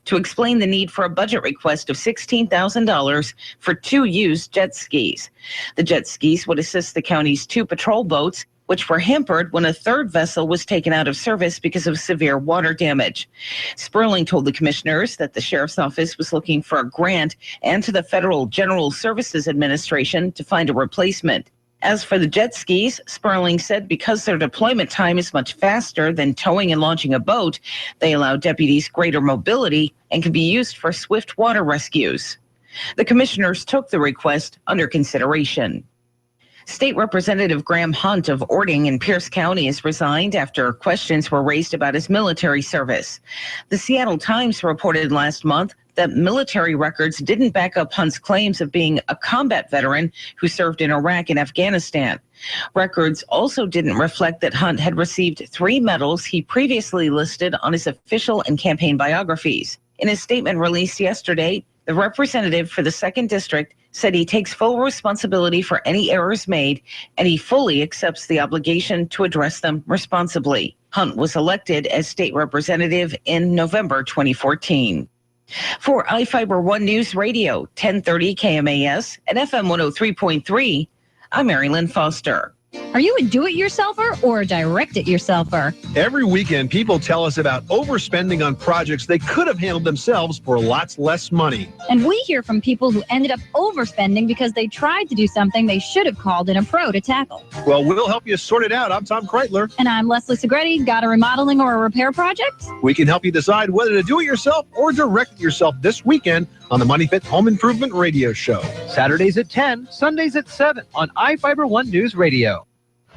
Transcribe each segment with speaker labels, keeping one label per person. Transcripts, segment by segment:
Speaker 1: to explain the need for a budget request of $16,000 for 2 used jet skis. The jet skis would assist the county's 2 patrol boats, which were hampered when a 3rd vessel was taken out of service because of severe water damage. Sperling told the commissioners that the sheriff's office was looking for a grant and to the Federal General Services Administration to find a replacement. As for the jet skis, Sperling said because their deployment time is much faster than towing and launching a boat, they allow deputies greater mobility and can be used for swift water rescues. The commissioners took the request under consideration. State Representative Graham Hunt of Ording in Pierce County has resigned after questions were raised about his military service. The Seattle Times reported last month that military records didn't back up Hunt's claims of being a combat veteran who served in Iraq and Afghanistan. Records also didn't reflect that Hunt had received 3 medals he previously listed on his official and campaign biographies. In a statement released yesterday, the representative for the 2nd District said he takes full responsibility for any errors made, and he fully accepts the obligation to address them responsibly. Hunt was elected as state representative in November 2014. For iFIBER ONE Newsradio, 1030 KMAS and FM 103.3, I'm Mary Lynn Foster.
Speaker 2: Are you a do-it-yourselfer or a direct-it-yourselfer?
Speaker 3: Every weekend, people tell us about overspending on projects they could have handled themselves for lots less money.
Speaker 2: And we hear from people who ended up overspending because they tried to do something they should have called in a pro to tackle.
Speaker 3: Well, we'll help you sort it out. I'm Tom Kreitler.
Speaker 2: And I'm Leslie Segretti. Got a remodeling or a repair project?
Speaker 3: We can help you decide whether to do it yourself or direct it yourself this weekend on the Money Fit Home Improvement Radio Show.
Speaker 4: Saturdays at 10, Sundays at 7 on iFIBER ONE Newsradio.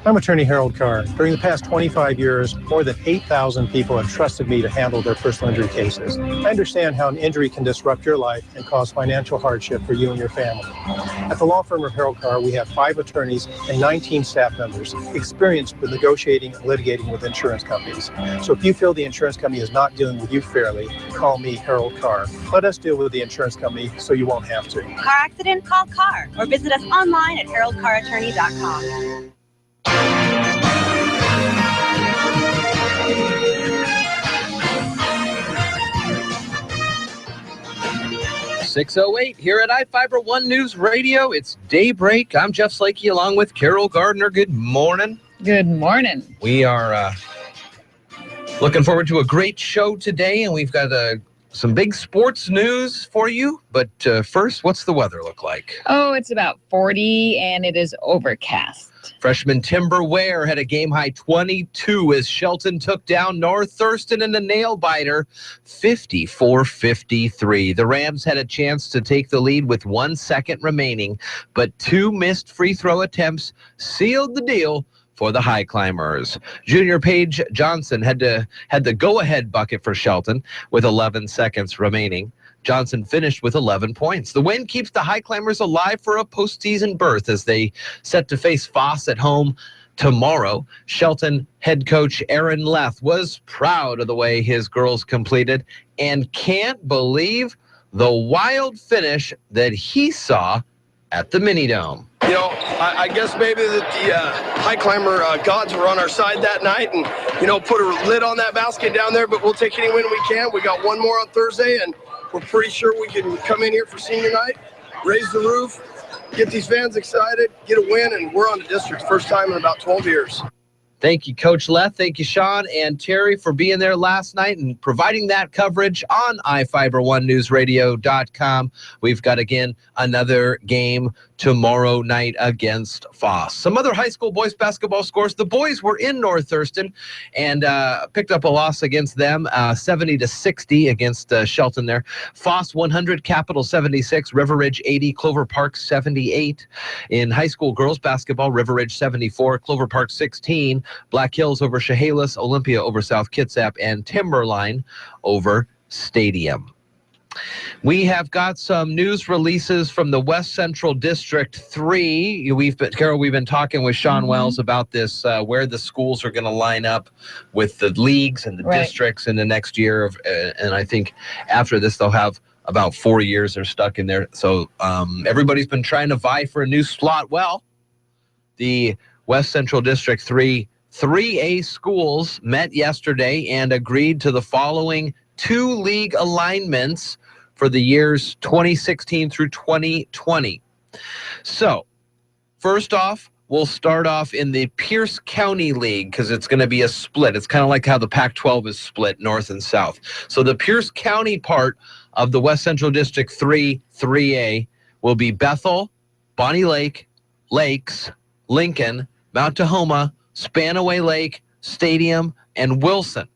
Speaker 5: I'm attorney Harold Carr. During the past 25 years, more than 8,000 people have trusted me to handle their personal injury cases. I understand how an injury can disrupt your life and cause financial hardship for you and your family. At the law firm of Harold Carr, we have 5 attorneys and 19 staff members experienced with negotiating and litigating with insurance companies. So if you feel the insurance company is not dealing with you fairly, call me, Harold Carr. Let us deal with the insurance company so you won't have to.
Speaker 6: Car accident? Call Carr or visit us online at haroldcarrattorney.com.
Speaker 4: 6:08 here at iFIBER ONE Newsradio. It's Daybreak. I'm Jeff Slakey along with Carol Gardner. Good morning.
Speaker 7: Good morning.
Speaker 4: We are looking forward to a great show today, and we've got some big sports news for you. But first, what's the weather look like?
Speaker 7: Oh, it's about 40, and it is overcast.
Speaker 4: Freshman Timber Ware had a game-high 22 as Shelton took down North Thurston in the nail-biter, 54-53. The Rams had a chance to take the lead with 1 second remaining, but 2 missed free throw attempts sealed the deal for the High Climbers. Junior Paige Johnson had the go-ahead bucket for Shelton with 11 seconds remaining. Johnson finished with 11 points. The win keeps the High Climbers alive for a postseason berth as they set to face Foss at home tomorrow. Shelton head coach Aaron Leth was proud of the way his girls completed and can't believe the wild finish that he saw at the Mini-Dome.
Speaker 8: You know, I guess maybe that the High Climber gods were on our side that night and, put a lid on that basket down there, but we'll take any win we can. We got one more on Thursday, and we're pretty sure we can come in here for senior night, raise the roof, get these fans excited, get a win, and we're on the district first time in about 12 years.
Speaker 4: Thank you, Coach Leth. Thank you, Sean and Terry, for being there last night and providing that coverage on iFIBER1newsradio.com. We've got, again, another game tomorrow night against Foss. Some other high school boys basketball scores. The boys were in North Thurston and picked up a loss against them, 70-60 against Shelton there. Foss 100, Capital 76, River Ridge 80, Clover Park 78. In high school girls basketball, River Ridge 74, Clover Park 16, Black Hills over Chehalis, Olympia over South Kitsap, and Timberline over Stadium. We have got some news releases from the West Central District 3. Carol, we've been talking with Sean Wells about this, where the schools are going to line up with the leagues and the districts in the next year. And I think after this, they'll have about 4 years they're stuck in there. So everybody's been trying to vie for a new slot. Well, the West Central District 3 3A schools met yesterday and agreed to the following 2 league alignments for the years 2016 through 2020. So, first off, we'll start off in the Pierce County League because it's going to be a split. It's kind of like how the Pac-12 is split north and south. So the Pierce County part of the West Central District 3A will be Bethel, Bonnie Lake, Lakes, Lincoln, Mount Tahoma, Spanaway Lake, Stadium, and Wilson.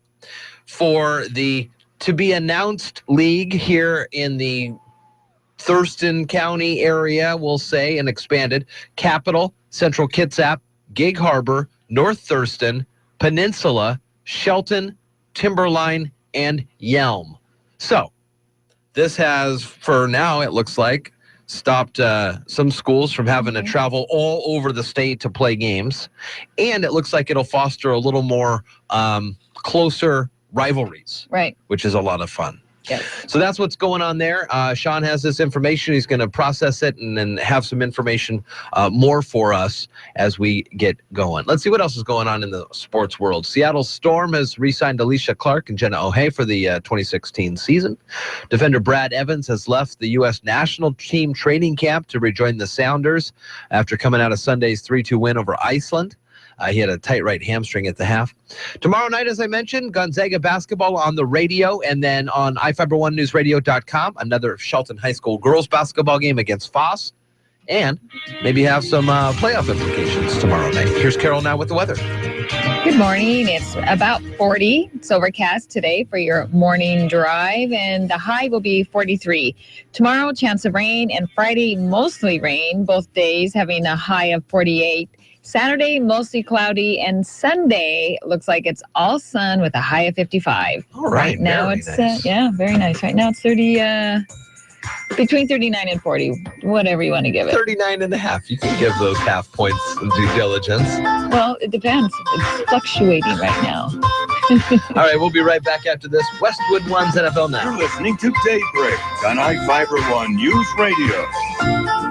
Speaker 4: For the to-be-announced league here in the Thurston County area, we'll say, and expanded, Capital, Central Kitsap, Gig Harbor, North Thurston, Peninsula, Shelton, Timberline, and Yelm. So, this has, for now, it looks like, stopped some schools from having to travel all over the state to play games. And it looks like it'll foster a little more closer rivalries,
Speaker 7: Right.
Speaker 4: which is a lot of fun.
Speaker 7: Yes.
Speaker 4: So that's what's going on there. Sean has this information. He's going to process it and then have some information more for us as we get going. Let's see what else is going on in the sports world. Seattle Storm has re-signed Alicia Clark and Jenna O'Hay for the 2016 season. Defender Brad Evans has left the U.S. national team training camp to rejoin the Sounders after coming out of Sunday's 3-2 win over Iceland. He had a tight right hamstring at the half. Tomorrow night, as I mentioned, Gonzaga basketball on the radio, and then on iFIBER ONE Newsradio.com, another Shelton High School girls basketball game against Foss, and maybe have some playoff implications tomorrow night. Here's Carol now with the weather.
Speaker 7: Good morning. It's about 40. It's overcast today for your morning drive, and the high will be 43. Tomorrow, chance of rain, and Friday, mostly rain, both days having a high of 48. Saturday, mostly cloudy, and Sunday looks like it's all sun with a high of 55.
Speaker 4: All right,
Speaker 7: now
Speaker 4: very
Speaker 7: it's
Speaker 4: nice.
Speaker 7: very nice. Right now it's 30, between 39 and 40, whatever you want to give it.
Speaker 4: 39 and a half. You can give those half points in due diligence.
Speaker 7: Well, it depends. It's fluctuating right now.
Speaker 4: All right, we'll be right back after this. Westwood One's NFL Now.
Speaker 9: You're listening to Daybreak on iFIBER ONE Newsradio.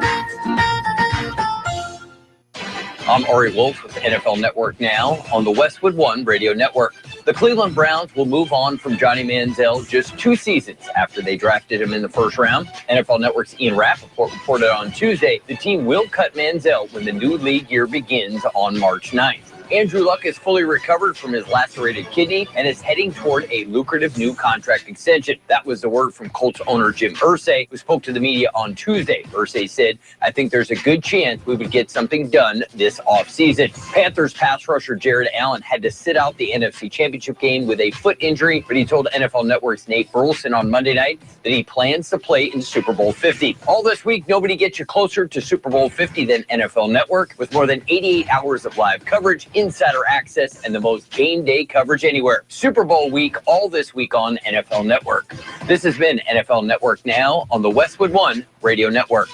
Speaker 10: I'm Ari Wolf with NFL Network Now on the Westwood One Radio Network. The Cleveland Browns will move on from Johnny Manziel just 2 seasons after they drafted him in the first round. NFL Network's Ian Rappaport reported on Tuesday the team will cut Manziel when the new league year begins on March 9th. Andrew Luck is fully recovered from his lacerated kidney and is heading toward a lucrative new contract extension. That was the word from Colts owner Jim Irsay, who spoke to the media on Tuesday. Irsay said, "I think there's a good chance we would get something done this offseason." Panthers pass rusher Jared Allen had to sit out the NFC Championship game with a foot injury, but he told NFL Network's Nate Burleson on Monday night that he plans to play in Super Bowl 50. All this week, nobody gets you closer to Super Bowl 50 than NFL Network, with more than 88 hours of live coverage, insider access, and the most game day coverage anywhere. Super Bowl week, all this week on NFL Network. This has been NFL Network Now on the Westwood One Radio Network.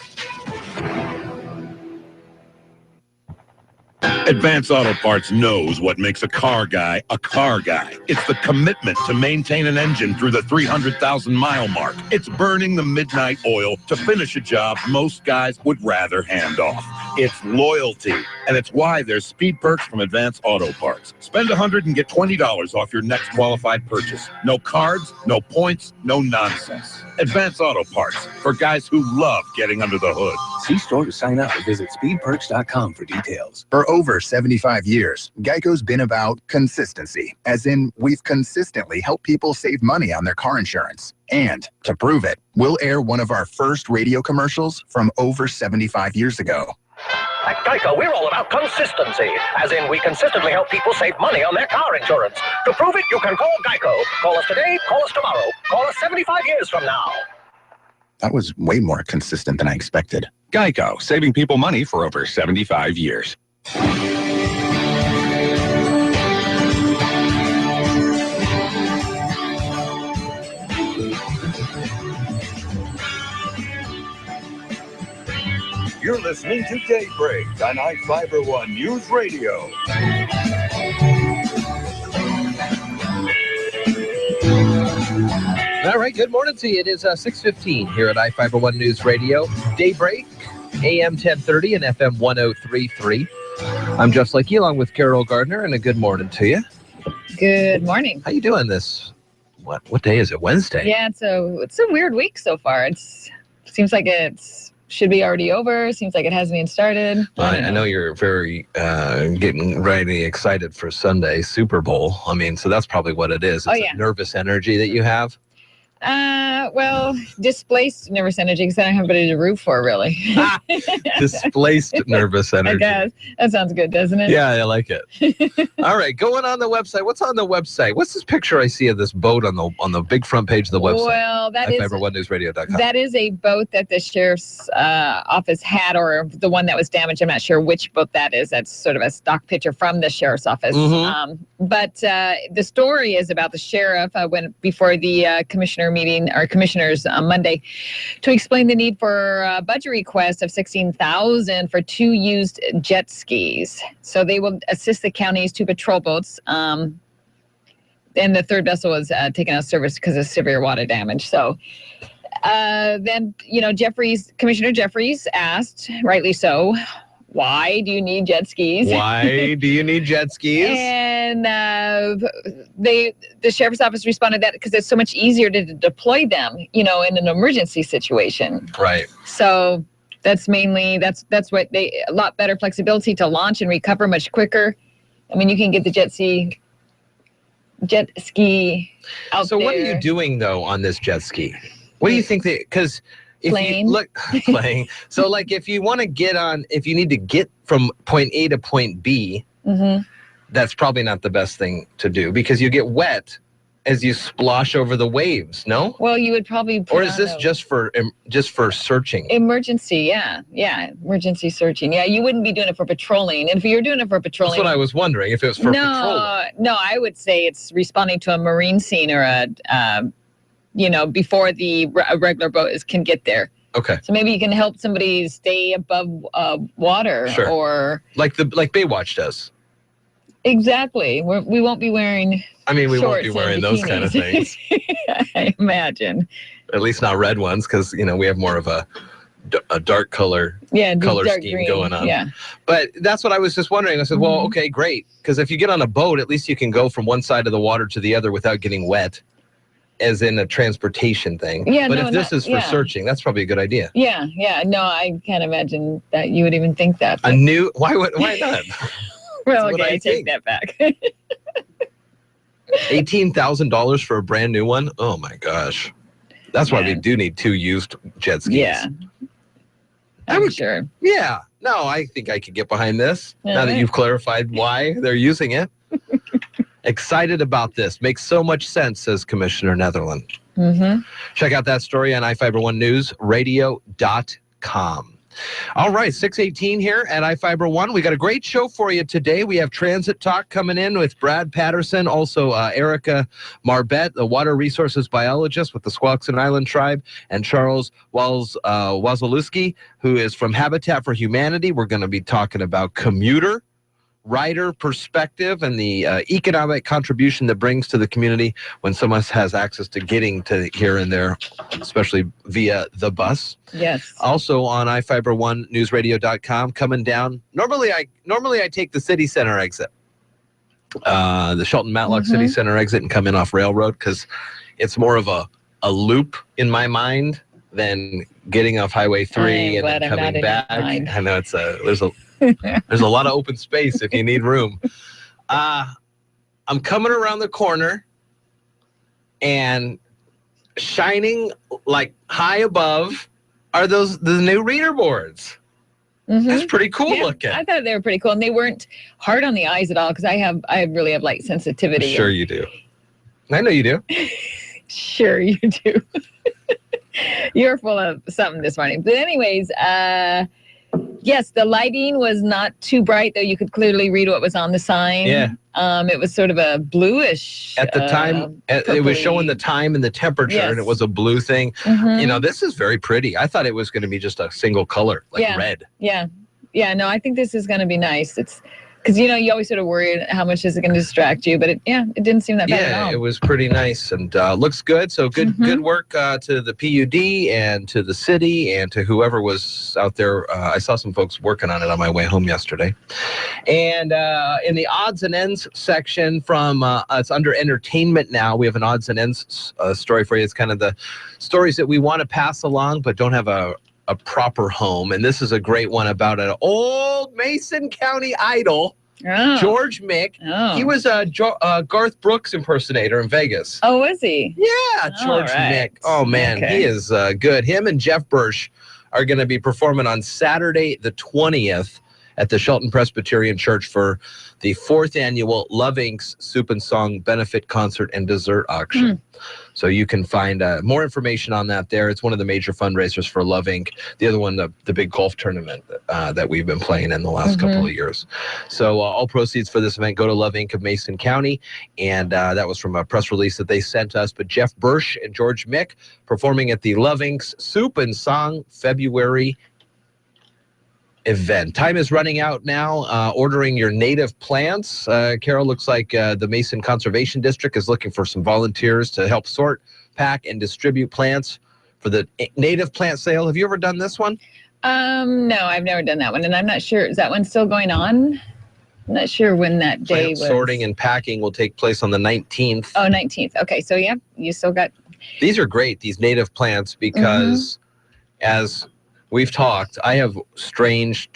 Speaker 9: Advance Auto Parts knows what makes a car guy a car guy. It's the commitment to maintain an engine through the 300,000-mile mark. It's burning the midnight oil to finish a job most guys would rather hand off. It's loyalty, and it's why there's speed perks from Advance Auto Parts. Spend $100 and get $20 off your next qualified purchase. No cards, no points, no nonsense. Advance Auto Parts, for guys who love getting under the hood.
Speaker 11: See store to sign up or visit speedperks.com for details.
Speaker 12: For over 75 years, Geico's been about consistency, as in we've consistently helped people save money on their car insurance. And to prove it, we'll air one of our first radio commercials from over 75 years ago.
Speaker 13: At Geico, we're all about consistency, as in we consistently help people save money on their car insurance. To prove it, you can call Geico. Call us today, call us tomorrow, call us 75 years from now.
Speaker 12: That was way more consistent than I expected.
Speaker 11: Geico, saving people money for over 75 years.
Speaker 9: You're listening to Daybreak on iFIBER ONE Newsradio.
Speaker 4: All right, good morning to you. It is 6:15 here at iFIBER ONE News Radio. Daybreak, AM 1030 and FM 103.3. I'm just like you, along with Carol Gardner, and a good morning to you.
Speaker 7: Good morning.
Speaker 4: How you doing this what day is it? Wednesday.
Speaker 7: Yeah, it's a weird week so far. Seems like it's should be already over. Seems like it hasn't even started.
Speaker 4: I know you're very getting ready, excited for Sunday Super Bowl. I mean, so that's probably what it is. It's a nervous energy that you have.
Speaker 7: Well, displaced nervous energy because I don't have anybody to root for, really.
Speaker 4: Displaced nervous energy.
Speaker 7: I guess. That sounds good, doesn't it?
Speaker 4: Yeah, I like it. All right, going on the website. What's on the website? What's this picture I see of this boat on the big front page of the website?
Speaker 7: Well, that is
Speaker 4: iFIBER1newsradio.com.
Speaker 7: That is a boat that the sheriff's office had, or the one that was damaged. I'm not sure which boat that is. That's sort of a stock picture from the sheriff's office.
Speaker 4: Mm-hmm.
Speaker 7: But the story is about the sheriff went before the commissioners on Monday to explain the need for a budget request of $16,000 for 2 used jet skis. So they will assist the county's 2 patrol boats. And the 3rd vessel was taken out of service because of severe water damage. So then, Commissioner Jeffries asked, rightly so, why do you need jet skis?
Speaker 4: Why do you need jet skis?
Speaker 7: And the sheriff's office responded that because it's so much easier to deploy them, in an emergency situation.
Speaker 4: Right.
Speaker 7: So that's what a lot better flexibility to launch and recover much quicker. I mean, you can get the jet ski out
Speaker 4: So
Speaker 7: there.
Speaker 4: what are you doing though on this jet ski? What do you think because
Speaker 7: Plane.
Speaker 4: Playing. So like if you need to get from point A to point B, that's probably not the best thing to do because you get wet as you splosh over the waves, no?
Speaker 7: Well, you would probably
Speaker 4: or is this just for searching?
Speaker 7: Emergency, yeah. Emergency searching. Yeah, you wouldn't be doing it for patrolling. And if you're doing it for patrolling...
Speaker 4: That's what I was wondering, if it was for patrolling.
Speaker 7: No, I would say it's responding to a marine scene or before the regular boat can get there.
Speaker 4: Okay.
Speaker 7: So maybe you can help somebody stay above water.
Speaker 4: Sure.
Speaker 7: Or...
Speaker 4: Like Baywatch does.
Speaker 7: Exactly. We won't be wearing...
Speaker 4: we won't be wearing those kind of things.
Speaker 7: I imagine.
Speaker 4: At least not red ones, because, we have more of a dark color scheme
Speaker 7: green,
Speaker 4: going on.
Speaker 7: Yeah.
Speaker 4: But that's what I was just wondering. I said, well, okay, great. Because if you get on a boat, at least you can go from one side of the water to the other without getting wet, as in a transportation thing.
Speaker 7: Yeah,
Speaker 4: but if this is for searching, that's probably a good idea.
Speaker 7: Yeah. No, I can't imagine that you would even think that.
Speaker 4: Why not?
Speaker 7: Well, okay, I take that back.
Speaker 4: $18,000 for a brand new one? Oh my gosh. That's why we do need 2 used jet skis.
Speaker 7: Yeah. I'm sure.
Speaker 4: Yeah. No, I think I could get behind this now that you've clarified why they're using it. Excited about this. Makes so much sense, says Commissioner Netherland. Check out that story on iFIBER1newsradio.com. All right, 6:18 here at iFIBER 1. We got a great show for you today. We have Transit Talk coming in with Brad Patterson, also Erica Marbette, the water resources biologist with the Squaxin Island Tribe, and Charles Wazalewski, who is from Habitat for Humanity. We're going to be talking about commuter rider perspective and the economic contribution that brings to the community when someone has access to getting to here and there, especially via the bus.
Speaker 7: Yes.
Speaker 4: Also on iFIBER1newsradio.com coming down. Normally I take the city center exit, the Shelton Matlock City Center exit, and come in off Railroad because it's more of a loop in my mind than getting off Highway 3 and then coming back. I know there's a lot of open space if you need room. I'm coming around the corner and shining like high above are the new reader boards. That's pretty cool looking.
Speaker 7: I thought they were pretty cool, and they weren't hard on the eyes at all because I really have light sensitivity.
Speaker 4: Sure you do. I know you do.
Speaker 7: Sure you do. You're full of something this morning. But anyways, yes, the lighting was not too bright, though you could clearly read what was on the sign.
Speaker 4: Yeah.
Speaker 7: It was sort of a bluish.
Speaker 4: At the time, it was showing the time and the temperature, and it was a blue thing. This is very pretty. I thought it was going to be just a single color, like red.
Speaker 7: Yeah. No, I think this is going to be nice. It's Because, you always sort of worry how much is it going to distract you, but it didn't seem that bad at all.
Speaker 4: Yeah, it was pretty nice and looks good. So good work to the PUD and to the city and to whoever was out there. I saw some folks working on it on my way home yesterday. And in the odds and ends section from, it's under entertainment now. We have an odds and ends story for you. It's kind of the stories that we want to pass along but don't have a proper home. And this is a great one about an old Mason County idol, George Mick. He was a Garth Brooks impersonator in Vegas.
Speaker 7: Oh, was he?
Speaker 4: Yeah, George Mick. Oh, man, he is good. Him and Jeff Bursch are going to be performing on Saturday the 20th at the Shelton Presbyterian Church for the 4th annual Love Inc.'s Soup and Song Benefit Concert and Dessert Auction. So you can find more information on that there. It's one of the major fundraisers for Love Inc. The other one, the big golf tournament that we've been playing in the last couple of years. So all proceeds for this event go to Love Inc. of Mason County. And that was from a press release that they sent us. But Jeff Bursch and George Mick performing at the Love Inc.'s Soup and Song February event. Time is running out now. Ordering your native plants. Carol, looks like the Mason Conservation District is looking for some volunteers to help sort, pack, and distribute plants for the native plant sale. Have you ever done this one?
Speaker 7: No, I've never done that one, and I'm not sure. Is that one still going on? I'm not sure when that day was.
Speaker 4: Sorting and packing will take place on the 19th.
Speaker 7: Oh, 19th. Okay, so yeah, you still got.
Speaker 4: These are great, these native plants, because as we've talked, I have strange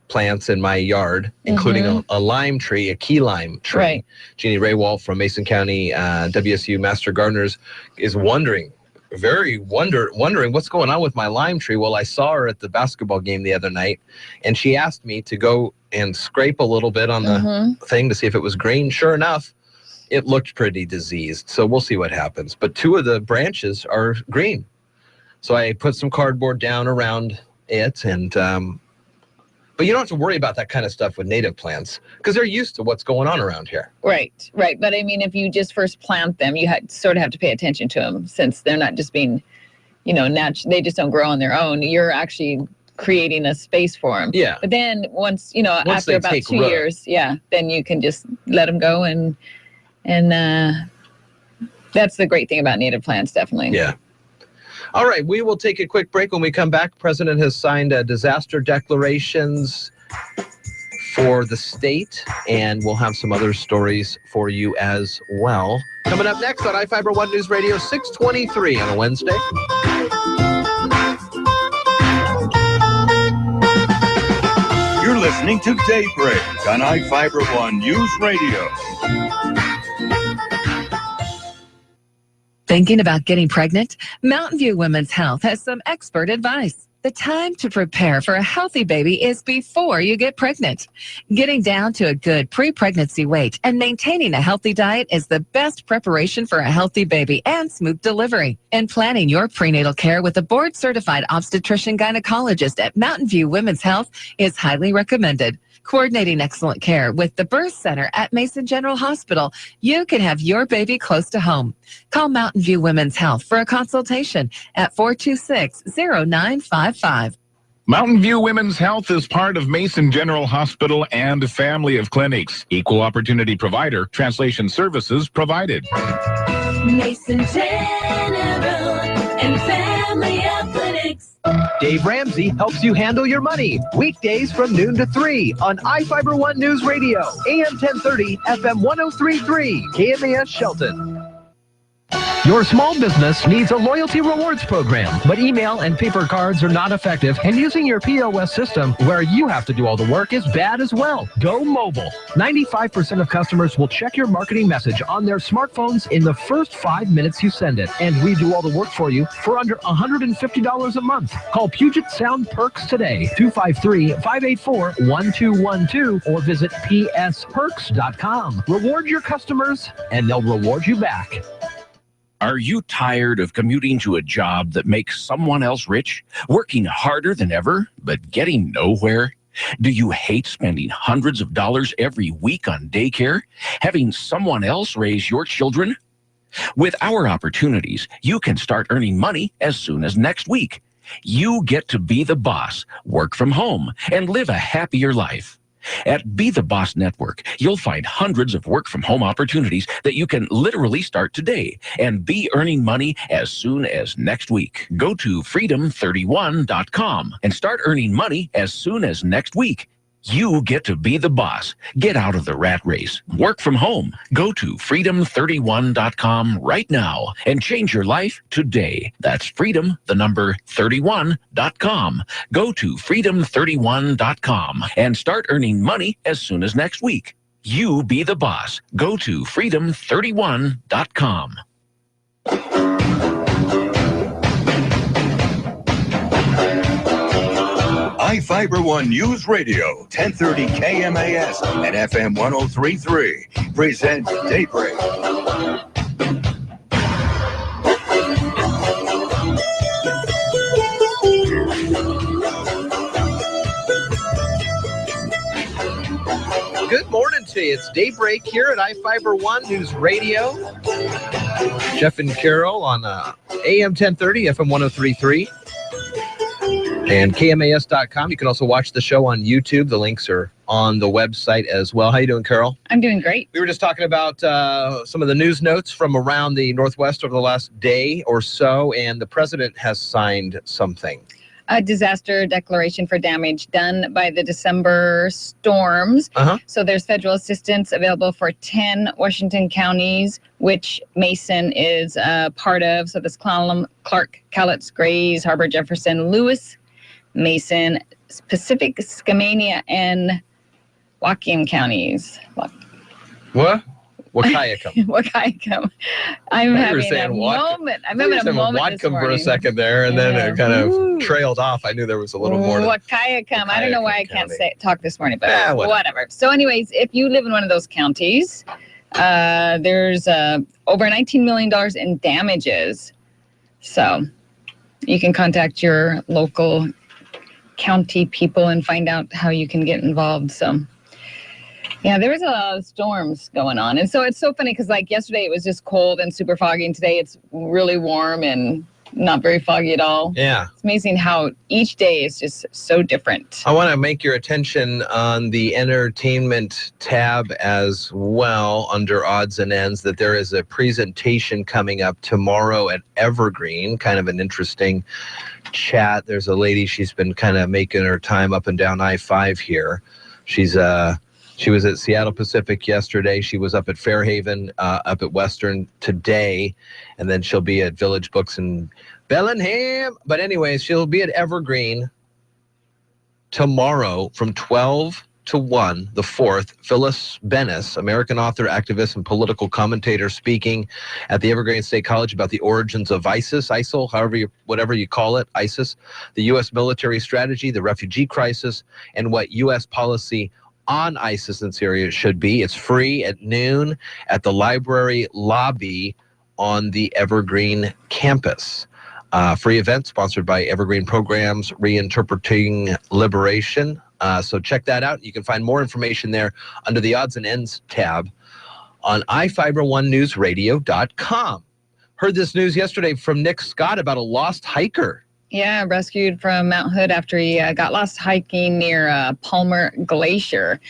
Speaker 4: plants in my yard, including a lime tree, a key lime tree.
Speaker 7: Right.
Speaker 4: Jeannie Raywald from Mason County WSU Master Gardeners is wondering what's going on with my lime tree. Well, I saw her at the basketball game the other night, and she asked me to go and scrape a little bit on the thing to see if it was green. Sure enough, it looked pretty diseased. So we'll see what happens. But 2 of the branches are green. So I put some cardboard down around it, and but you don't have to worry about that kind of stuff with native plants because they're used to what's going on around here.
Speaker 7: Right. But I mean, if you just first plant them, you sort of have to pay attention to them since they're not just being, they just don't grow on their own. You're actually creating a space for them.
Speaker 4: Yeah.
Speaker 7: But then once after about 2 years, then you can just let them go, and that's the great thing about native plants, definitely.
Speaker 4: Yeah. All right, we will take a quick break. When we come back, President has signed disaster declarations for the state, and we'll have some other stories for you as well. Coming up next on iFIBER ONE News Radio, 623 on a Wednesday.
Speaker 9: You're listening to Daybreak on iFIBER ONE News Radio.
Speaker 14: Thinking about getting pregnant? Mountain View Women's Health has some expert advice. The time to prepare for a healthy baby is before you get pregnant. Getting down to a good pre-pregnancy weight and maintaining a healthy diet is the best preparation for a healthy baby and smooth delivery. And planning your prenatal care with a board-certified obstetrician gynecologist at Mountain View Women's Health is highly recommended. Coordinating excellent care with the Birth Center at Mason General Hospital, you can have your baby close to home. Call Mountain View Women's Health for a consultation at 426-0955.
Speaker 15: Mountain View Women's Health is part of Mason General Hospital and family of clinics. Equal opportunity provider. Translation services provided.
Speaker 16: Mason General and family of clinics.
Speaker 17: Dave Ramsey helps you handle your money. Weekdays from noon to 3 on iFIBER ONE News Radio. AM 1030, FM 103.3, KMAS Shelton. Your small business needs a loyalty rewards program, but email and paper cards are not effective, and using your POS system where you have to do all the work is bad as well. Go mobile. 95% of customers will check your marketing message on their smartphones in the first 5 minutes you send it, and we do all the work for you for under $150 a month. Call Puget Sound Perks today, 253-584-1212, or visit psperks.com. Reward your customers, and they'll reward you back.
Speaker 18: Are you tired of commuting to a job that makes someone else rich, working harder than ever, but getting nowhere? Do you hate spending hundreds of dollars every week on daycare, having someone else raise your children? With our opportunities, you can start earning money as soon as next week. You get to be the boss, work from home, and live a happier life. At Be the Boss Network, you'll find hundreds of work-from-home opportunities that you can literally start today and be earning money as soon as next week. Go to freedom31.com and start earning money as soon as next week. You get to be the boss. Get out of the rat race. Work from home. Go to freedom31.com right now and change your life today. That's freedom31.com. Go to freedom31.com and start earning money as soon as next week. You be the boss. Go to freedom31.com.
Speaker 9: iFIBER One News Radio, 1030 KMAS and FM 103.3 presents Daybreak.
Speaker 4: Good morning to you. It's Daybreak here at iFIBER One News Radio. Jeff and Carol on AM 1030, FM 103.3. And KMAS.com. You can also watch the show on YouTube. The links are on the website as well. How you doing, Carol?
Speaker 7: I'm doing great.
Speaker 4: We were just talking about some of the news notes from around the Northwest over the last day or so, and the president has signed something.
Speaker 7: A disaster declaration for damage done by the December storms. So there's federal assistance available for 10 Washington counties, which Mason is part of. So this Clark, Cowlitz, Grays, Harbor, Jefferson, Lewis, Mason, Pacific, Skamania, and Whatcom counties.
Speaker 4: What? Whatcom.
Speaker 7: Whatcom. I'm having a moment. I'm having a moment this morning.
Speaker 4: For a second there, and then it kind of trailed off. I knew there was a little more.
Speaker 7: Whatcom. I don't know why I can't talk this morning, but whatever. So anyways, if you live in one of those counties, there's over $19 million in damages. So you can contact your local county people and find out how you can get involved. So yeah, there was a lot of storms going on. And so it's so funny because like yesterday it was just cold and super foggy, and today it's really warm and not very foggy at all.
Speaker 4: Yeah.
Speaker 7: It's amazing how each day is just so different.
Speaker 4: I want to make your attention on the entertainment tab as well under odds and ends that there is a presentation coming up tomorrow at Evergreen, kind of an interesting chat. There's a lady, she's been kind of making her time up and down I-5 here. She was at Seattle Pacific yesterday. She was up at Fairhaven, up at Western today, and then she'll be at Village Books in Bellingham. But anyways, she'll be at Evergreen tomorrow from 12 to 1, the 4th. Phyllis Bennis, American author, activist, and political commentator, speaking at the Evergreen State College about the origins of ISIL, whatever you call it, ISIS, the U.S. military strategy, the refugee crisis, and what U.S. policy on ISIS in Syria should be. It's free at noon at the library lobby on the Evergreen campus. Free event sponsored by Evergreen Programs Reinterpreting Liberation. So check that out. You can find more information there under the Odds and Ends tab on iFIBER1newsradio.com. Heard this news yesterday from Nick Scott about a lost hiker.
Speaker 7: Yeah, rescued from Mount Hood after he got lost hiking near Palmer Glacier.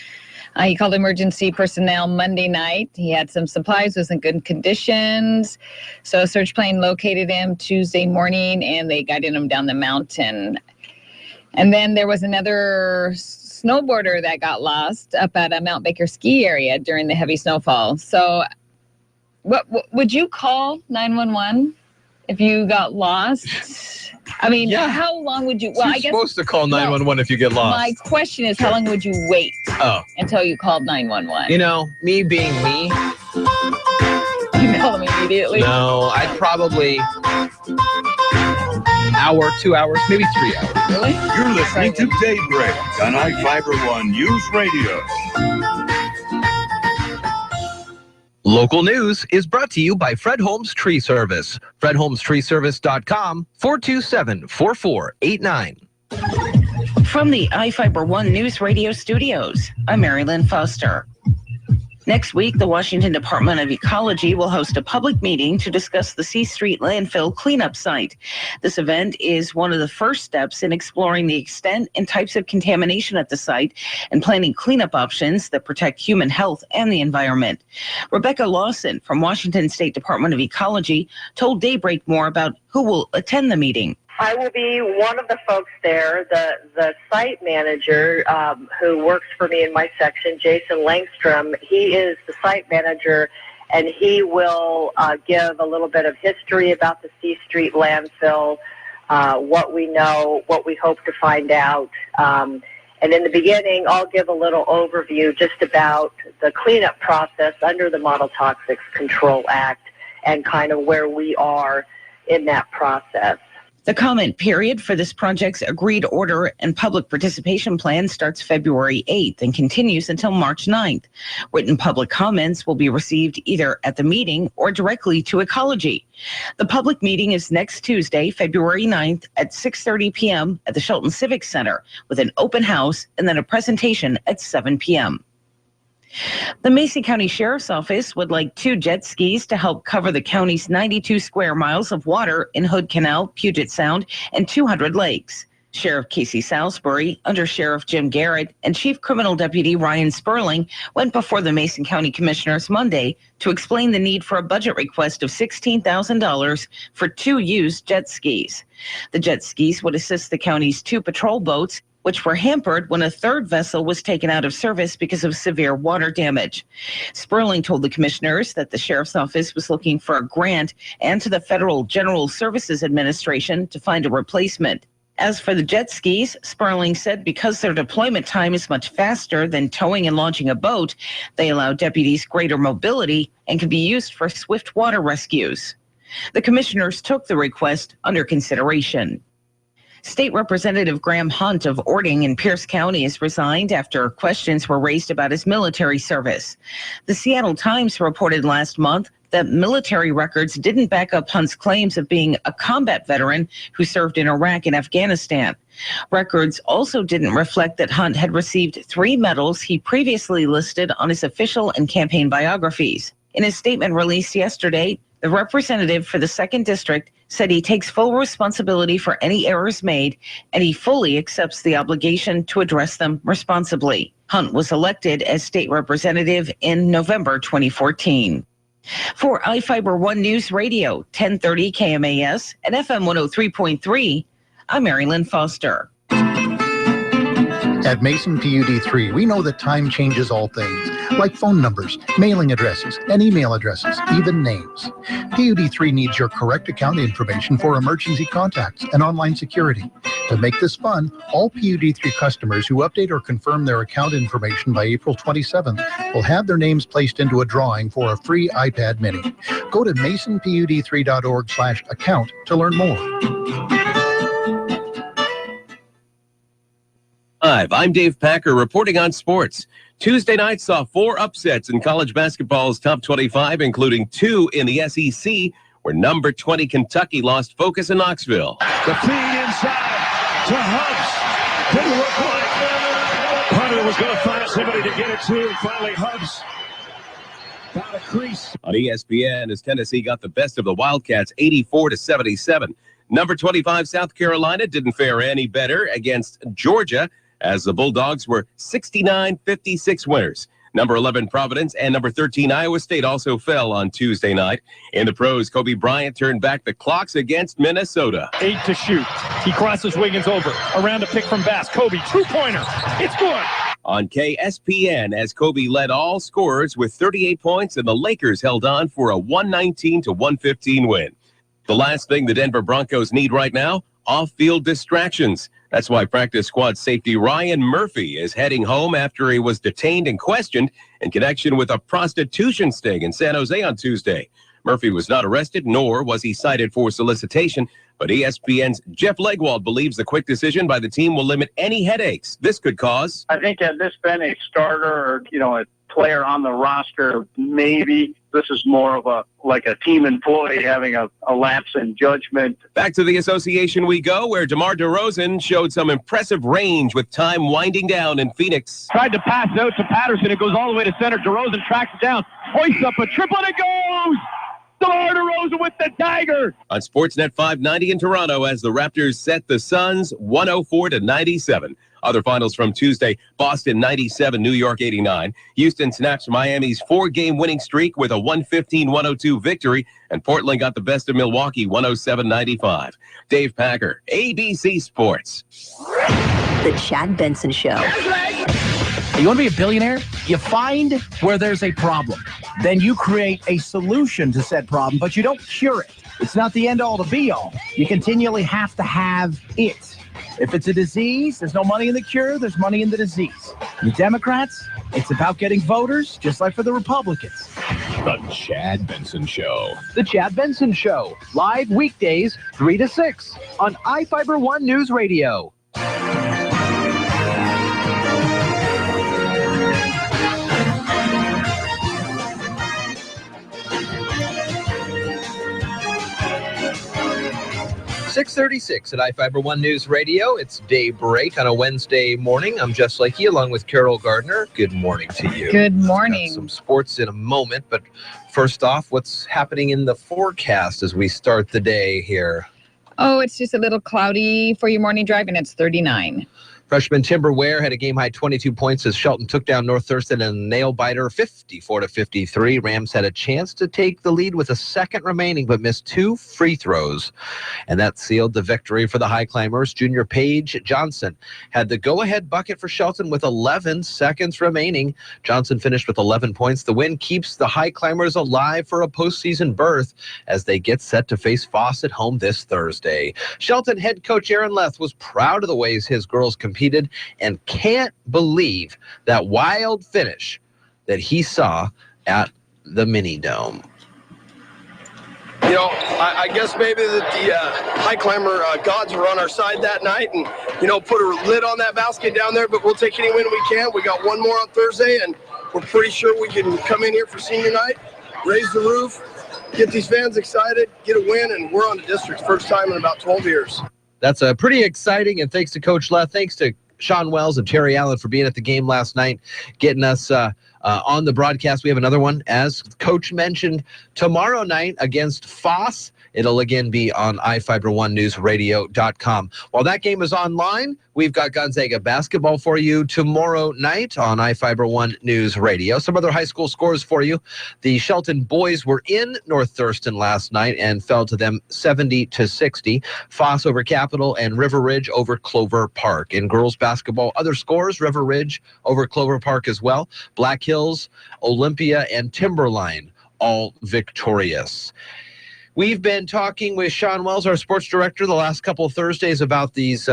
Speaker 7: He called emergency personnel Monday night. He had some supplies, was in good conditions. So a search plane located him Tuesday morning, and they guided him down the mountain. And then there was another snowboarder that got lost up at a Mount Baker ski area during the heavy snowfall. So what would you call 911 if you got lost? I mean, how long would you... Well, I guess
Speaker 4: you're supposed to call 911 if you get lost.
Speaker 7: My question is, how long would you wait until you called 911?
Speaker 4: You know, me being me...
Speaker 7: You call them immediately?
Speaker 4: No, I'd probably... hour, 2 hours, maybe 3 hours.
Speaker 7: Really?
Speaker 9: You're listening to Daybreak on iFIBER One News Radio.
Speaker 4: Local news is brought to you by Fred Holmes Tree Service. FredHolmesTreeService.com, 427-4489.
Speaker 1: From the iFIBER One News Radio studios, I'm Mary Lynn Foster. Next week, the Washington Department of Ecology will host a public meeting to discuss the C Street landfill cleanup site. This event is one of the first steps in exploring the extent and types of contamination at the site and planning cleanup options that protect human health and the environment. Rebecca Lawson from Washington State Department of Ecology told Daybreak more about who will attend the meeting.
Speaker 19: I will be one of the folks there. The site manager who works for me in my section, Jason Langstrom, he is the site manager, and he will give a little bit of history about the C Street landfill, what we know, what we hope to find out. And in the beginning, I'll give a little overview just about the cleanup process under the Model Toxics Control Act and kind of where we are in that process.
Speaker 1: The comment period for this project's agreed order and public participation plan starts February 8th and continues until March 9th. Written public comments will be received either at the meeting or directly to Ecology. The public meeting is next Tuesday, February 9th at 6:30 p.m. at the Shelton Civic Center with an open house and then a presentation at 7 p.m. The Mason County Sheriff's Office would like 2 jet skis to help cover the county's 92 square miles of water in Hood Canal, Puget Sound, and 200 lakes. Sheriff Casey Salisbury, Under Sheriff Jim Garrett, and Chief Criminal Deputy Ryan Sperling went before the Mason County Commissioners Monday to explain the need for a budget request of $16,000 for 2 used jet skis. The jet skis would assist the county's 2 patrol boats, which were hampered when a 3rd vessel was taken out of service because of severe water damage. Sperling told the commissioners that the sheriff's office was looking for a grant and to the Federal General Services Administration to find a replacement. As for the jet skis, Sperling said because their deployment time is much faster than towing and launching a boat, they allow deputies greater mobility and can be used for swift water rescues. The commissioners took the request under consideration. State Representative Graham Hunt of Ording in Pierce County has resigned after questions were raised about his military service. The Seattle Times reported last month that military records didn't back up Hunt's claims of being a combat veteran who served in Iraq and Afghanistan. Records also didn't reflect that Hunt had received 3 medals he previously listed on his official and campaign biographies. In his statement released yesterday, the representative for the 2nd District said he takes full responsibility for any errors made, and he fully accepts the obligation to address them responsibly. Hunt was elected as state representative in November 2014. For iFIBER ONE Newsradio, 1030 KMAS and FM 103.3, I'm Mary Lynn Foster.
Speaker 3: At Mason PUD3, we know that time changes all things, like phone numbers, mailing addresses, and email addresses, even names. PUD3 needs your correct account information for emergency contacts and online security. To make this fun, all PUD3 customers who update or confirm their account information by April 27th will have their names placed into a drawing for a free iPad mini. Go to masonpud3.org/account to learn more.
Speaker 20: Hi, I'm Dave Packer reporting on sports. Tuesday night saw 4 upsets in college basketball's top 25, including 2 in the SEC, where number 20 Kentucky lost focus in Knoxville.
Speaker 21: The feed inside to Hubbs. Didn't look like Hunter was going to find somebody to get it to, and finally Hubbs found a crease.
Speaker 20: On ESPN, as Tennessee got the best of the Wildcats 84-77. Number 25 South Carolina didn't fare any better against Georgia, as the Bulldogs were 69-56 winners. Number 11 Providence and number 13 Iowa State also fell on Tuesday night. In the pros, Kobe Bryant turned back the clocks against Minnesota.
Speaker 21: 8 to shoot. He crosses Wiggins over. Around a pick from Bass. Kobe, 2-pointer. It's good.
Speaker 20: On KSPN, as Kobe led all scorers with 38 points, and the Lakers held on for a 119-115 win. The last thing the Denver Broncos need right now, off-field distractions. That's why practice squad safety Ryan Murphy is heading home after he was detained and questioned in connection with a prostitution sting in San Jose on Tuesday. Murphy was not arrested, nor was he cited for solicitation, but ESPN's Jeff Legwald believes the quick decision by the team will limit any headaches this could cause.
Speaker 22: I think had this been a starter or, a
Speaker 2: player on the roster, maybe. This is more of a team employee having a lapse in judgment.
Speaker 20: Back to the association we go, where DeMar DeRozan showed some impressive range with time winding down in Phoenix.
Speaker 22: Tried to pass out to Patterson. It goes all the way to center. DeRozan tracks it down, hoists up a triple, and it goes! DeMar DeRozan with the dagger!
Speaker 20: On Sportsnet 590 in Toronto, as the Raptors set the Suns 104-97. Other finals from Tuesday: Boston 97, New York 89. Houston snatched Miami's 4-game winning streak with a 115-102 victory, and Portland got the best of Milwaukee 107-95. Dave Packer, ABC Sports.
Speaker 23: The Chad Benson Show.
Speaker 24: You want to be a billionaire? You find where there's a problem. Then you create a solution to said problem, but you don't cure it. It's not the end-all to be-all. You continually have to have it. If it's a disease, there's no money in the cure, there's money in the disease. The Democrats, it's about getting voters, just like for the Republicans.
Speaker 18: The Chad Benson Show.
Speaker 17: The Chad Benson Show, live weekdays 3 to 6 on iFIBER ONE Newsradio.
Speaker 4: 6:36 at iFIBER ONE News Radio. It's Daybreak on a Wednesday morning. I'm Jess Lakey along with Carol Gardner. Good morning to you.
Speaker 7: Good morning.
Speaker 4: Got some sports in a moment, but first off, what's happening in the forecast as we start the day here?
Speaker 7: Oh, it's just a little cloudy for your morning drive, and it's 39.
Speaker 4: Freshman Timber Ware had a game-high 22 points as Shelton took down North Thurston in a nail-biter 54-53. Rams had a chance to take the lead with a second remaining, but missed 2 free throws, and that sealed the victory for the High Climbers. Junior Paige Johnson had the go-ahead bucket for Shelton with 11 seconds remaining. Johnson finished with 11 points. The win keeps the High Climbers alive for a postseason berth as they get set to face Foss at home this Thursday. Shelton head coach Aaron Leth was proud of the ways his girls competed and can't believe that wild finish that he saw at the Mini Dome.
Speaker 8: You know, I guess maybe that the high climber gods were on our side that night and, put a lid on that basket down there, but we'll take any win we can. We got one more on Thursday, and we're pretty sure we can come in here for senior night, raise the roof, get these fans excited, get a win, and we're on the district's first time in about 12 years.
Speaker 4: That's pretty exciting, and thanks to Coach Leth, thanks to Sean Wells and Terry Allen for being at the game last night, getting us on the broadcast. We have another one, as Coach mentioned, tomorrow night against Foss. It'll again be on iFiber1newsradio.com. While that game is online, we've got Gonzaga basketball for you tomorrow night on iFIBER ONE News Radio. Some other high school scores for you. The Shelton boys were in North Thurston last night and fell to them 70-60. Foss over Capital and River Ridge over Clover Park. In girls basketball, other scores: River Ridge over Clover Park as well. Black Hills, Olympia, and Timberline all victorious. We've been talking with Sean Wells, our sports director, the last couple of Thursdays about these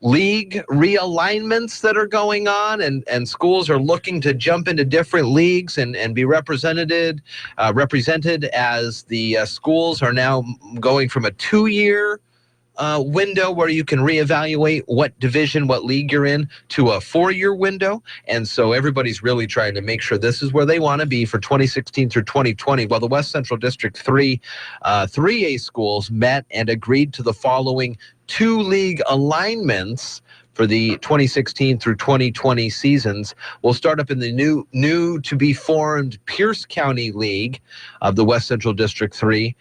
Speaker 4: league realignments that are going on, and schools are looking to jump into different leagues and be represented as the schools are now going from a 2-year window where you can reevaluate what division, what league you're in, to a 4-year window. And so everybody's really trying to make sure this is where they want to be for 2016 through 2020. Well, the West Central District 3 3A schools met and agreed to the following 2 league alignments for the 2016 through 2020 seasons. We'll start up in the new to be formed Pierce County League of the West Central District 3.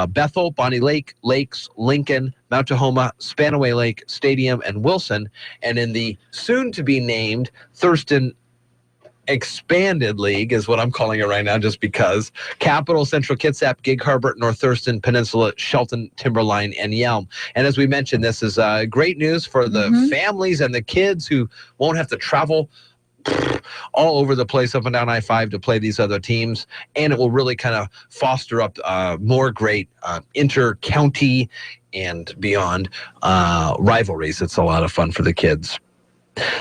Speaker 4: Bethel, Bonnie Lake, Lakes, Lincoln, Mount Tahoma, Spanaway Lake, Stadium, and Wilson. And in the soon to be named Thurston Expanded League is what I'm calling it right now, just because: Capital, Central Kitsap, Gig Harbor, North Thurston, Peninsula, Shelton, Timberline, and Yelm. And as we mentioned, this is great news for the families and the kids who won't have to travel all over the place up and down I-5 to play these other teams. And it will really kind of foster up more great inter-county and beyond rivalries. It's a lot of fun for the kids.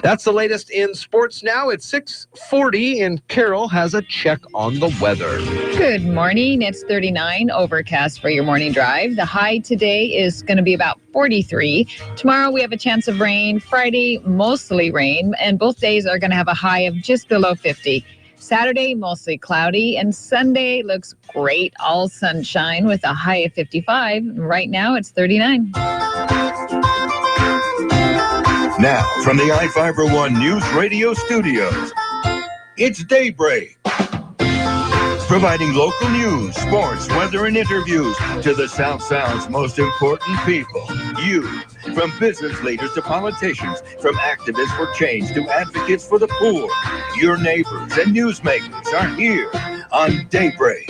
Speaker 4: That's the latest in sports now. It's 6:40, and Carol has a check on the weather.
Speaker 7: Good morning. It's 39, overcast for your morning drive. The high today is going to be about 43. Tomorrow we have a chance of rain. Friday, mostly rain, and both days are going to have a high of just below 50. Saturday, mostly cloudy, and Sunday looks great, all sunshine with a high of 55. Right now, it's 39.
Speaker 9: Now, from the iFIBER ONE News Radio studios, it's Daybreak. Providing local news, sports, weather, and interviews to the South Sound's most important people. You. From business leaders to politicians, from activists for change to advocates for the poor. Your neighbors and newsmakers are here on Daybreak.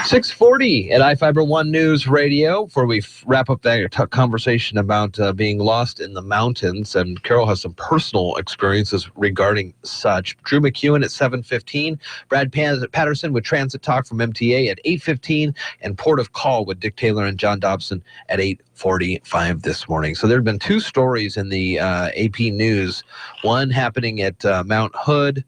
Speaker 4: 6:40 at iFIBER ONE News Radio, before we wrap up that conversation about being lost in the mountains. And Carol has some personal experiences regarding such. Drew McEwen at 7:15, Brad Patterson with Transit Talk from MTA at 8:15, and Port of Call with Dick Taylor and John Dobson at 8:45 this morning. So there have been two stories in the AP News, one happening at Mount Hood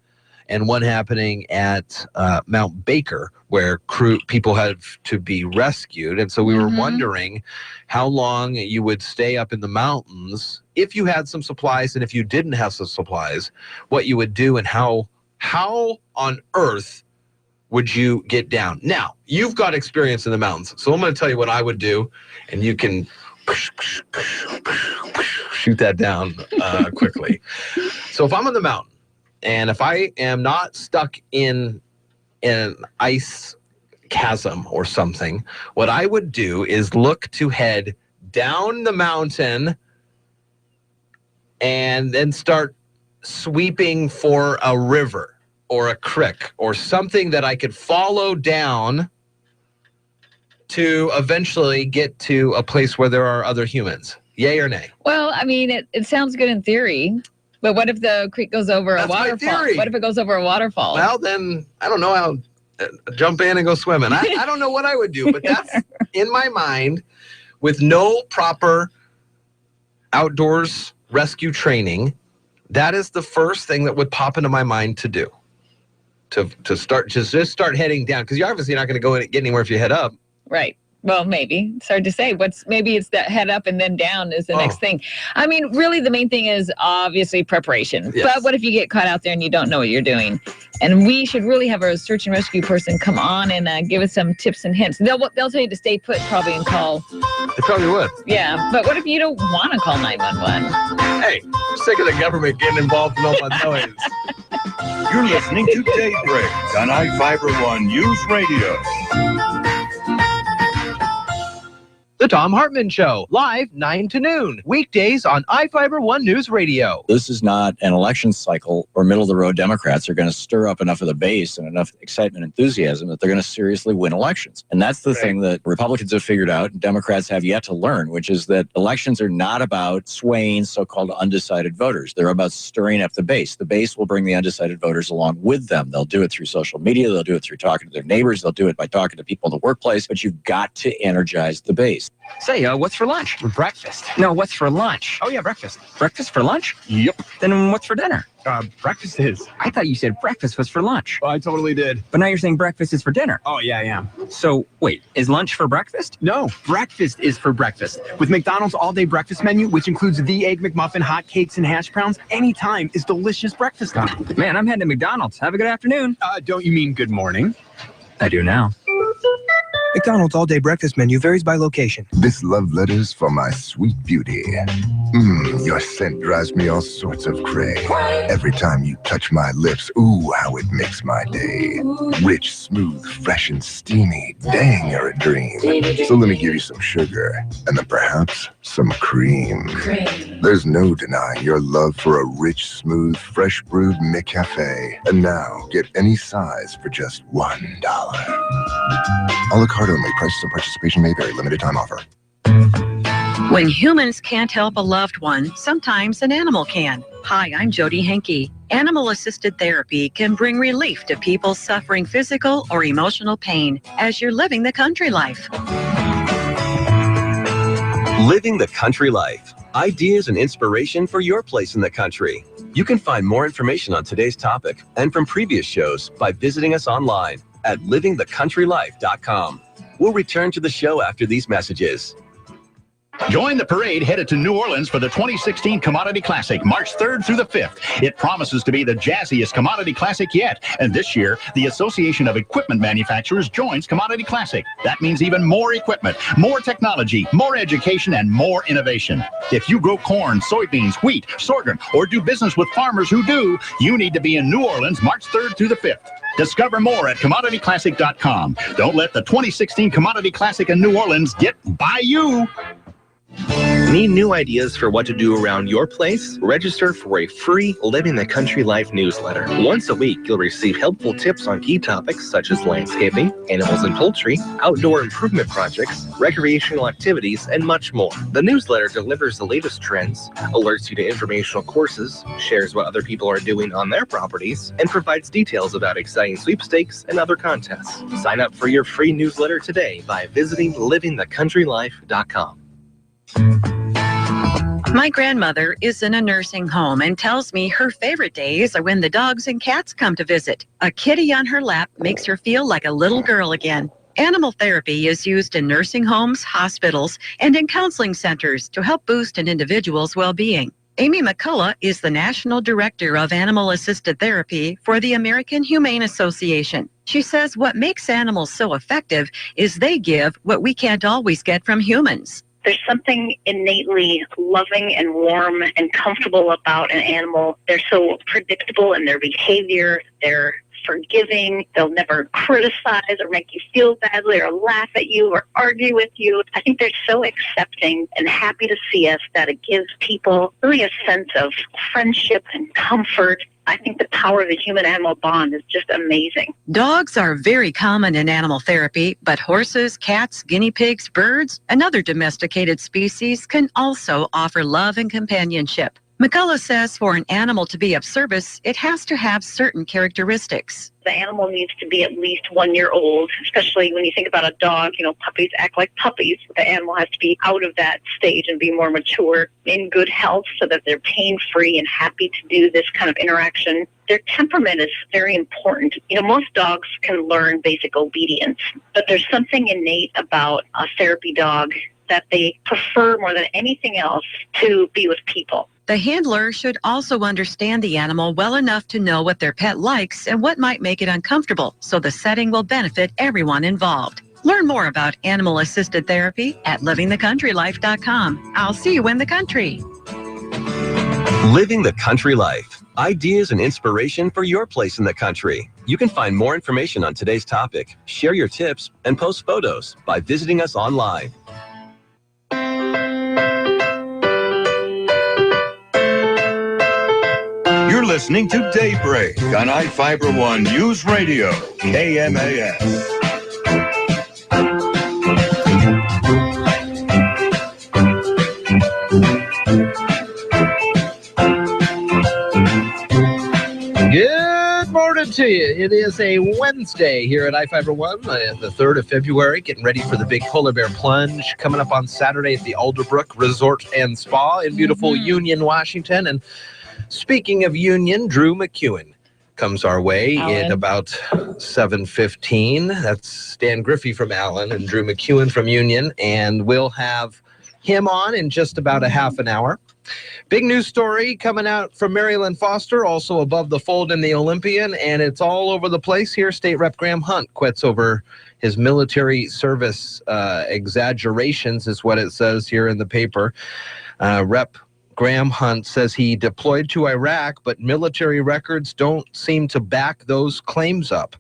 Speaker 4: and one happening at Mount Baker, where people had to be rescued. And so we were wondering how long you would stay up in the mountains if you had some supplies, and if you didn't have some supplies, what you would do, and how on earth would you get down. Now, you've got experience in the mountains, so I'm going to tell you what I would do, and you can shoot that down quickly. So if I'm on the mountain, and if I am not stuck in an ice chasm or something, what I would do is look to head down the mountain and then start sweeping for a river or a creek or something that I could follow down to eventually get to a place where there are other humans. Yay or nay?
Speaker 7: Well, I mean, it sounds good in theory. But what if the creek goes over a waterfall? What if it goes over a waterfall?
Speaker 4: Well, then I don't know. I'll jump in and go swimming. I don't know what I would do, but that's in my mind. With no proper outdoors rescue training, that is the first thing that would pop into my mind to do. To just start heading down, because you're obviously not going to go and get anywhere if you head up.
Speaker 7: Right. Well, maybe. It's hard to say. Maybe it's that head up and then down is the next thing. I mean, really, the main thing is obviously preparation. Yes. But what if you get caught out there and you don't know what you're doing? And we should really have a search and rescue person come on and give us some tips and hints. They'll tell you to stay put probably and call.
Speaker 4: They probably would.
Speaker 7: Yeah. But what if you don't want to call 911?
Speaker 4: Hey, I'm sick of the government getting involved in all my noise.
Speaker 9: You're listening to Daybreak on iFIBER ONE News Radio.
Speaker 4: The Tom Hartman Show, live 9 to noon, weekdays on iFIBER ONE News Radio.
Speaker 5: This is not an election cycle where middle-of-the-road Democrats are going to stir up enough of the base and enough excitement and enthusiasm that they're going to seriously win elections. And that's the thing that Republicans have figured out and Democrats have yet to learn, which is that elections are not about swaying so-called undecided voters. They're about stirring up the base. The base will bring the undecided voters along with them. They'll do it through social media. They'll do it through talking to their neighbors. They'll do it by talking to people in the workplace. But you've got to energize the base.
Speaker 6: Say, what's for lunch? Breakfast. No, what's for lunch? Oh, yeah, breakfast. Breakfast for lunch? Yep. Then what's for dinner? Breakfast is. I thought you said breakfast was for lunch. I totally did. But now you're saying breakfast is for dinner. Oh, yeah, I am. So, wait, is lunch for breakfast? No, breakfast is for breakfast. With McDonald's all-day breakfast menu, which includes the Egg McMuffin, hot cakes, and hash browns, any time is delicious breakfast time. Man, I'm heading to McDonald's. Have a good afternoon. Don't you mean good morning? I do now.
Speaker 10: McDonald's all-day breakfast menu varies by location.
Speaker 13: This love letter's for my sweet beauty. Your scent drives me all sorts of cray. Every time you touch my lips, ooh, how it makes my day. Rich, smooth, fresh, and steamy. Dang, you're a dream. So let me give you some sugar, and then perhaps some cream. There's no denying your love for a rich, smooth, fresh brewed McCafe. And now, get any size for just $1. A la carte only. Prices and participation may vary. Limited time offer.
Speaker 25: When humans can't help a loved one, sometimes an animal can. Hi, I'm Jody Henke. Animal-assisted therapy can bring relief to people suffering physical or emotional pain as you're living the country life.
Speaker 20: Living the country life. Ideas and inspiration for your place in the country. You can find more information on today's topic and from previous shows by visiting us online at livingthecountrylife.com. We'll return to the show after these messages.
Speaker 11: Join the parade headed to New Orleans for the 2016 Commodity Classic, March 3rd through the 5th. It promises to be the jazziest Commodity Classic yet. And this year, the Association of Equipment Manufacturers joins Commodity Classic. That means even more equipment, more technology, more education, and more innovation. If you grow corn, soybeans, wheat, sorghum, or do business with farmers who do, you need to be in New Orleans March 3rd through the 5th. Discover more at CommodityClassic.com. Don't let the 2016 Commodity Classic in New Orleans get by you.
Speaker 12: Need new ideas for what to do around your place? Register for a free Living the Country Life newsletter. Once a week, you'll receive helpful tips on key topics such as landscaping, animals and poultry, outdoor improvement projects, recreational activities, and much more. The newsletter delivers the latest trends, alerts you to informational courses, shares what other people are doing on their properties, and provides details about exciting sweepstakes and other contests. Sign up for your free newsletter today by visiting livingthecountrylife.com.
Speaker 25: My grandmother is in a nursing home and tells me her favorite days are when the dogs and cats come to visit. A kitty on her lap makes her feel like a little girl again. Animal therapy is used in nursing homes, hospitals, and in counseling centers to help boost an individual's well-being. Amy McCullough is the National Director of Animal-Assisted Therapy for the American Humane Association. She says what makes animals so effective is they give what we can't always get from humans.
Speaker 14: There's something innately loving and warm and comfortable about an animal. They're so predictable in their behavior. They're forgiving. They'll never criticize or make you feel badly or laugh at you or argue with you. I think they're so accepting and happy to see us that it gives people really a sense of friendship and comfort. I think the power of the human-animal bond is just amazing.
Speaker 25: Dogs are very common in animal therapy, but horses, cats, guinea pigs, birds, and other domesticated species can also offer love and companionship. McCullough says for an animal to be of service, it has to have certain characteristics.
Speaker 14: The animal needs to be at least 1 year old, especially when you think about a dog. You know, puppies act like puppies. The animal has to be out of that stage and be more mature, in good health, so that they're pain-free and happy to do this kind of interaction. Their temperament is very important. You know, most dogs can learn basic obedience, but there's something innate about a therapy dog that they prefer more than anything else to be with people.
Speaker 25: The handler should also understand the animal well enough to know what their pet likes and what might make it uncomfortable, so the setting will benefit everyone involved. Learn more about animal-assisted therapy at livingthecountrylife.com. I'll see you in the country.
Speaker 15: Living the Country Life. Ideas and inspiration for your place in the country. You can find more information on today's topic, share your tips, and post photos by visiting us online.
Speaker 9: You're listening to Daybreak on iFIBER ONE Newsradio, KMAS.
Speaker 4: Good morning to you. It is a Wednesday here at iFIBER ONE, the 3rd of February, getting ready for the big polar bear plunge coming up on Saturday at the Alderbrook Resort and Spa in beautiful Union, Washington. And speaking of Union, Drew McEwen comes our way in about 7:15. That's Stan Griffey from Allen and Drew McEwen from Union, and we'll have him on in just about a half an hour. Big news story coming out from Maryland Foster, also above the fold in the Olympian, and it's all over the place here. State Rep Graham Hunt quits over his military service exaggerations, is what it says here in the paper. Rep Graham Hunt says he deployed to Iraq, but military records don't seem to back those claims up.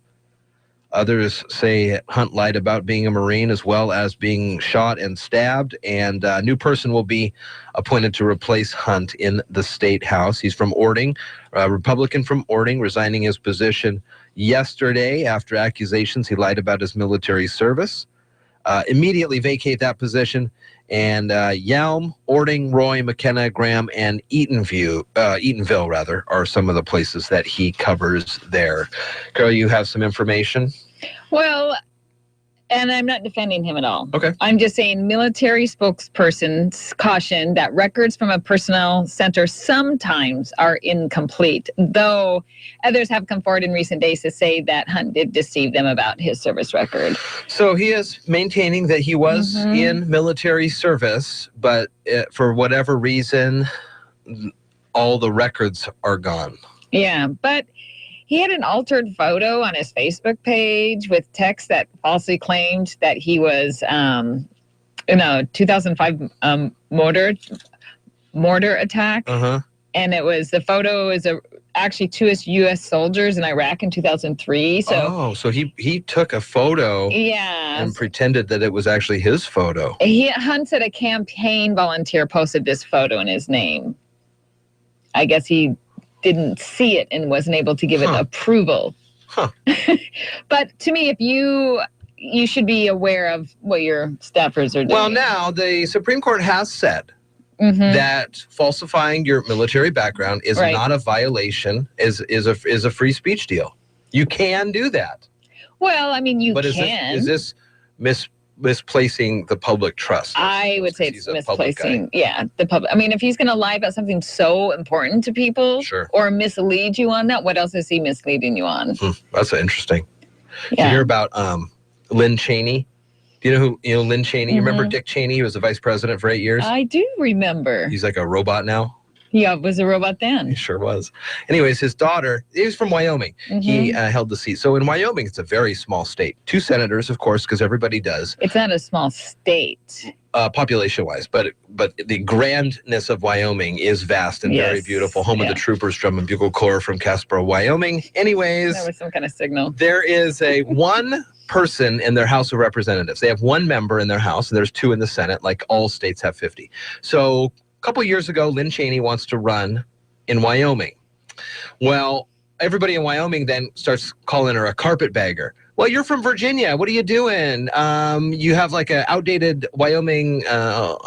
Speaker 4: Others say Hunt lied about being a Marine as well as being shot and stabbed, and a new person will be appointed to replace Hunt in the State House. He's from Ording, a Republican from Ording, resigning his position yesterday after accusations he lied about his military service. Immediately vacate that position. And Yelm, Ording, Roy, McKenna, Graham, and Eatonville are some of the places that he covers there. Carol, you have some information?
Speaker 7: Well, And I'm not defending him at all.
Speaker 4: Okay.
Speaker 7: I'm just saying military spokespersons caution that records from a personnel center sometimes are incomplete, though others have come forward in recent days to say that Hunt did deceive them about his service record.
Speaker 4: So he is maintaining that he was in military service, but for whatever reason, all the records are gone.
Speaker 7: Yeah, but he had an altered photo on his Facebook page with text that falsely claimed that he was in a 2005 mortar attack. And it was, the photo is actually two U.S. soldiers in Iraq in 2003. So
Speaker 4: so he took a photo and pretended that it was actually his photo.
Speaker 7: Hunt said a campaign volunteer posted this photo in his name. I guess he didn't see it and wasn't able to give it approval. But to me, if you should be aware of what your staffers are doing.
Speaker 4: Well, now the Supreme Court has said that falsifying your military background is not a violation, is a free speech deal. You can do that.
Speaker 7: Well, I mean,
Speaker 4: but
Speaker 7: can.
Speaker 4: Is this misplacing the public trust?
Speaker 7: I would say it's misplacing, the public. I mean, if he's going to lie about something so important to people or mislead you on that, what else is he misleading you on?
Speaker 4: That's interesting. Did you hear about Lynn Cheney? Do you know Lynn Cheney? You remember Dick Cheney? He was the vice president for 8 years.
Speaker 7: I do remember.
Speaker 4: He's like a robot now.
Speaker 7: Yeah, was a robot then.
Speaker 4: He sure was. Anyways, his daughter, he was from Wyoming. He held the seat. So in Wyoming, it's a very small state. 2 senators, of course, because everybody does.
Speaker 7: It's not a small state.
Speaker 4: Population-wise, but the grandness of Wyoming is vast and very beautiful. Home of the Troopers Drum and Bugle Corps from Casper, Wyoming. Anyways.
Speaker 7: There was some kind of signal.
Speaker 4: There is one person in their House of Representatives. They have 1 member in their House, and there's 2 in the Senate, like all states have 50. So a couple years ago, Lynn Cheney wants to run in Wyoming. Well, everybody in Wyoming then starts calling her a carpetbagger. Well, you're from Virginia. What are you doing? You have like an outdated Wyoming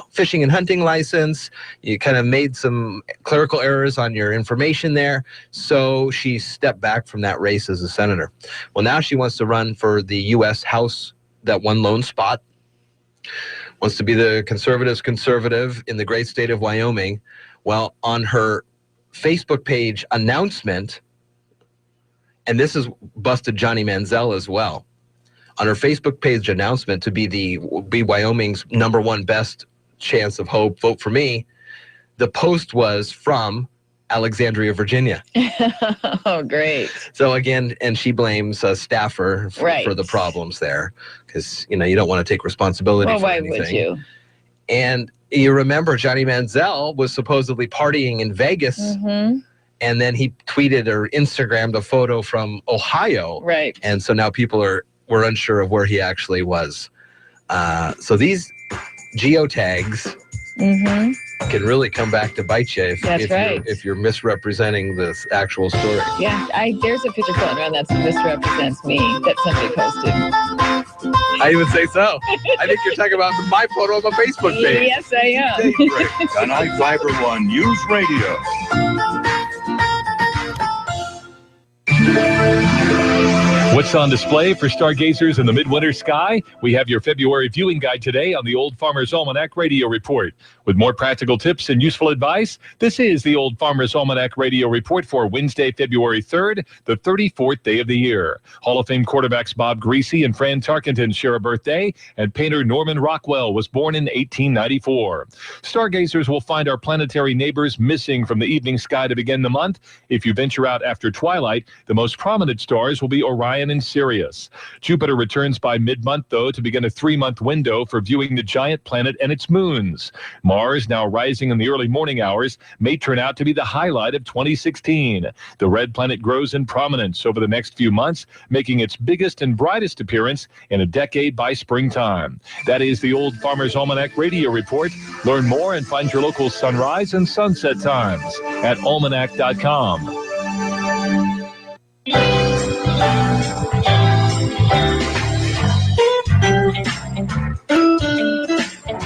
Speaker 4: fishing and hunting license. You kind of made some clerical errors on your information there. So she stepped back from that race as a senator. Well, now she wants to run for the U.S. House, that one lone spot. Wants to be the conservative in the great state of Wyoming. Well, on her Facebook page announcement, and this has busted Johnny Manziel as well, on her Facebook page announcement to be Wyoming's #1 best chance of hope, vote for me, the post was from Alexandria, Virginia.
Speaker 7: Oh, great.
Speaker 4: So again, and she blames a staffer for the problems there, because you don't want to take responsibility for anything.
Speaker 7: Why would you?
Speaker 4: And you remember Johnny Manziel was supposedly partying in Vegas, and then he tweeted or Instagrammed a photo from Ohio.
Speaker 7: Right.
Speaker 4: And so now people were unsure of where he actually was. So these geotags can really come back to bite you if you're misrepresenting this actual story.
Speaker 7: Yeah, there's a picture floating around that misrepresents me that somebody posted.
Speaker 4: I even say so. I think you're talking about my photo on my Facebook page.
Speaker 7: Yes, I am.
Speaker 9: Daybreak on iFIBER ONE Newsradio.
Speaker 1: What's on display for stargazers in the midwinter sky? We have your February viewing guide today on the Old Farmer's Almanac Radio Report. With more practical tips and useful advice, this is the Old Farmer's Almanac Radio Report for Wednesday, February 3rd, the 34th day of the year. Hall of Fame quarterbacks Bob Greasy and Fran Tarkenton share a birthday, and painter Norman Rockwell was born in 1894. Stargazers will find our planetary neighbors missing from the evening sky to begin the month. If you venture out after twilight, the most prominent stars will be Orion and Sirius. Jupiter returns by mid-month, though, to begin a 3-month window for viewing the giant planet and its moons. Mars, now rising in the early morning hours, may turn out to be the highlight of 2016. The red planet grows in prominence over the next few months, making its biggest and brightest appearance in a decade by springtime. That is the Old Farmer's Almanac Radio Report. Learn more and find your local sunrise and sunset times at almanac.com.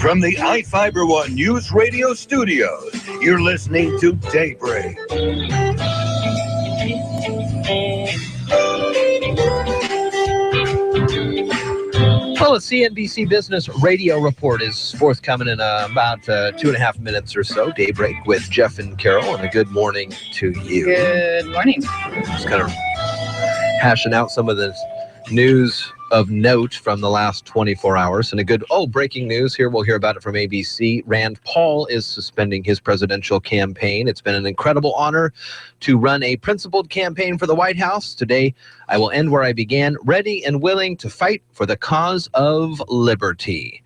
Speaker 9: From the iFIBER ONE News Radio studios, you're listening to Daybreak.
Speaker 4: Well, Well, the CNBC Business Radio Report is forthcoming in about 2.5 minutes or so. Daybreak with Jeff and Carol, and a good morning to you.
Speaker 7: Good morning.
Speaker 4: Just kind of hashing out some of the news of note from the last 24 hours. And a good, breaking news here. We'll hear about it from ABC. Rand Paul is suspending his presidential campaign. It's been an incredible honor to run a principled campaign for the White House. Today, I will end where I began, ready and willing to fight for the cause of liberty.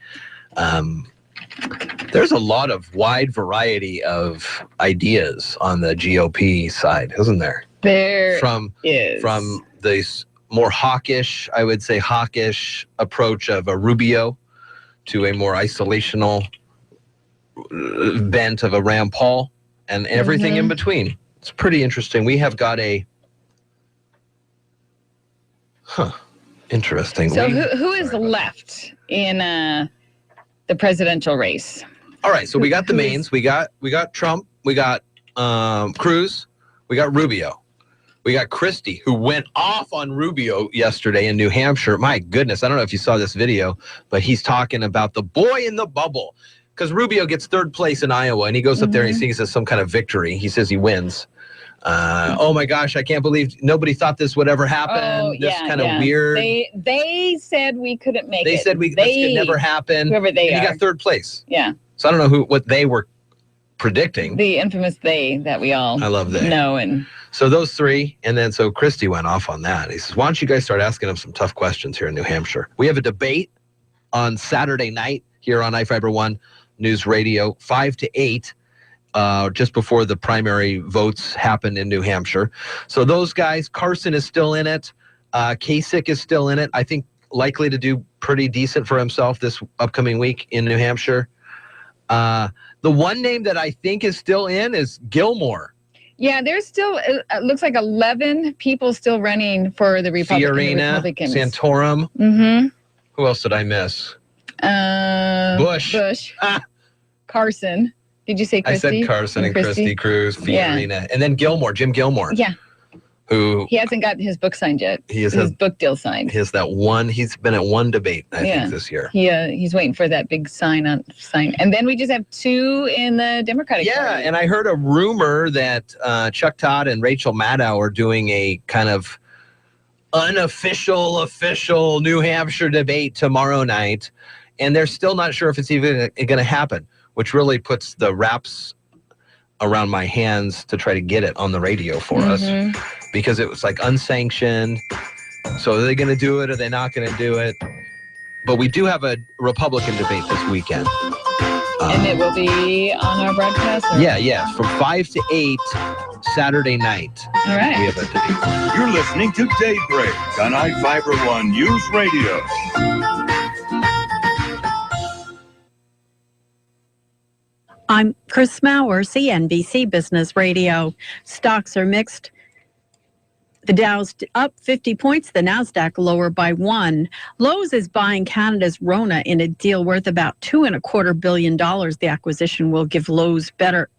Speaker 4: There's a lot of wide variety of ideas on the GOP side, isn't there?
Speaker 7: There
Speaker 4: From the more hawkish, I would say hawkish approach of a Rubio to a more isolational bent of a Rand Paul and everything in between. It's pretty interesting. We have got interesting.
Speaker 7: So who is left in the presidential race?
Speaker 4: All right, so we got the mains. We got Trump. We got Cruz. We got Rubio. We got Christie, who went off on Rubio yesterday in New Hampshire. My goodness, I don't know if you saw this video, but he's talking about the boy in the bubble. Because Rubio gets third place in Iowa, and he goes up there and he sees some kind of victory. He says he wins. Oh my gosh, I can't believe nobody thought this would ever happen. This kind of weird.
Speaker 7: They said we couldn't make it.
Speaker 4: They said this could never happen.
Speaker 7: Whoever they
Speaker 4: and
Speaker 7: are.
Speaker 4: he got third place.
Speaker 7: Yeah.
Speaker 4: So I don't know what they were predicting.
Speaker 7: The infamous they that we all know. And
Speaker 4: so those three, and then so Christie went off on that. He says, why don't you guys start asking him some tough questions here in New Hampshire? We have a debate on Saturday night here on iFIBER One News Radio, 5 to 8, just before the primary votes happen in New Hampshire. So those guys, Carson is still in it. Kasich is still in it. I think likely to do pretty decent for himself this upcoming week in New Hampshire. The one name that I think is still in is Gilmore.
Speaker 7: Yeah, there's still, it looks like 11 people still running for the Republicans.
Speaker 4: Santorum.
Speaker 7: Mm-hmm.
Speaker 4: Who else did I miss? Bush.
Speaker 7: Carson. Did you say Christie?
Speaker 4: I said Carson and Christie, Cruz, Fiorina. And then Gilmore, Jim Gilmore.
Speaker 7: Yeah.
Speaker 4: Who
Speaker 7: he hasn't got his book signed yet. His book deal signed.
Speaker 4: He has that one. He's been at one debate, I think, this year.
Speaker 7: He's waiting for that big sign. And then we just have 2 in the Democratic Party.
Speaker 4: Yeah, and I heard a rumor that Chuck Todd and Rachel Maddow are doing a kind of official New Hampshire debate tomorrow night, and they're still not sure if it's even going to happen, which really puts the wraps around my hands to try to get it on the radio for us, because it was like unsanctioned. So are they going to do it? Or are they not going to do it? But we do have a Republican debate this weekend.
Speaker 7: And it will be on our broadcast?
Speaker 4: Yeah, from 5 to 8 Saturday night.
Speaker 7: All right.
Speaker 4: We have a debate.
Speaker 9: You're listening to Daybreak on iFIBER One News Radio.
Speaker 25: I'm Chris Maurer, CNBC Business Radio. Stocks are mixed. The Dow's up 50 points, the NASDAQ lower by 1. Lowe's is buying Canada's Rona in a deal worth about $2.25 billion. The acquisition will give Lowe's better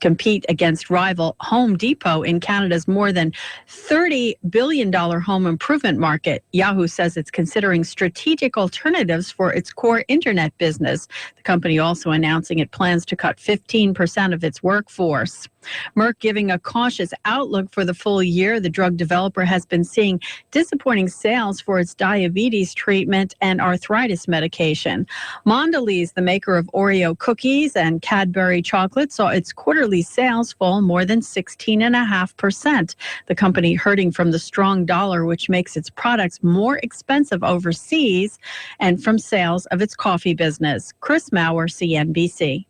Speaker 25: compete against rival Home Depot in Canada's more than $30 billion home improvement market. Yahoo says it's considering strategic alternatives for its core internet business. The company also announcing it plans to cut 15% of its workforce. Merck giving a cautious outlook for the full year. The drug developer has been seeing disappointing sales for its diabetes treatment and arthritis medication. Mondelez, the maker of Oreo cookies and Cadbury chocolate, saw its quarterly sales fall more than 16.5%. The company hurting from the strong dollar, which makes its products more expensive overseas, and from sales of its coffee business. Chris Maurer, CNBC.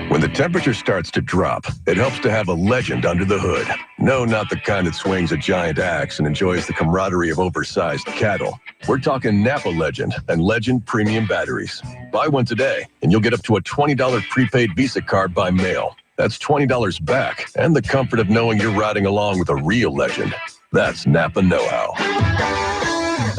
Speaker 2: When the temperature starts to drop, it helps to have a legend under the hood. No, not the kind that swings a giant axe and enjoys the camaraderie of oversized cattle. We're talking Napa Legend and Legend Premium Batteries. Buy one today, and you'll get up to a $20 prepaid Visa card by mail. That's $20 back, and the comfort of knowing you're riding along with a real legend. That's Napa know-how.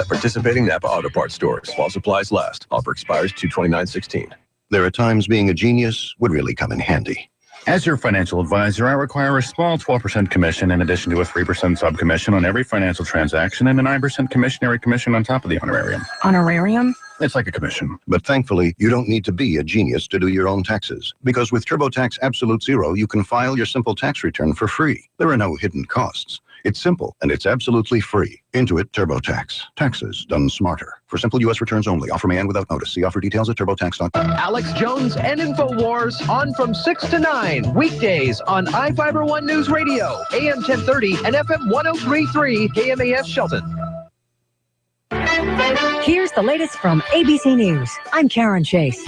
Speaker 2: At participating Napa Auto Parts stores, while supplies last. Offer expires 2/29/16.
Speaker 3: There are times being a genius would really come in handy. As your financial advisor, I require a small 12% commission in addition to a 3% sub-commission on every financial transaction and a 9% commissionary commission on top of the honorarium.
Speaker 16: Honorarium?
Speaker 3: It's like a commission.
Speaker 19: But thankfully, you don't need to be a genius to do your own taxes. Because with TurboTax Absolute Zero, you can file your simple tax return for free. There are no hidden costs. It's simple, and it's absolutely free. Intuit TurboTax. Taxes done smarter. For simple U.S. returns only. Offer may end without notice. See offer details at turbotax.com.
Speaker 17: Alex Jones and InfoWars on from 6 to 9. Weekdays on iFIBER One News Radio, AM 1030 and FM 1033 KMAS Shelton.
Speaker 21: Here's the latest from ABC News. I'm Karen Chase.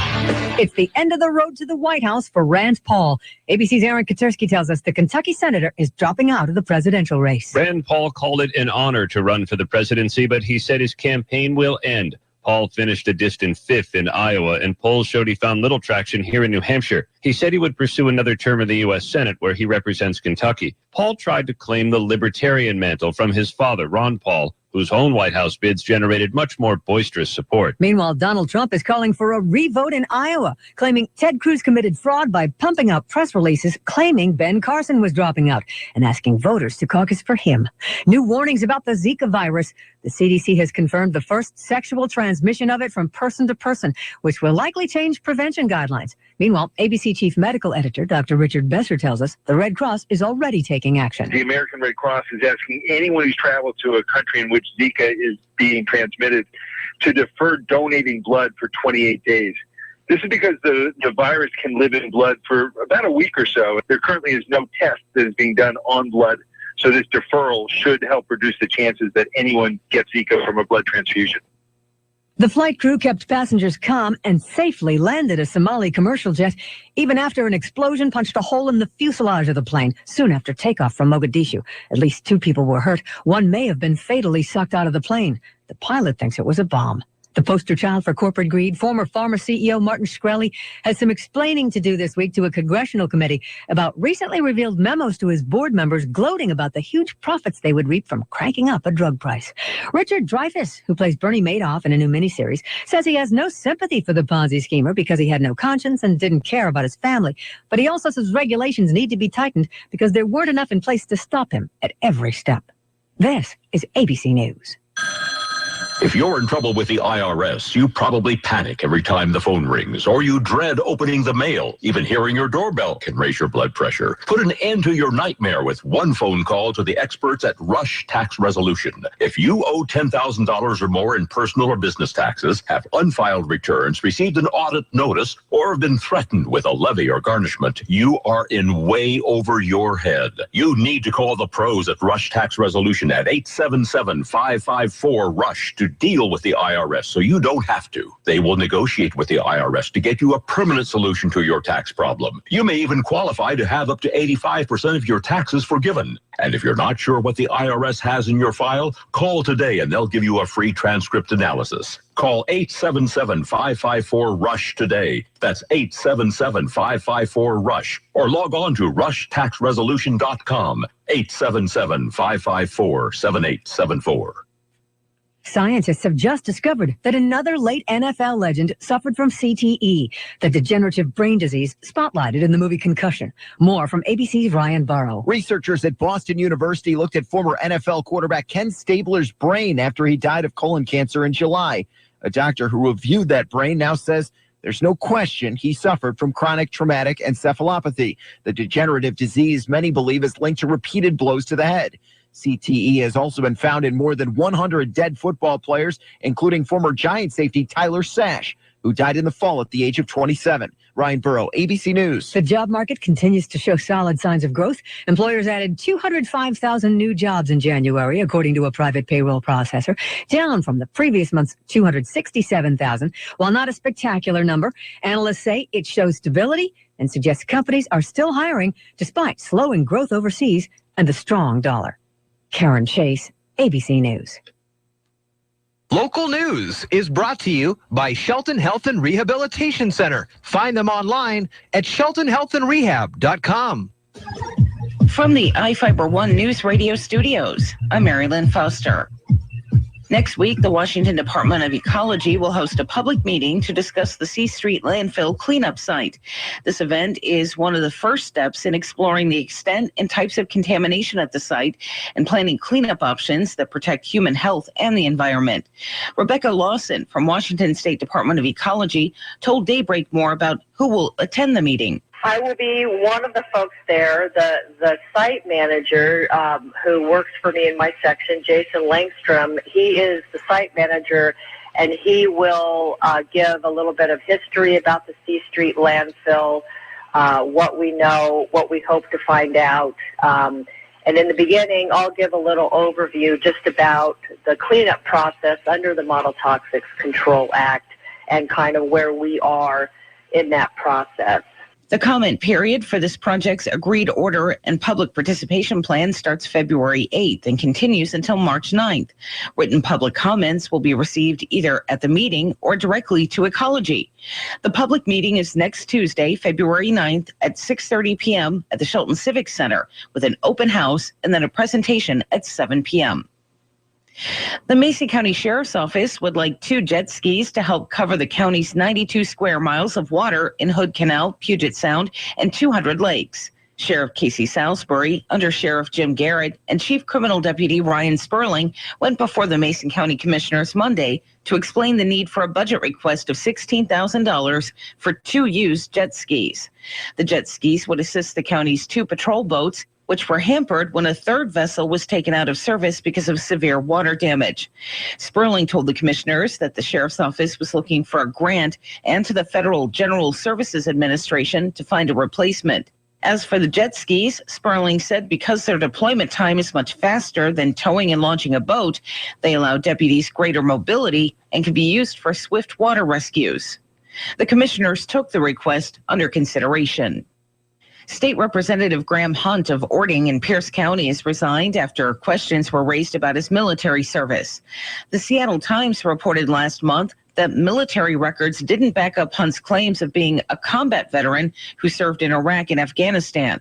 Speaker 21: It's the end of the road to the White House for Rand Paul. ABC's Aaron Katersky tells us the Kentucky senator is dropping out of the presidential race.
Speaker 22: Rand Paul called it an honor to run for the presidency, but he said his campaign will end. Paul finished a distant 5th in Iowa, and polls showed he found little traction here in New Hampshire. He said he would pursue another term in the U.S. Senate, where he represents Kentucky. Paul tried to claim the libertarian mantle from his father, Ron Paul, whose own White House bids generated much more boisterous support.
Speaker 21: Meanwhile, Donald Trump is calling for a revote in Iowa, claiming Ted Cruz committed fraud by pumping out press releases claiming Ben Carson was dropping out and asking voters to caucus for him. New warnings about the Zika virus. The CDC has confirmed the first sexual transmission of it from person to person, which will likely change prevention guidelines. Meanwhile, ABC Chief Medical Editor Dr. Richard Besser tells us the Red Cross is already taking action.
Speaker 26: The American Red Cross is asking anyone who's traveled to a country in which Zika is being transmitted to defer donating blood for 28 days. This is because the virus can live in blood for about a week or so. There currently is no test that is being done on blood, so this deferral should help reduce the chances that anyone gets Zika from a blood transfusion.
Speaker 21: The flight crew kept passengers calm and safely landed a Somali commercial jet, even after an explosion punched a hole in the fuselage of the plane soon after takeoff from Mogadishu. At least 2 people were hurt. One may have been fatally sucked out of the plane. The pilot thinks it was a bomb. The poster child for corporate greed, former Pharma CEO Martin Shkreli, has some explaining to do this week to a congressional committee about recently revealed memos to his board members gloating about the huge profits they would reap from cranking up a drug price. Richard Dreyfuss, who plays Bernie Madoff in a new miniseries, says he has no sympathy for the Ponzi schemer because he had no conscience and didn't care about his family. But he also says regulations need to be tightened because there weren't enough in place to stop him at every step. This is ABC News.
Speaker 18: If you're in trouble with the IRS, you probably panic every time the phone rings, or you dread opening the mail. Even hearing your doorbell can raise your blood pressure. Put an end to your nightmare with one phone call to the experts at Rush Tax Resolution. If you owe $10,000 or more in personal or business taxes, have unfiled returns, received an audit notice, or have been threatened with a levy or garnishment, you are in way over your head. You need to call the pros at Rush Tax Resolution at 877-554-RUSH to deal with the IRS so you don't have to. They will negotiate with the IRS to get you a permanent solution to your tax problem. You may even qualify to have up to 85% of your taxes forgiven. And if you're not sure what the IRS has in your file, call today and they'll give you a free transcript analysis. Call 877-554-RUSH today. That's 877-554-RUSH. Or log on to rushtaxresolution.com. 877-554-7874.
Speaker 21: Scientists have just discovered that another late NFL legend suffered from CTE, the degenerative brain disease spotlighted in the movie Concussion. More from ABC's Ryan Burrow.
Speaker 24: Researchers at Boston University looked at former NFL quarterback Ken Stabler's brain after he died of colon cancer in July. A doctor who reviewed that brain now says there's no question he suffered from chronic traumatic encephalopathy, the degenerative disease many believe is linked to repeated blows to the head. CTE has also been found in more than 100 dead football players, including former Giant safety Tyler Sash, who died in the fall at the age of 27. Ryan Burrow, ABC News.
Speaker 21: The job market continues to show solid signs of growth. Employers added 205,000 new jobs in January, according to a private payroll processor, down from the previous month's 267,000. While not a spectacular number, analysts say it shows stability and suggests companies are still hiring despite slowing growth overseas and the strong dollar. Karen Chase, ABC News.
Speaker 17: Local news is brought to you by Shelton Health and Rehabilitation Center. Find them online at sheltonhealthandrehab.com.
Speaker 25: From the iFIBER One News Radio studios, I'm Mary Lynn Foster.
Speaker 5: Next week, the Washington Department of Ecology will host a public meeting to discuss the C Street landfill cleanup site. This event is one of the first steps in exploring the extent and types of contamination at the site and planning cleanup options that protect human health and the environment. Rebecca Lawson from Washington State Department of Ecology told Daybreak more about who will attend the meeting.
Speaker 6: I will be one of the folks there. The site manager who works for me in my section, Jason Langstrom, he is the site manager, and he will give a little bit of history about the C Street landfill, what we know, what we hope to find out. And in the beginning, I'll give a little overview just about the cleanup process under the Model Toxics Control Act and kind of where we are in that process.
Speaker 5: The comment period for this project's agreed order and public participation plan starts February 8th and continues until March 9th. Written public comments will be received either at the meeting or directly to Ecology. The public meeting is next Tuesday, February 9th at 6:30 p.m. at the Shelton Civic Center with an open house and then a presentation at 7 p.m. The Mason County Sheriff's Office would like 2 jet skis to help cover the county's 92 square miles of water in Hood Canal, Puget Sound, and 200 lakes. Sheriff Casey Salisbury, Under Sheriff Jim Garrett, and Chief Criminal Deputy Ryan Sperling went before the Mason County Commissioners Monday to explain the need for a budget request of $16,000 for 2 used jet skis. The jet skis would assist the county's 2 patrol boats, which were hampered when a 3rd vessel was taken out of service because of severe water damage. Sperling told the commissioners that the sheriff's office was looking for a grant and to the Federal General Services Administration to find a replacement. As for the jet skis, Sperling said because their deployment time is much faster than towing and launching a boat, they allow deputies greater mobility and can be used for swift water rescues. The commissioners took the request under consideration. State Representative Graham Hunt of Ording in Pierce County has resigned after questions were raised about his military service. The Seattle Times reported last month that military records didn't back up Hunt's claims of being a combat veteran who served in Iraq and Afghanistan.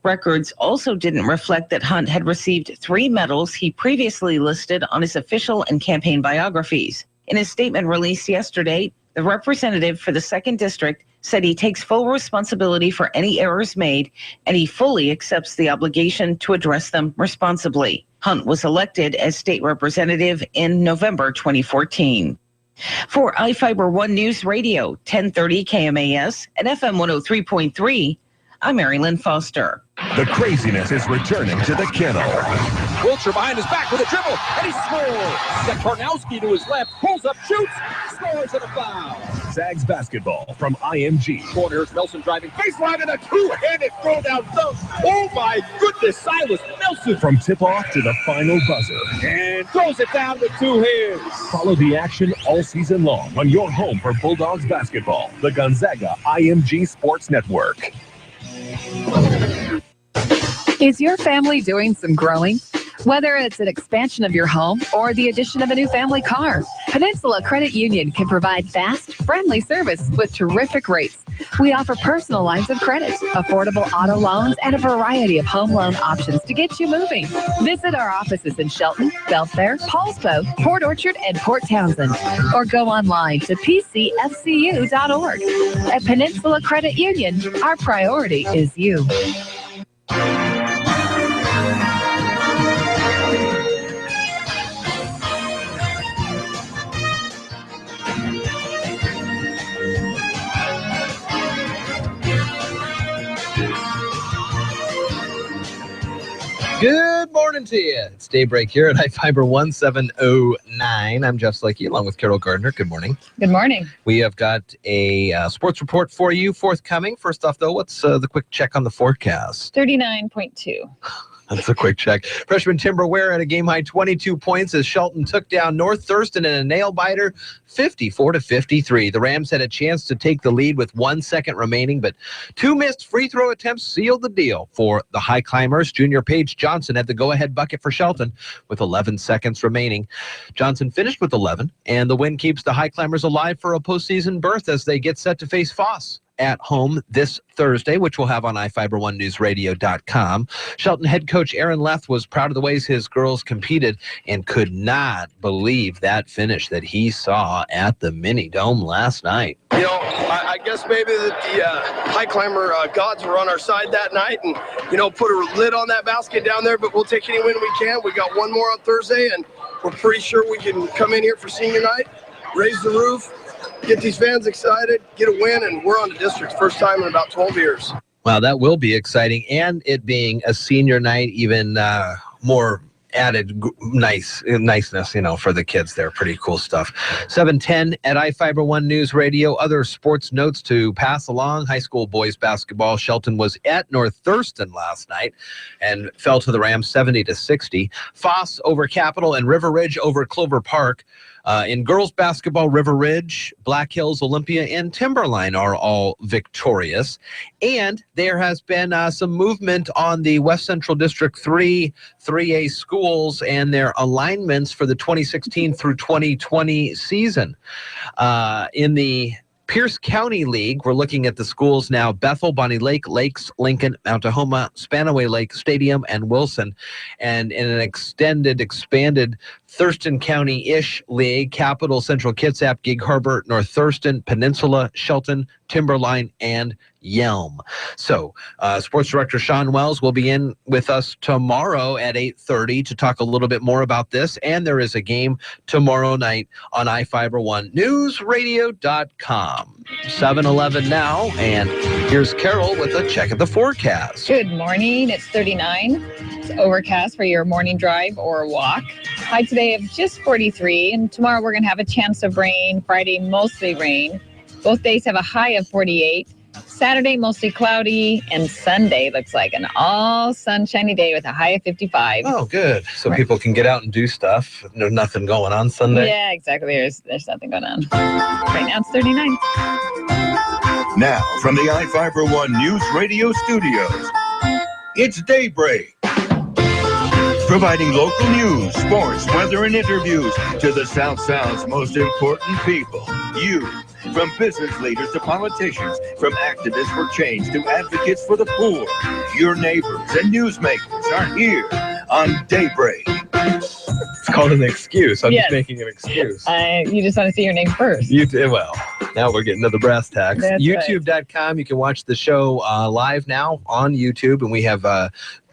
Speaker 5: Records also didn't reflect that Hunt had received 3 medals he previously listed on his official and campaign biographies. In his statement released yesterday, the representative for the 2nd District said he takes full responsibility for any errors made, and he fully accepts the obligation to address them responsibly. Hunt was elected as state representative in November 2014. For iFIBER ONE Newsradio, 1030 KMAS and FM 103.3, I'm Mary Lynn Foster.
Speaker 2: The craziness is returning to the kennel.
Speaker 8: Wiltshire behind his back with a dribble, and he scores. Got Karnowski to his left, pulls up, shoots, scores, and a foul.
Speaker 2: Zags basketball from IMG.
Speaker 8: Corner, Nelson driving baseline and a 2-handed throw down dunk. Oh my goodness, Silas Nelson.
Speaker 2: From tip-off to the final buzzer.
Speaker 8: And throws it down with 2 hands.
Speaker 2: Follow the action all season long on your home for Bulldogs basketball, the Gonzaga IMG Sports Network.
Speaker 10: Is your family doing some growing? Whether it's an expansion of your home or the addition of a new family car, Peninsula Credit Union can provide fast, friendly service with terrific rates. We offer personal lines of credit, affordable auto loans, and a variety of home loan options to get you moving. Visit our offices in Shelton, Belfair, Paulsbo, Port Orchard, and Port Townsend, or go online to pcfcu.org. At Peninsula Credit Union, our priority is you.
Speaker 4: Good morning to you. It's Daybreak here at iFIBER 1709. I'm Jeff Slakey along with Carol Gardner. Good morning.
Speaker 7: Good morning.
Speaker 4: We have got a sports report for you forthcoming. First off, though, what's the quick check on the forecast?
Speaker 7: 39.2.
Speaker 4: That's a quick check. Freshman Timber Ware at a game-high 22 points as Shelton took down North Thurston in a nail-biter, 54-53. The Rams had a chance to take the lead with 1 second remaining, but 2 missed free throw attempts sealed the deal for the high climbers. Junior Paige Johnson had the go-ahead bucket for Shelton with 11 seconds remaining. Johnson finished with 11, and the win keeps the high climbers alive for a postseason berth as they get set to face Foss at home this Thursday, which we'll have on iFIBER1newsradio.com. Shelton head coach Aaron Leth was proud of the ways his girls competed and could not believe that finish that he saw at the Mini Dome last night.
Speaker 11: You know, I guess maybe that the high climber gods were on our side that night and, you know, put a lid on that basket down there, but we'll take any win we can. We got one more on Thursday, and we're pretty sure we can come in here for senior night, raise the roof, get these fans excited, get a win, and we're on the district's first time in about 12 years.
Speaker 4: Wow, that will be exciting, and it being a senior night, even more added niceness, you know, for the kids there. Pretty cool stuff. 7:10 at iFIBER One News Radio. Other sports notes to pass along. High school boys basketball. Shelton was at North Thurston last night and fell to the Rams 70-60. Foss over Capital and River Ridge over Clover Park. In girls basketball, River Ridge, Black Hills, Olympia, and Timberline are all victorious. And there has been some movement on the West Central District 3A schools and their alignments for the 2016 through 2020 season. In the Pierce County League, we're looking at the schools now: Bethel, Bonnie Lake, Lakes, Lincoln, Mount Tahoma, Spanaway Lake Stadium, and Wilson. And in an expanded Thurston County-ish league, Capital, Central Kitsap, Gig Harbor, North Thurston, Peninsula, Shelton, Timberline, and Yelm. So Sports Director Sean Wells will be in with us tomorrow at 8:30 to talk a little bit more about this. And there is a game tomorrow night on iFIBER1newsradio.com. 7:11 now, and here's Carol with a check of the forecast.
Speaker 7: Good morning. It's 39. It's overcast for your morning drive or walk. High today of just 43, and tomorrow we're going to have a chance of rain. Friday, mostly rain. Both days have a high of 48. Saturday, mostly cloudy, and Sunday looks like an all sunshiny day with a high of 55.
Speaker 4: Oh, good. So people can get out and do stuff. There's nothing going on Sunday.
Speaker 7: Yeah, exactly. There's nothing going on. Right now it's 39.
Speaker 9: Now, from the iFIBER One News Radio studios, it's Daybreak. Providing local news, sports, weather, and interviews to the South Sound's most important people. You. From business leaders to politicians, from activists for change to advocates for the poor, your neighbors and newsmakers are here on Daybreak.
Speaker 4: It's called an excuse. I'm just making an excuse.
Speaker 7: You just want to see your name first.
Speaker 4: Well, now we're getting to the brass tacks.
Speaker 7: That's
Speaker 4: YouTube.com. You can watch the show live now on YouTube, and we have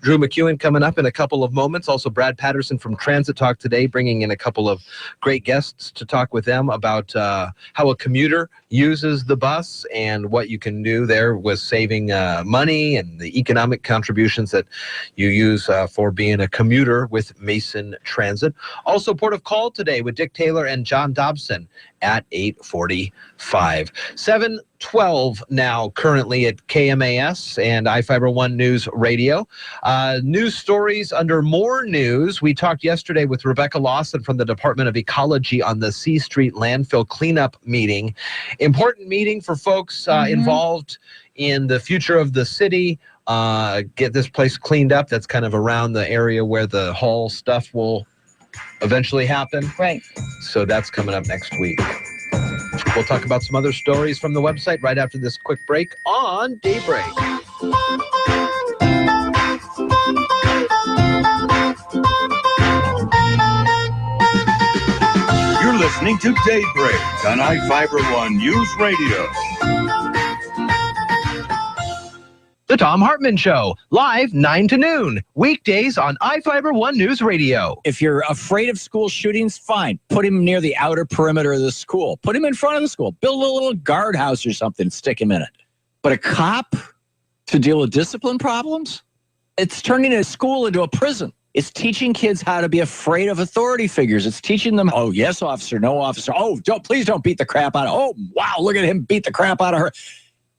Speaker 4: Drew McEwen coming up in a couple of moments. Also, Brad Patterson from Transit Talk today, bringing in a couple of great guests to talk with them about how a commuter uses the bus and what you can do there with saving money and the economic contributions that you use for being a commuter with Mason Transit. Also, Port of Call today with Dick Taylor and John Dobson at 8:45. 7:12 now currently at KMAS and iFIBER One News Radio. News stories under more news. We talked yesterday with Rebecca Lawson from the Department of Ecology on the C Street landfill cleanup meeting. Important meeting for folks involved in the future of the city. Get this place cleaned up. That's kind of around the area where the haul stuff will eventually happen.
Speaker 7: Right.
Speaker 4: So that's coming up next week. We'll talk about some other stories from the website right after this quick break on Daybreak.
Speaker 9: You're listening to Daybreak on iFIBER One News Radio.
Speaker 4: The Tom Hartman Show, live 9 to noon, weekdays on iFIBER One News Radio.
Speaker 12: If you're afraid of school shootings, fine. Put him near the outer perimeter of the school. Put him in front of the school. Build a little guardhouse or something, stick him in it. But a cop to deal with discipline problems? It's turning a school into a prison. It's teaching kids how to be afraid of authority figures. It's teaching them, oh, yes, officer, no, officer. Oh, please don't beat the crap out of her. Oh, wow, look at him beat the crap out of her.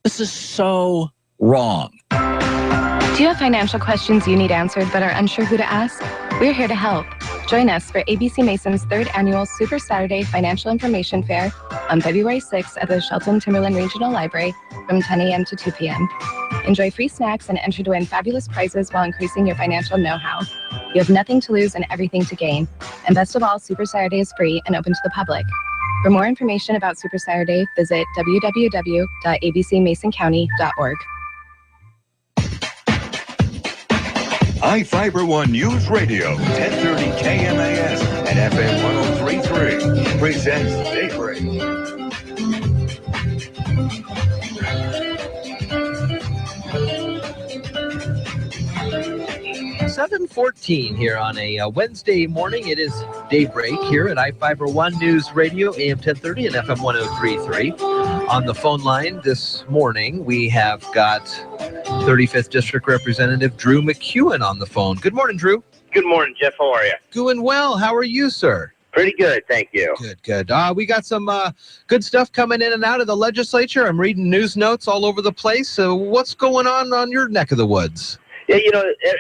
Speaker 12: This is so wrong.
Speaker 13: Do you have financial questions you need answered but are unsure who to ask? We're here to help. Join us for ABC Mason's 3rd annual Super Saturday Financial Information Fair on February 6th at the Shelton Timberland Regional Library from 10 a.m. to 2 p.m. Enjoy free snacks and enter to win fabulous prizes while increasing your financial know-how. You have nothing to lose and everything to gain. And best of all, Super Saturday is free and open to the public. For more information about Super Saturday, visit www.abcmasoncounty.org.
Speaker 2: iFIBER ONE News Radio, 1030 KMAS and FM 103.3 presents Daybreak.
Speaker 4: 7:14 here on a Wednesday morning. It is Daybreak here at iFIBER ONE News Radio, AM 1030 and FM 103.3. On the phone line this morning, we have got 35th District Representative Drew McEwen on the phone. Good morning, Drew.
Speaker 1: Good morning, Jeff. How are you?
Speaker 4: Doing well. How are you, sir?
Speaker 1: Pretty good, thank you.
Speaker 4: Good. We got some good stuff coming in and out of the legislature. I'm reading news notes all over the place. So what's going on your neck of the woods?
Speaker 1: Yeah,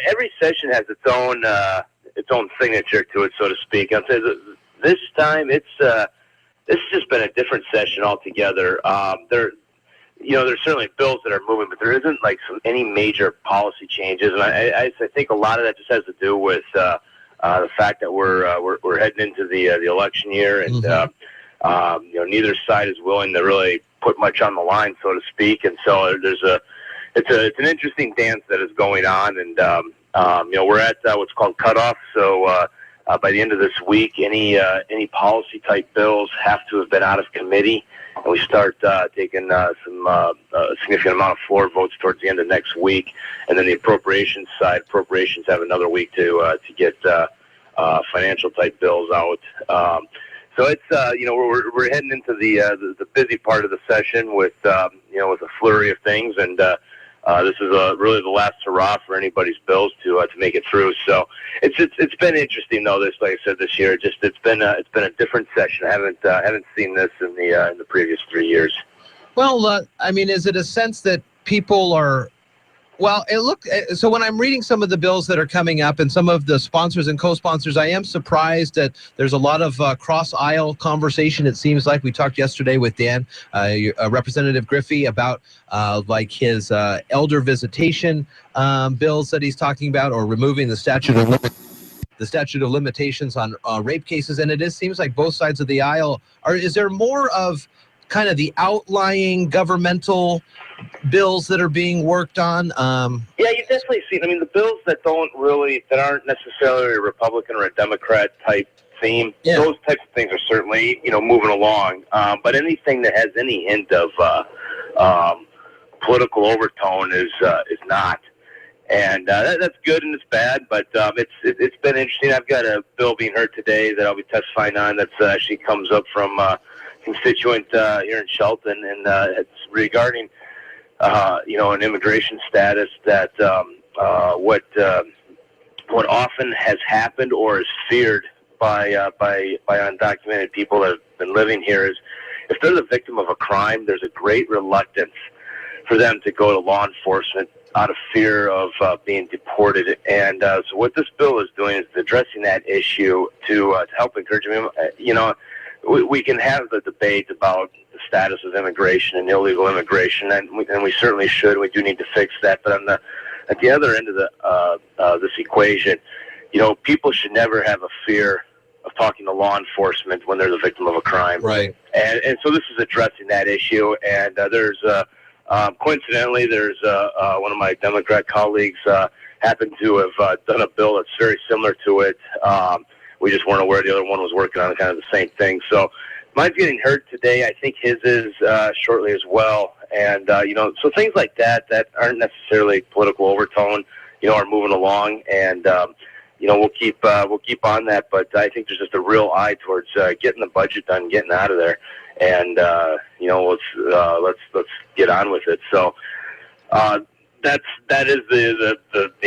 Speaker 1: every session has its own signature to it, so to speak. I'll say this time this has just been a different session altogether. There's certainly bills that are moving, but there isn't any major policy changes, and I think a lot of that just has to do with the fact that we're heading into the election year, and neither side is willing to really put much on the line, so to speak, and so it's an interesting dance that is going on, and we're at what's called cutoff. So by the end of this week, any policy type bills have to have been out of committee, and we start taking some significant amount of floor votes towards the end of next week, and then the appropriations have another week to get financial type bills out. So it's we're heading into the busy part of the session with a flurry of things, and this is really the last hurrah for anybody's bills to make it through. So it's been interesting though. Like I said, this year it's been a different session. I haven't seen this in the previous 3 years.
Speaker 4: Well, is it a sense that people are? Well, so when I'm reading some of the bills that are coming up and some of the sponsors and co-sponsors, I am surprised that there's a lot of cross-aisle conversation. It seems like we talked yesterday with Dan, Representative Griffey, about his elder visitation bills that he's talking about, or removing the statute of limitations on rape cases. And seems like both sides of the aisle is there more of kind of the outlying governmental bills that are being worked on?
Speaker 1: Yeah, you definitely see. The bills that aren't necessarily a Republican or a Democrat type theme. Yeah. Those types of things are certainly moving along. But anything that has any hint of political overtone is not. And that's good and it's bad, but it's been interesting. I've got a bill being heard today that I'll be testifying on that actually comes up from constituent here in Shelton, and it's regarding an immigration status that what often has happened or is feared by undocumented people that have been living here is if they're the victim of a crime, there's a great reluctance for them to go to law enforcement out of fear of being deported. And so what this bill is doing is addressing that issue to help encourage them. We can have the debate about the status of immigration and illegal immigration, and we certainly should. We do need to fix that. But at the other end of this equation, people should never have a fear of talking to law enforcement when they're the victim of a crime.
Speaker 4: Right.
Speaker 1: And so this is addressing that issue. And coincidentally, there's one of my Democrat colleagues happened to have done a bill that's very similar to it. We just weren't aware the other one was working on kind of the same thing. So mine's getting heard today. I think his is shortly as well. And, so things like that aren't necessarily political overtone, are moving along. And, we'll keep on that. But I think there's just a real eye towards getting the budget done, getting out of there. And, let's get on with it. So that is the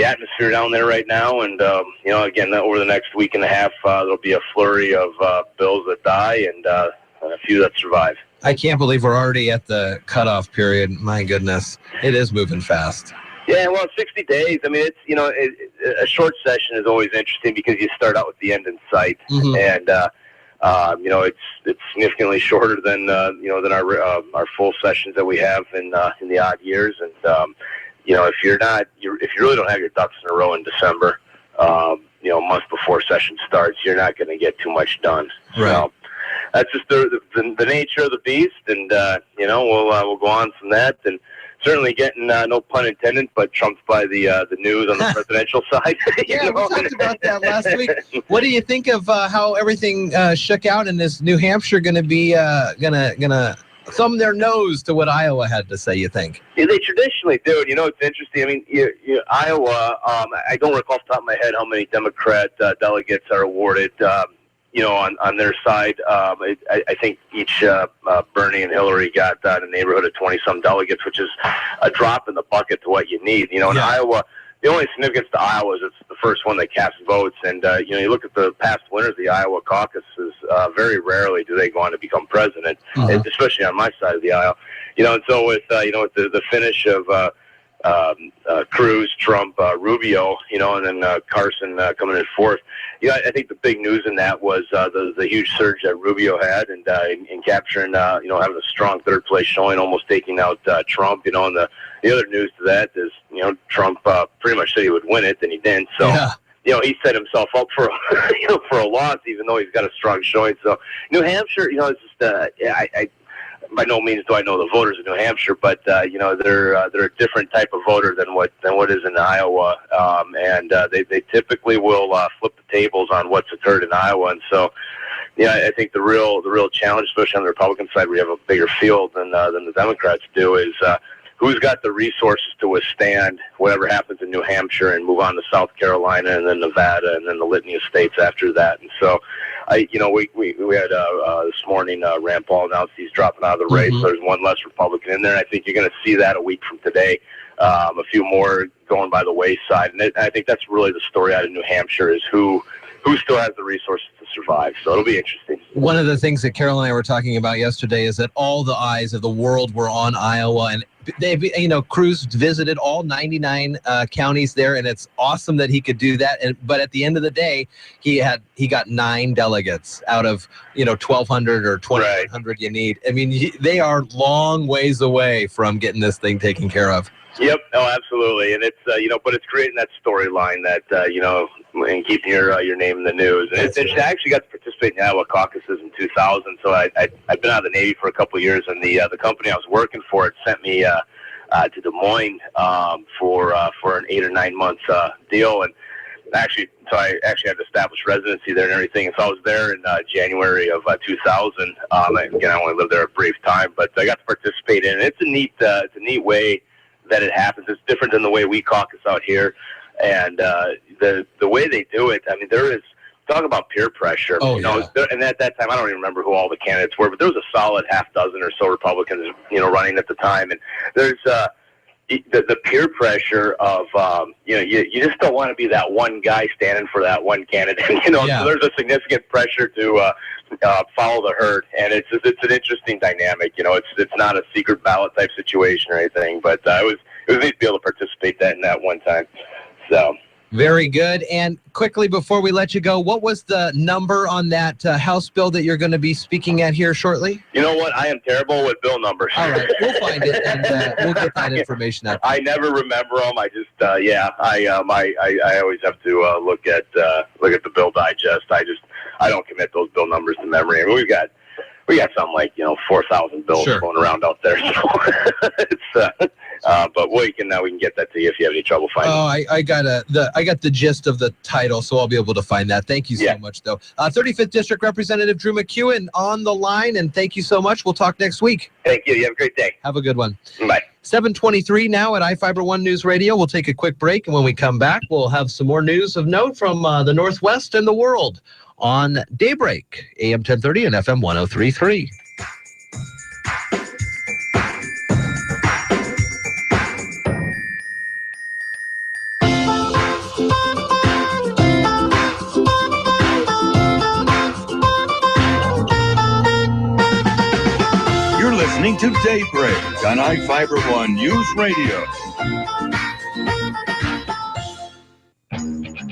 Speaker 1: atmosphere down there right now, and again, over the next week and a half, there'll be a flurry of bills that die and a few that survive.
Speaker 4: I can't believe we're already at the cutoff period. My goodness, it is moving fast.
Speaker 1: Yeah, well, 60 days. It's a short session is always interesting because you start out with the end in sight, and it's significantly shorter than our full sessions that we have in the odd years, and if you really don't have your ducks in a row in December, a month before session starts, you're not going to get too much done.
Speaker 4: Right.
Speaker 1: So, that's just the nature of the beast, and we'll go on from that, and certainly getting no pun intended, but trumped by the news on the presidential side.
Speaker 4: Yeah, we talked about that last week. What do you think of how everything shook out, and is New Hampshire going to be gonna thumb their nose to what Iowa had to say, you think?
Speaker 1: Yeah, they traditionally do. And, it's interesting. I mean, Iowa, I don't recall off the top of my head how many Democrat delegates are awarded, on their side. I think each Bernie and Hillary got in the neighborhood of 20-some delegates, which is a drop in the bucket to what you need. In Iowa, the only significance to Iowa is it's the first one that casts votes. And, you look at the past winners of the Iowa caucuses, very rarely do they go on to become president, especially on my side of the aisle. And so with the finish of Cruz, Trump, Rubio, and then Carson coming in fourth. I think the big news in that was the huge surge that Rubio had, and in capturing, having a strong third place showing, almost taking out Trump. And the other news to that is, Trump pretty much said he would win it, and he didn't. So. Yeah. He set himself up for for a loss, even though he's got a strong showing. So New Hampshire, it's just by no means do I know the voters of New Hampshire, but they're a different type of voter than what is in Iowa, and they typically will flip the tables on what's occurred in Iowa, and so I think the real challenge, especially on the Republican side, where you have a bigger field than the Democrats do, is who's got the resources to withstand whatever happens in New Hampshire and move on to South Carolina and then Nevada and then the litany of states after that. And so, we had this morning, Rand Paul announced he's dropping out of the race. So there's one less Republican in there. And I think you're going to see that a week from today. A few more going by the wayside. And I think that's really the story out of New Hampshire is who still has the resources to survive. So it'll be interesting.
Speaker 4: One of the things that Carol and I were talking about yesterday is that all the eyes of the world were on Iowa, and Cruz visited all 99 counties there, and it's awesome that he could do that. But at the end of the day, he got 9 delegates out of 1,200 or 2,100 you need. I mean, they are long ways away from getting this thing taken care of.
Speaker 1: Yep. Oh, absolutely. And it's but it's creating that storyline that and keeping your name in the news. And it's interesting. I actually got to participate in the Iowa caucuses in 2000. So I've been out of the Navy for a couple of years, and the company I was working for sent me to Des Moines for an 8 or 9 month deal, and so I actually had established residency there and everything. And so I was there in January of 2000. Again, I only lived there a brief time, but I got to participate in it. It's a neat way that it happens. It's different than the way we caucus out here, and the way they do it. I mean, there is talk about peer pressure. And at that time, I don't even remember who all the candidates were, but there was a solid half dozen or so Republicans, running at the time. And there's the peer pressure of you just don't want to be that one guy standing for that one candidate. So there's a significant pressure to follow the herd, and it's an interesting dynamic. It's not a secret ballot type situation or anything, but it was neat to be able to participate in that one time. So.
Speaker 4: Very good. And quickly, before we let you go, what was the number on that House bill that you're going to be speaking at here shortly?
Speaker 1: You know what? I am terrible with bill numbers.
Speaker 4: All right. We'll find it, and we'll get that information out.
Speaker 1: I never remember them. I just, I always have to look at the bill digest. I don't commit those bill numbers to memory. I mean, we got something like 4,000 bills going around out there. So it's but we can get that to you if you have any trouble finding.
Speaker 4: Oh, I got the gist of the title, so I'll be able to find that. Thank you so much, though. 35th District Representative Drew McEwen on the line, and thank you so much. We'll talk next week.
Speaker 1: Thank you. You have a great day.
Speaker 4: Have a good one.
Speaker 1: Bye.
Speaker 4: 7:23 now at iFIBER ONE News Radio. We'll take a quick break, and when we come back, we'll have some more news of note from the Northwest and the world on Daybreak, AM 1030 and FM 103.3.
Speaker 9: You're listening to Daybreak on iFIBER ONE News Radio.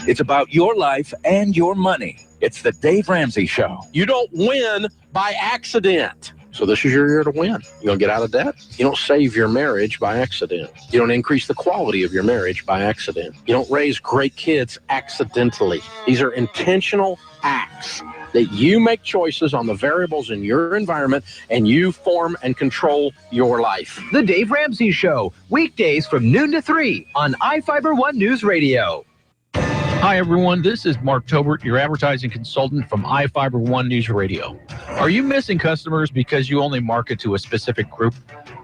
Speaker 18: It's about your life and your money. It's the Dave Ramsey Show.
Speaker 3: You don't win by accident. So this is your year to win. You don't get out of debt. You don't save your marriage by accident. You don't increase the quality of your marriage by accident. You don't raise great kids accidentally. These are intentional acts. that you make choices on the variables in your environment and you form and control your life.
Speaker 17: The Dave Ramsey Show, weekdays from noon to 3 on iFIBER ONE Newsradio.
Speaker 18: Hi, everyone. This is Mark Tobert, your advertising consultant from iFIBER ONE Newsradio. Are you missing customers because you only market to a specific group?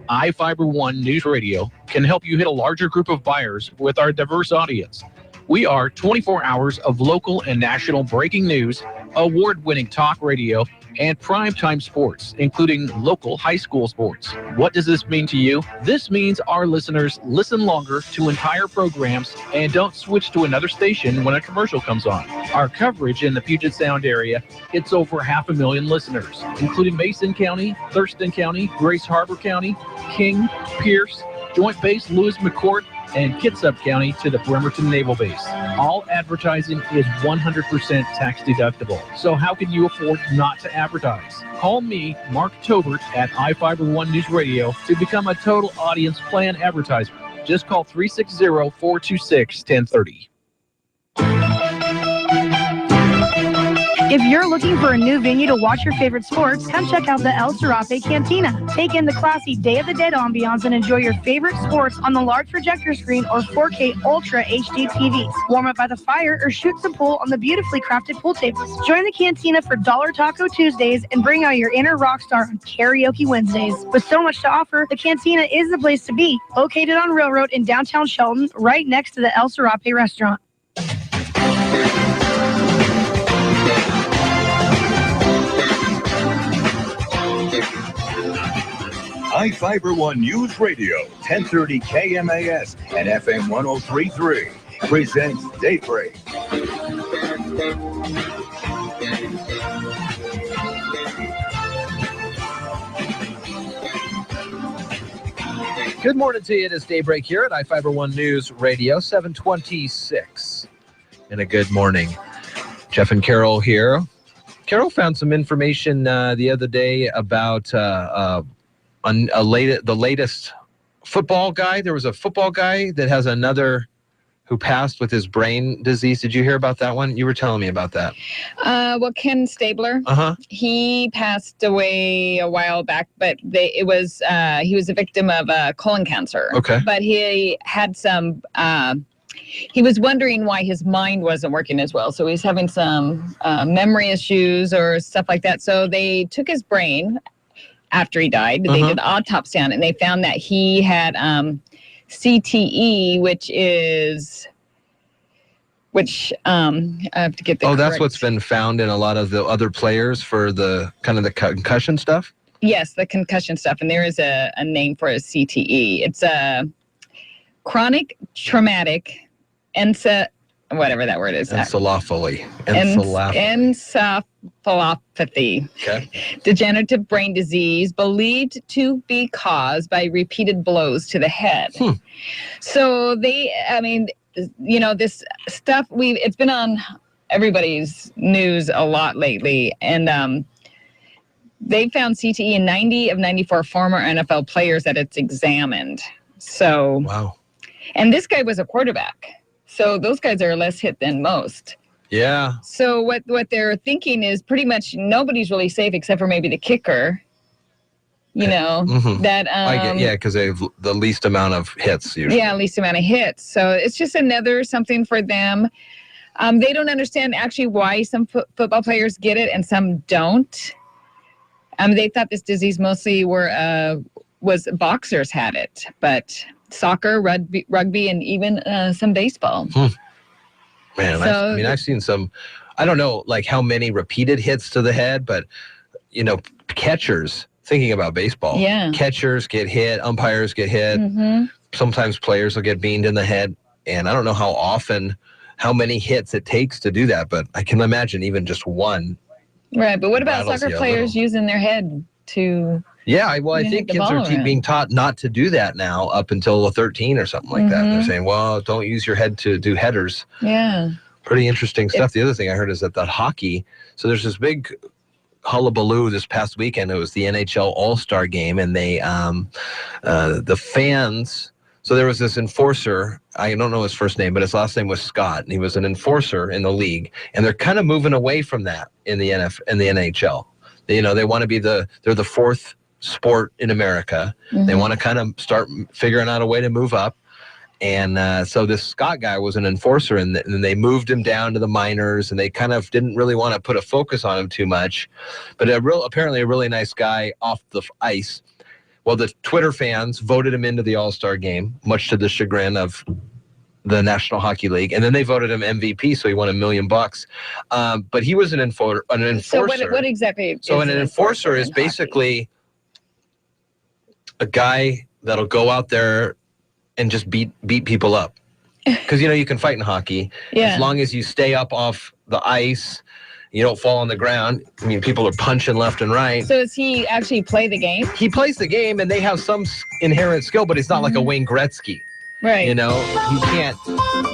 Speaker 18: iFIBER ONE Newsradio can help you hit a larger group of buyers with our diverse audience. We are 24 hours of local and national breaking news, award-winning talk radio, and primetime sports, including local high school sports. What does this mean to you? This means our listeners listen longer to entire programs and don't switch to another station when a commercial comes on. Our coverage in the Puget Sound area hits over 500,000 listeners, including Mason County, Thurston County, Grace Harbor County, King, Pierce, Joint Base Lewis McCourt, and Kitsap County to the Bremerton Naval Base. All advertising is 100% tax deductible. So how can you afford not to advertise? Call me, Mark Tobert, at iFIBER ONE Newsradio to become a total audience plan advertiser. Just call 360-426-1030.
Speaker 14: If you're looking for a new venue to watch your favorite sports, come check out the El Serape Cantina. Take in the classy Day of the Dead ambiance and enjoy your favorite sports on the large projector screen or 4K Ultra HD TVs. Warm up by the fire or shoot some pool on the beautifully crafted pool tables. Join the Cantina for Dollar Taco Tuesdays and bring out your inner rock star on Karaoke Wednesdays. With so much to offer, the Cantina is the place to be. Located on Railroad in downtown Shelton, right next to the El Serape restaurant.
Speaker 2: iFIBER ONE News Radio, 1030 KMAS and FM 103.3 presents Daybreak.
Speaker 4: Good morning to you. It is Daybreak here at iFIBER ONE News Radio, 726. And a good morning. Jeff and Carol here. Carol found some information the other day about the latest football guy. There was a football guy that has another who passed with his brain disease. Did you hear about that one? You were telling me about that.
Speaker 7: Well, Ken Stabler. He passed away a while back, but he was a victim of colon cancer.
Speaker 4: Okay.
Speaker 7: But he had some. He was wondering why his mind wasn't working as well. So he's having some memory issues or stuff like that. So they took his brain after he died. They did an autopsy on it, and they found that he had CTE, which I have to get the
Speaker 4: that's
Speaker 7: correct.
Speaker 4: what's been found in a lot of the other players for the kind of the concussion stuff?
Speaker 7: Yes, the concussion stuff. And there is a name for a CTE. It's a chronic traumatic whatever that word is.
Speaker 4: Encephalopathy.
Speaker 7: Encephalopathy.
Speaker 4: Okay.
Speaker 7: Degenerative brain disease believed to be caused by repeated blows to the head. So this stuff, it's been on everybody's news a lot lately. And they found CTE in 90 of 94 former NFL players that it's examined. So.
Speaker 4: Wow.
Speaker 7: And this guy was a quarterback. So those guys are less hit than most.
Speaker 4: Yeah.
Speaker 7: So what they're thinking is pretty much nobody's really safe except for maybe the kicker. That
Speaker 4: because they have the least amount of hits usually.
Speaker 7: Yeah, least amount of hits. So it's just another something for them. They don't understand actually why some football players get it and some don't. They thought this disease mostly was boxers had it, but soccer, rugby, and even some baseball.
Speaker 4: Man, I've seen some, I don't know, like how many repeated hits to the head, but, catchers, thinking about baseball, catchers get hit, umpires get hit, sometimes players will get beamed in the head, and I don't know how many hits it takes to do that, but I can imagine even just one.
Speaker 7: Right, but what about soccer players using their head to...
Speaker 4: Yeah, I think kids are being taught not to do that now up until 13 or something like that. They're saying, well, don't use your head to do headers.
Speaker 7: Yeah.
Speaker 4: Pretty interesting stuff. The other thing I heard is that hockey, so there's this big hullabaloo this past weekend. It was the NHL All-Star Game, and they, the fans, So there was this enforcer. I don't know his first name, but his last name was Scott, and he was an enforcer in the league. And they're kind of moving away from that in the NHL. They want to be they're the fourth sport in America. Mm-hmm. They want to kind of start figuring out a way to move up. And so this Scott guy was an enforcer, and they moved him down to the minors, and they kind of didn't really want to put a focus on him too much. But apparently a really nice guy off the ice. Well, the Twitter fans voted him into the All-Star game, much to the chagrin of the National Hockey League, and then they voted him MVP, so he won $1 million. But he was an enforcer.
Speaker 7: So what exactly?
Speaker 4: So an enforcer is basically a guy that'll go out there and just beat people up. Because, you can fight in hockey. Yeah. As long as you stay up off the ice, you don't fall on the ground. I mean, people are punching left and right.
Speaker 7: So does he actually play the game?
Speaker 4: He plays the game, and they have some inherent skill, but he's not like a Wayne Gretzky.
Speaker 7: Right.
Speaker 4: He can't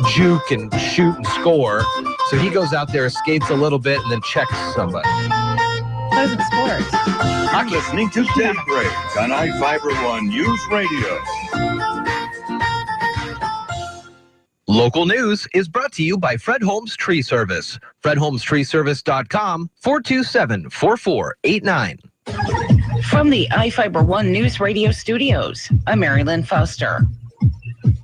Speaker 4: juke and shoot and score. So he goes out there, skates a little bit, and then checks somebody.
Speaker 7: Pleasant sports.
Speaker 9: I'm listening to Daybreak on iFIBER ONE Newsradio.
Speaker 4: Local news is brought to you by Fred Holmes Tree Service. FredHolmesTreeService.com, 427-4489.
Speaker 5: From the iFIBER ONE News Radio studios, I'm Mary Lynn Foster.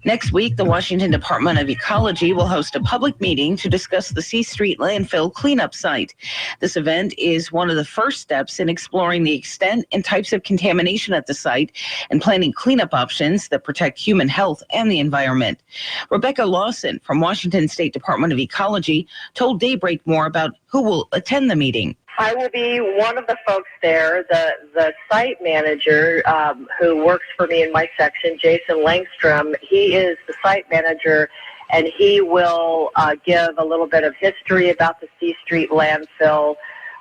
Speaker 5: Next week, the Washington Department of Ecology will host a public meeting to discuss the C Street landfill cleanup site. This event is one of the first steps in exploring the extent and types of contamination at the site and planning cleanup options that protect human health and the environment. Rebecca Lawson from Washington State Department of Ecology told Daybreak more about who will attend the meeting.
Speaker 6: I will be one of the folks there. The site manager who works for me in my section, Jason Langstrom, he is the site manager, and he will give a little bit of history about the C Street landfill,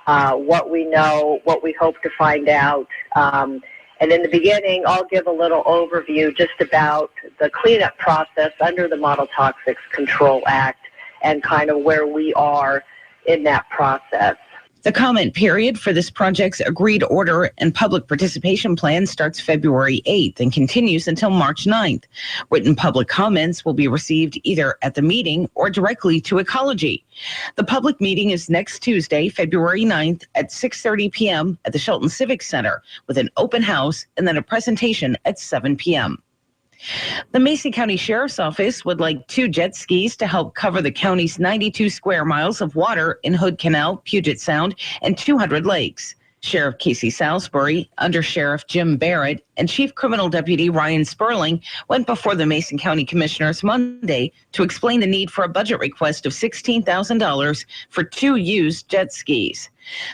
Speaker 6: what we know, what we hope to find out. And in the beginning, I'll give a little overview just about the cleanup process under the Model Toxics Control Act and kind of where we are in that process.
Speaker 5: The comment period for this project's agreed order and public participation plan starts February 8th and continues until March 9th. Written public comments will be received either at the meeting or directly to Ecology. The public meeting is next Tuesday, February 9th at 6:30 p.m. at the Shelton Civic Center with an open house and then a presentation at 7 p.m. The Mason County Sheriff's Office would like 2 jet skis to help cover the county's 92 square miles of water in Hood Canal, Puget Sound, and 200 lakes. Sheriff Casey Salisbury, Under Sheriff Jim Barrett, and Chief Criminal Deputy Ryan Sperling went before the Mason County Commissioners Monday to explain the need for a budget request of $16,000 for 2 used jet skis.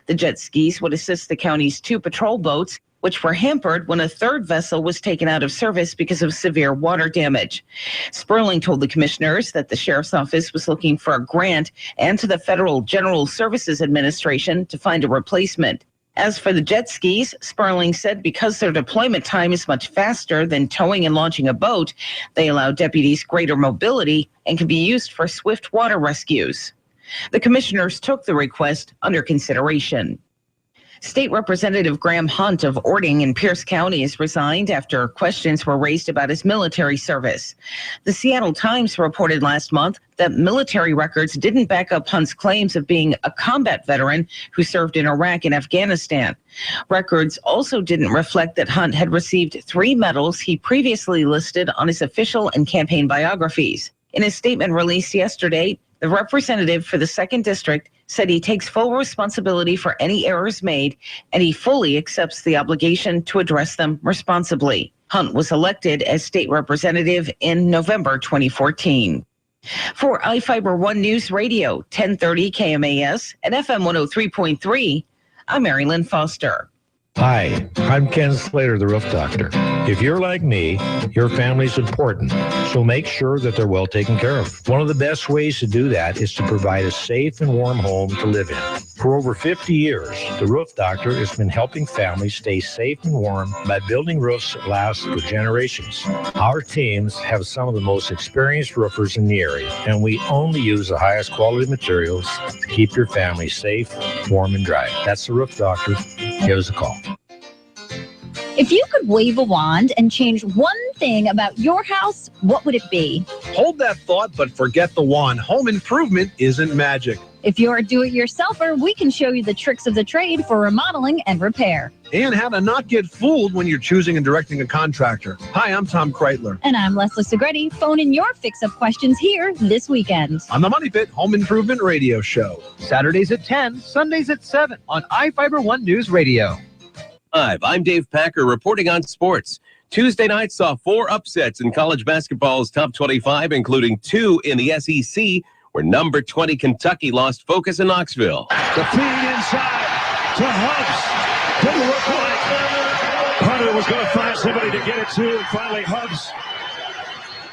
Speaker 5: The jet skis would assist the county's 2 patrol boats, which were hampered when a 3rd vessel was taken out of service because of severe water damage. Sperling told the commissioners that the sheriff's office was looking for a grant and to the Federal General Services Administration to find a replacement. As for the jet skis, Sperling said because their deployment time is much faster than towing and launching a boat, they allow deputies greater mobility and can be used for swift water rescues. The commissioners took the request under consideration. State Representative Graham Hunt of Ording in Pierce County has resigned after questions were raised about his military service. The Seattle Times reported last month that military records didn't back up Hunt's claims of being a combat veteran who served in Iraq and Afghanistan. Records also didn't reflect that Hunt had received 3 medals he previously listed on his official and campaign biographies. In a statement released yesterday, the representative for the 2nd District said he takes full responsibility for any errors made, and he fully accepts the obligation to address them responsibly. Hunt was elected as state representative in November 2014. For iFIBER ONE News Radio, 1030 KMAS and FM 103.3, I'm Mary Lynn Foster.
Speaker 15: Hi, I'm Ken Slater, the Roof Doctor. If you're like me, your family's important, so make sure that they're well taken care of. One of the best ways to do that is to provide a safe and warm home to live in. For over 50 years, the Roof Doctor has been helping families stay safe and warm by building roofs that last for generations. Our teams have some of the most experienced roofers in the area, and we only use the highest quality materials to keep your family safe, warm, and dry. That's the Roof Doctor. Give us a call.
Speaker 16: If you could wave a wand and change one thing about your house, what would it be?
Speaker 19: Hold that thought, but forget the wand. Home improvement isn't magic.
Speaker 16: If you're a do-it-yourselfer, we can show you the tricks of the trade for remodeling and repair.
Speaker 19: And how to not get fooled when you're choosing and directing a contractor. Hi, I'm Tom Kreitler.
Speaker 16: And I'm Leslie Segretti. Phone in your fix-up questions here this weekend.
Speaker 19: On the Money Pit Home Improvement Radio Show.
Speaker 17: Saturdays at 10, Sundays at 7 on iFIBER One News Radio.
Speaker 20: Live, I'm Dave Packer reporting on sports. Tuesday night saw 4 upsets in college basketball's top 25, including 2 in the SEC, where number 20 Kentucky lost focus in Knoxville.
Speaker 15: The feed inside to Hubs. Didn't look like Hunter was going to find somebody to get it to, and finally Hubs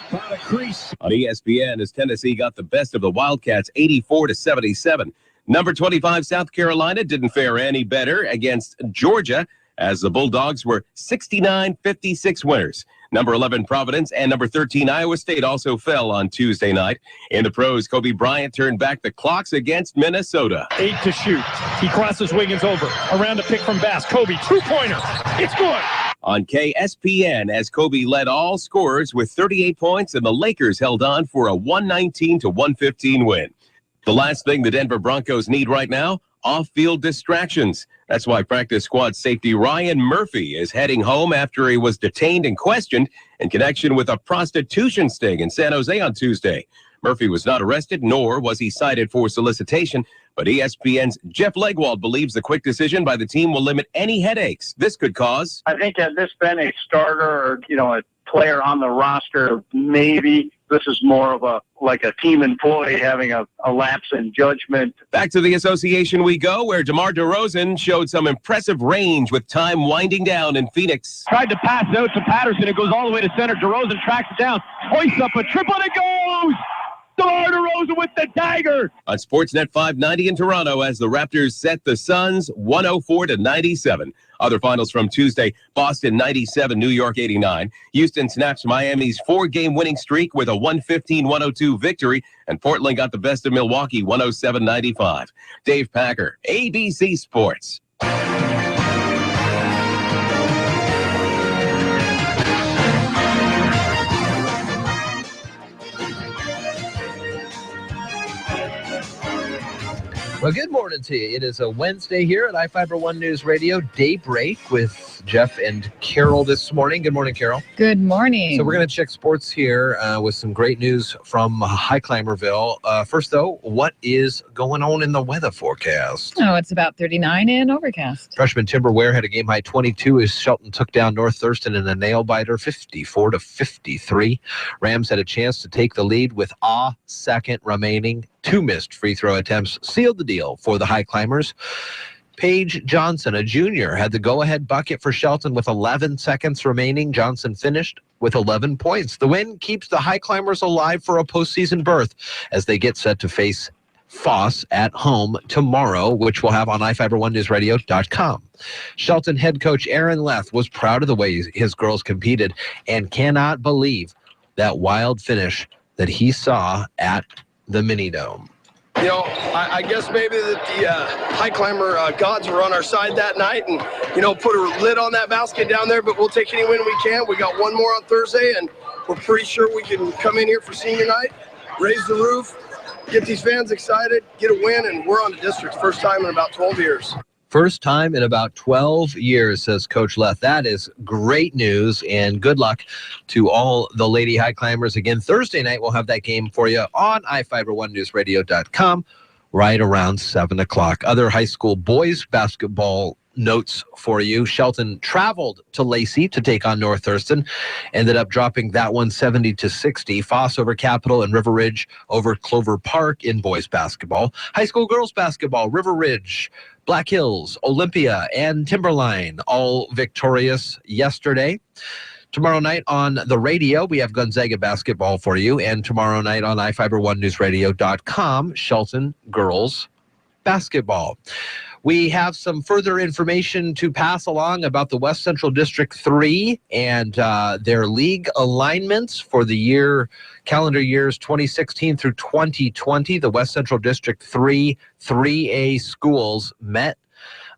Speaker 15: found a crease.
Speaker 20: On ESPN, as Tennessee got the best of the Wildcats 84-77. Number 25 South Carolina didn't fare any better against Georgia, as the Bulldogs were 69-56 winners. Number 11 Providence and number 13 Iowa State also fell on Tuesday night. In the pros, Kobe Bryant turned back the clocks against Minnesota.
Speaker 22: 8 to shoot. He crosses Wiggins over. Around a pick from Bass. Kobe, two-pointer. It's good.
Speaker 20: On KSPN, as Kobe led all scorers with 38 points, and the Lakers held on for a 119-115 win. The last thing the Denver Broncos need right now, off-field distractions. That's why practice squad safety Ryan Murphy is heading home after he was detained and questioned in connection with a prostitution sting in San Jose on Tuesday. Murphy was not arrested, nor was he cited for solicitation, but ESPN's Jeff Legwold believes the quick decision by the team will limit any headaches this could cause.
Speaker 23: I think had this been a starter or, a player on the roster, maybe this is more of a team employee having a lapse in judgment.
Speaker 20: Back to the association we go, where DeMar DeRozan showed some impressive range with time winding down in Phoenix.
Speaker 22: Tried to pass out to Patterson. It goes all the way to center. DeRozan tracks it down. Hoists up a triple and it goes! DeMar DeRozan with the dagger.
Speaker 20: On Sportsnet 590 in Toronto, as the Raptors set the Suns 104-97. Other finals from Tuesday: Boston 97, New York 89. Houston snaps Miami's 4-game winning streak with a 115-102 victory, and Portland got the best of Milwaukee 107-95. Dave Packer, ABC Sports.
Speaker 4: Well, good morning to you. It is a Wednesday here at iFIBER One News Radio, Daybreak with Jeff and Carol this morning. Good morning, Carol.
Speaker 7: Good morning.
Speaker 4: So we're going to check sports here with some great news from High Climberville. First, though, what is going on in the weather forecast?
Speaker 7: Oh, it's about 39 and overcast.
Speaker 4: Freshman Timber Ware had a game high 22 as Shelton took down North Thurston in a nail-biter 54-53. Rams had a chance to take the lead with a second remaining. 2 missed free throw attempts sealed the deal for the High Climbers. Paige Johnson, a junior, had the go-ahead bucket for Shelton with 11 seconds remaining. Johnson finished with 11 points. The win keeps the High Climbers alive for a postseason berth as they get set to face Foss at home tomorrow, which we'll have on iFiber1newsradio.com. Shelton head coach Aaron Leth was proud of the way his girls competed and cannot believe that wild finish that he saw at the Mini Dome.
Speaker 11: I guess maybe that the high climber gods were on our side that night and, put a lid on that basket down there, but we'll take any win we can. We got one more on Thursday, and we're pretty sure we can come in here for senior night, raise the roof, get these fans excited, get a win, and we're on the district. First time in about 12 years.
Speaker 4: First time in about 12 years, says Coach Leth. That is great news, and good luck to all the Lady High Climbers. Again, Thursday night, we'll have that game for you on iFiber1newsradio.com right around 7 o'clock. Other high school boys basketball notes for you. Shelton traveled to Lacey to take on North Thurston, ended up dropping that one 70-60. Foss over Capital and River Ridge over Clover Park in boys basketball. High school girls basketball, River Ridge, Black Hills, Olympia, and Timberline all victorious yesterday. Tomorrow night on the radio, we have Gonzaga basketball for you, and tomorrow night on iFiber1newsradio.com, Shelton girls basketball. We have some further information to pass along about the West Central District 3 and their league alignments for the calendar years 2016 through 2020. The West Central District 3 3A schools met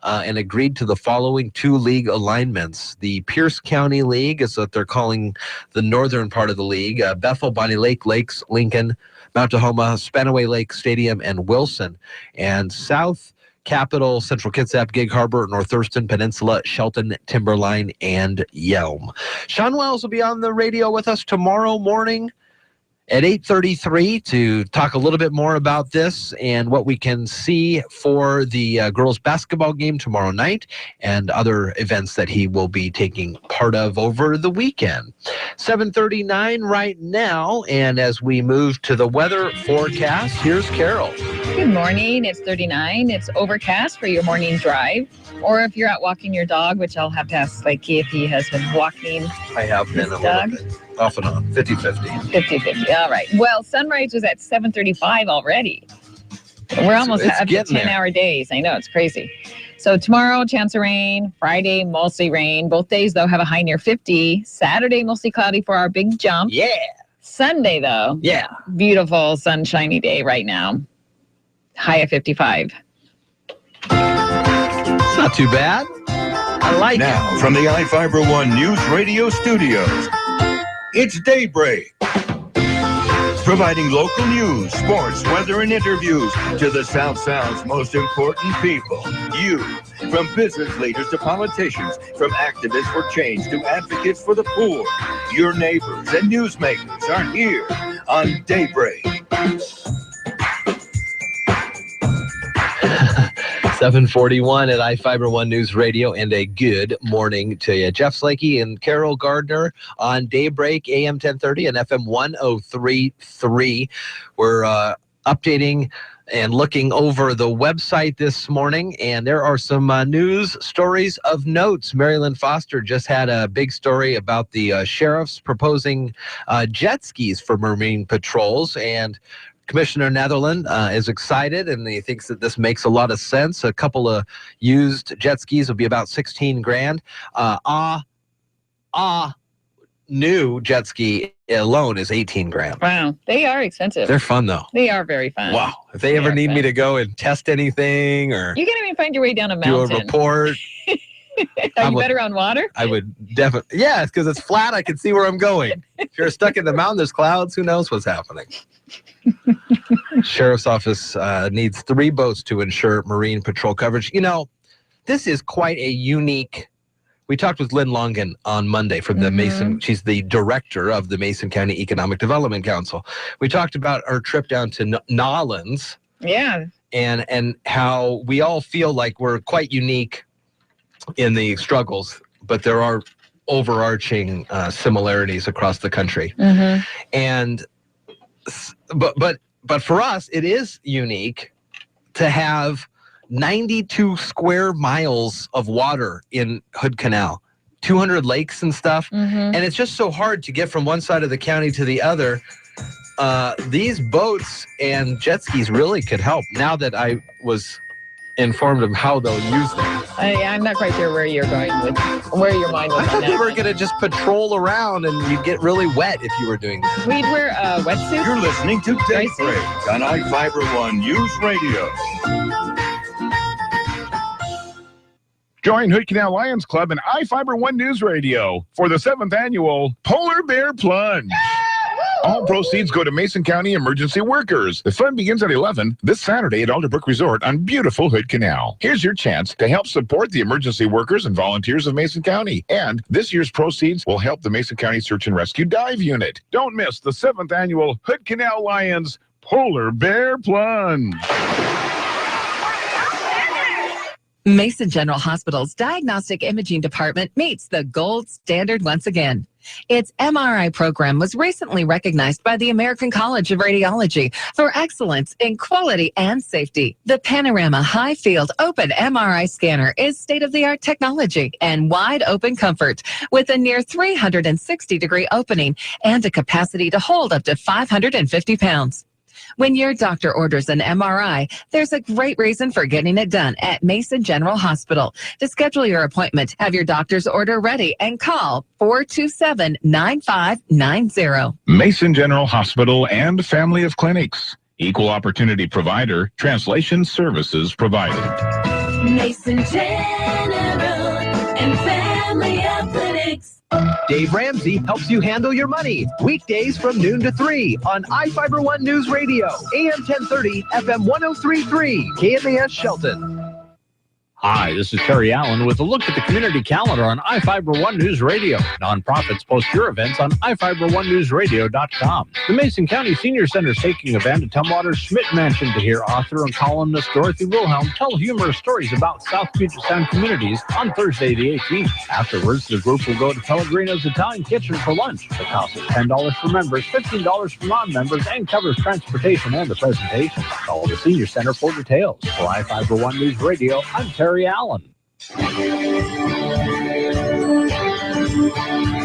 Speaker 4: and agreed to the following 2 league alignments. The Pierce County League is what they're calling the northern part of the league. Bethel, Bonnie Lake, Lakes, Lincoln, Mount Tahoma, Spanaway Lake Stadium, and Wilson. And South, Capital, Central Kitsap, Gig Harbor, North Thurston, Peninsula, Shelton, Timberline, and Yelm. Sean Wells will be on the radio with us tomorrow morning at 8:33 to talk a little bit more about this and what we can see for the girls basketball game tomorrow night and other events that he will be taking part of over the weekend. 7:39 right now, and as we move to the weather forecast, here's Carol.
Speaker 7: Good morning. It's 39. It's overcast for your morning drive. Or if you're out walking your dog, which I'll have to ask Mikey if he has been walking.
Speaker 4: I have been a little bit. Off and on. 50-50.
Speaker 7: 50-50. All right. Well, sunrise was at 7:35 already. We're almost up to 10-hour days. I know. It's crazy. So tomorrow, chance of rain. Friday, mostly rain. Both days, though, have a high near 50. Saturday, mostly cloudy for our big jump.
Speaker 4: Yeah.
Speaker 7: Sunday, though.
Speaker 4: Yeah.
Speaker 7: Beautiful, sunshiny day right now. High of 55.
Speaker 4: It's not too bad. I like
Speaker 9: Now,
Speaker 4: it.
Speaker 9: from the iFIBER ONE Newsradio studios, it's Daybreak. Providing local news, sports, weather, and interviews to the South Sound's most important people. You. From business leaders to politicians, from activists for change to advocates for the poor. Your neighbors and newsmakers are here on Daybreak.
Speaker 4: 7:41 at iFIBER ONE News Radio, and a good morning to you. Jeff Slakey and Carol Gardner on Daybreak, AM 1030 and FM 103.3. We're updating and looking over the website this morning, and there are some news stories of notes. Marilyn Foster just had a big story about the sheriffs proposing jet skis for Marine patrols, and Commissioner Netherland is excited, and he thinks that this makes a lot of sense. A couple of used jet skis will be about $16,000. New jet ski alone is $18,000.
Speaker 7: Wow, they are expensive.
Speaker 4: They're fun though.
Speaker 7: They are very fun.
Speaker 4: Wow, if they ever need me to go and test anything or
Speaker 7: You can't even find your way down a
Speaker 4: do
Speaker 7: mountain.
Speaker 4: a report,
Speaker 7: Are you better on water?
Speaker 4: I would definitely. Yeah, because it's flat. I can see where I'm going. If you're stuck in the mountain, there's clouds. Who knows what's happening? Sheriff's Office needs 3 boats to ensure Marine patrol coverage. You know, this is quite a unique. We talked with Lynn Longan on Monday from the Mason. She's the director of the Mason County Economic Development Council. We talked about our trip down to Nolens.
Speaker 7: Yeah.
Speaker 4: And how we all feel like we're quite unique in the struggles, but there are overarching similarities across the country. And but for us, it is unique to have 92 square miles of water in Hood Canal, 200 lakes and stuff. And it's just so hard to get from one side of the county to the other. These boats and jet skis really could help now that I was informed of how they'll use them.
Speaker 7: I'm not quite sure where you're going with, where your mind was
Speaker 4: I
Speaker 7: on
Speaker 4: thought
Speaker 7: that.
Speaker 4: they were going to just patrol around and you'd get really wet if you were doing that.
Speaker 7: We'd wear wetsuits.
Speaker 9: You're listening to Daybreak on iFIBER ONE News Radio.
Speaker 8: Join Hood Canal Lions Club and iFIBER ONE News Radio for the 7th annual Polar Bear Plunge. All proceeds go to Mason County emergency workers. The fun begins at 11 this Saturday at Alderbrook Resort on beautiful Hood Canal. Here's your chance to help support the emergency workers and volunteers of Mason County. And this year's proceeds will help the Mason County Search and Rescue Dive Unit. Don't miss the 7th annual Hood Canal Lions Polar Bear Plunge.
Speaker 10: Mason General Hospital's Diagnostic Imaging Department meets the gold standard once again. Its MRI program was recently recognized by the American College of Radiology for excellence in quality and safety. The Panorama High Field Open MRI scanner is state-of-the-art technology and wide open comfort with a near 360-degree opening and a capacity to hold up to 550 pounds. When your doctor orders an MRI, there's a great reason for getting it done at Mason General Hospital. To schedule your appointment, have your doctor's order ready and call 427-9590.
Speaker 8: Mason General Hospital and family of clinics. Equal opportunity provider. Translation services provided.
Speaker 12: Mason General and Family Athletics.
Speaker 17: Dave Ramsey helps you handle your money. Weekdays from noon to 3 on iFIBER ONE News Radio, AM 1030, FM 1033, KMAS Shelton.
Speaker 13: Hi, this is Terry Allen with a look at the community calendar on iFIBER ONE News Radio. Nonprofits post your events on iFiberOneNewsRadio.com. The Mason County Senior Center is taking event at Tumwater Schmidt Mansion to hear author and columnist Dorothy Wilhelm tell humorous stories about South Puget Sound communities on Thursday the 18th. Afterwards, the group will go to Pellegrino's Italian Kitchen for lunch. The cost is $10 for members, $15 for non-members, and covers transportation and the presentation. Call the Senior Center for details. For iFIBER ONE News Radio, I'm Terry Allen.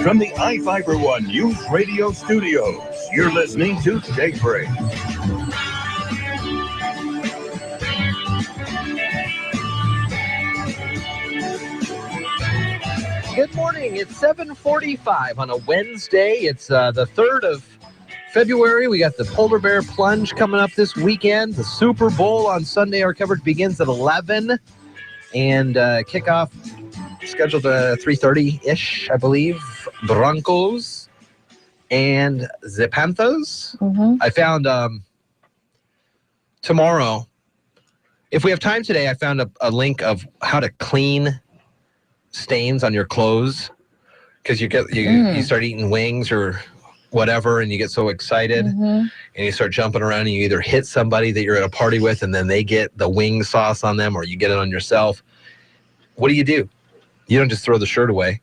Speaker 9: From the iFIBER ONE News Radio studios, you're listening to Daybreak.
Speaker 4: Good morning. It's 7:45 on a Wednesday. It's the 3rd of February. We got the Polar Bear Plunge coming up this weekend. The Super Bowl on Sunday. Our coverage begins at 11. And kickoff scheduled 3:30-ish, I believe. Broncos and the Panthers. I found tomorrow, if we have time today, I found a link of how to clean stains on your clothes, because you start eating wings or whatever, and you get so excited, and you start jumping around, and you either hit somebody that you're at a party with, and then they get the wing sauce on them, or you get it on yourself. What do? You don't just throw the shirt away,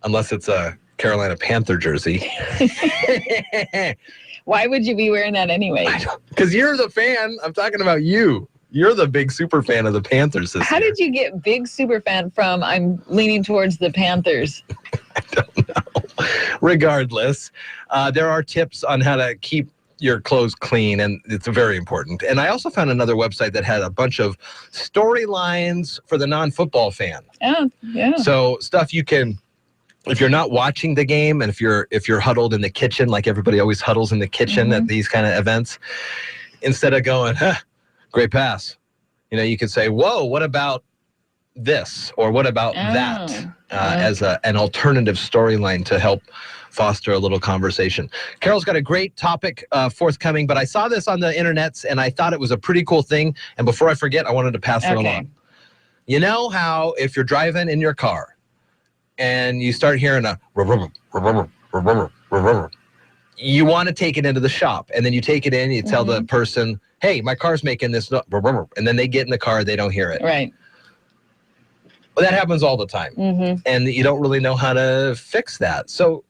Speaker 4: unless it's a Carolina Panther jersey.
Speaker 7: Why would you be wearing that anyway?
Speaker 4: Because you're the fan. I'm talking about you. You're the big super fan of the Panthers this
Speaker 7: How
Speaker 4: year.
Speaker 7: did you get big super fan from I'm leaning towards the Panthers?
Speaker 4: I don't know. Regardless, there are tips on how to keep your clothes clean, and it's very important. And I also found another website that had a bunch of storylines for the non-football fan.
Speaker 7: Oh, yeah.
Speaker 4: So stuff you can, if you're not watching the game, and if you're huddled in the kitchen, like everybody always huddles in the kitchen at these kind of events, instead of going, great pass, you could say, whoa, what about this? Or what about that? As an alternative storyline to help foster a little conversation. Carol's got a great topic forthcoming, but I saw this on the internets, and I thought it was a pretty cool thing. And before I forget, I wanted to pass it along. You know how if you're driving in your car and you start hearing a you want to take it into the shop, and then you take it in, you tell the person, hey, my car's making this, and then they get in the car, they don't hear it.
Speaker 7: Right.
Speaker 4: Well, that happens all the time, and you don't really know how to fix that. So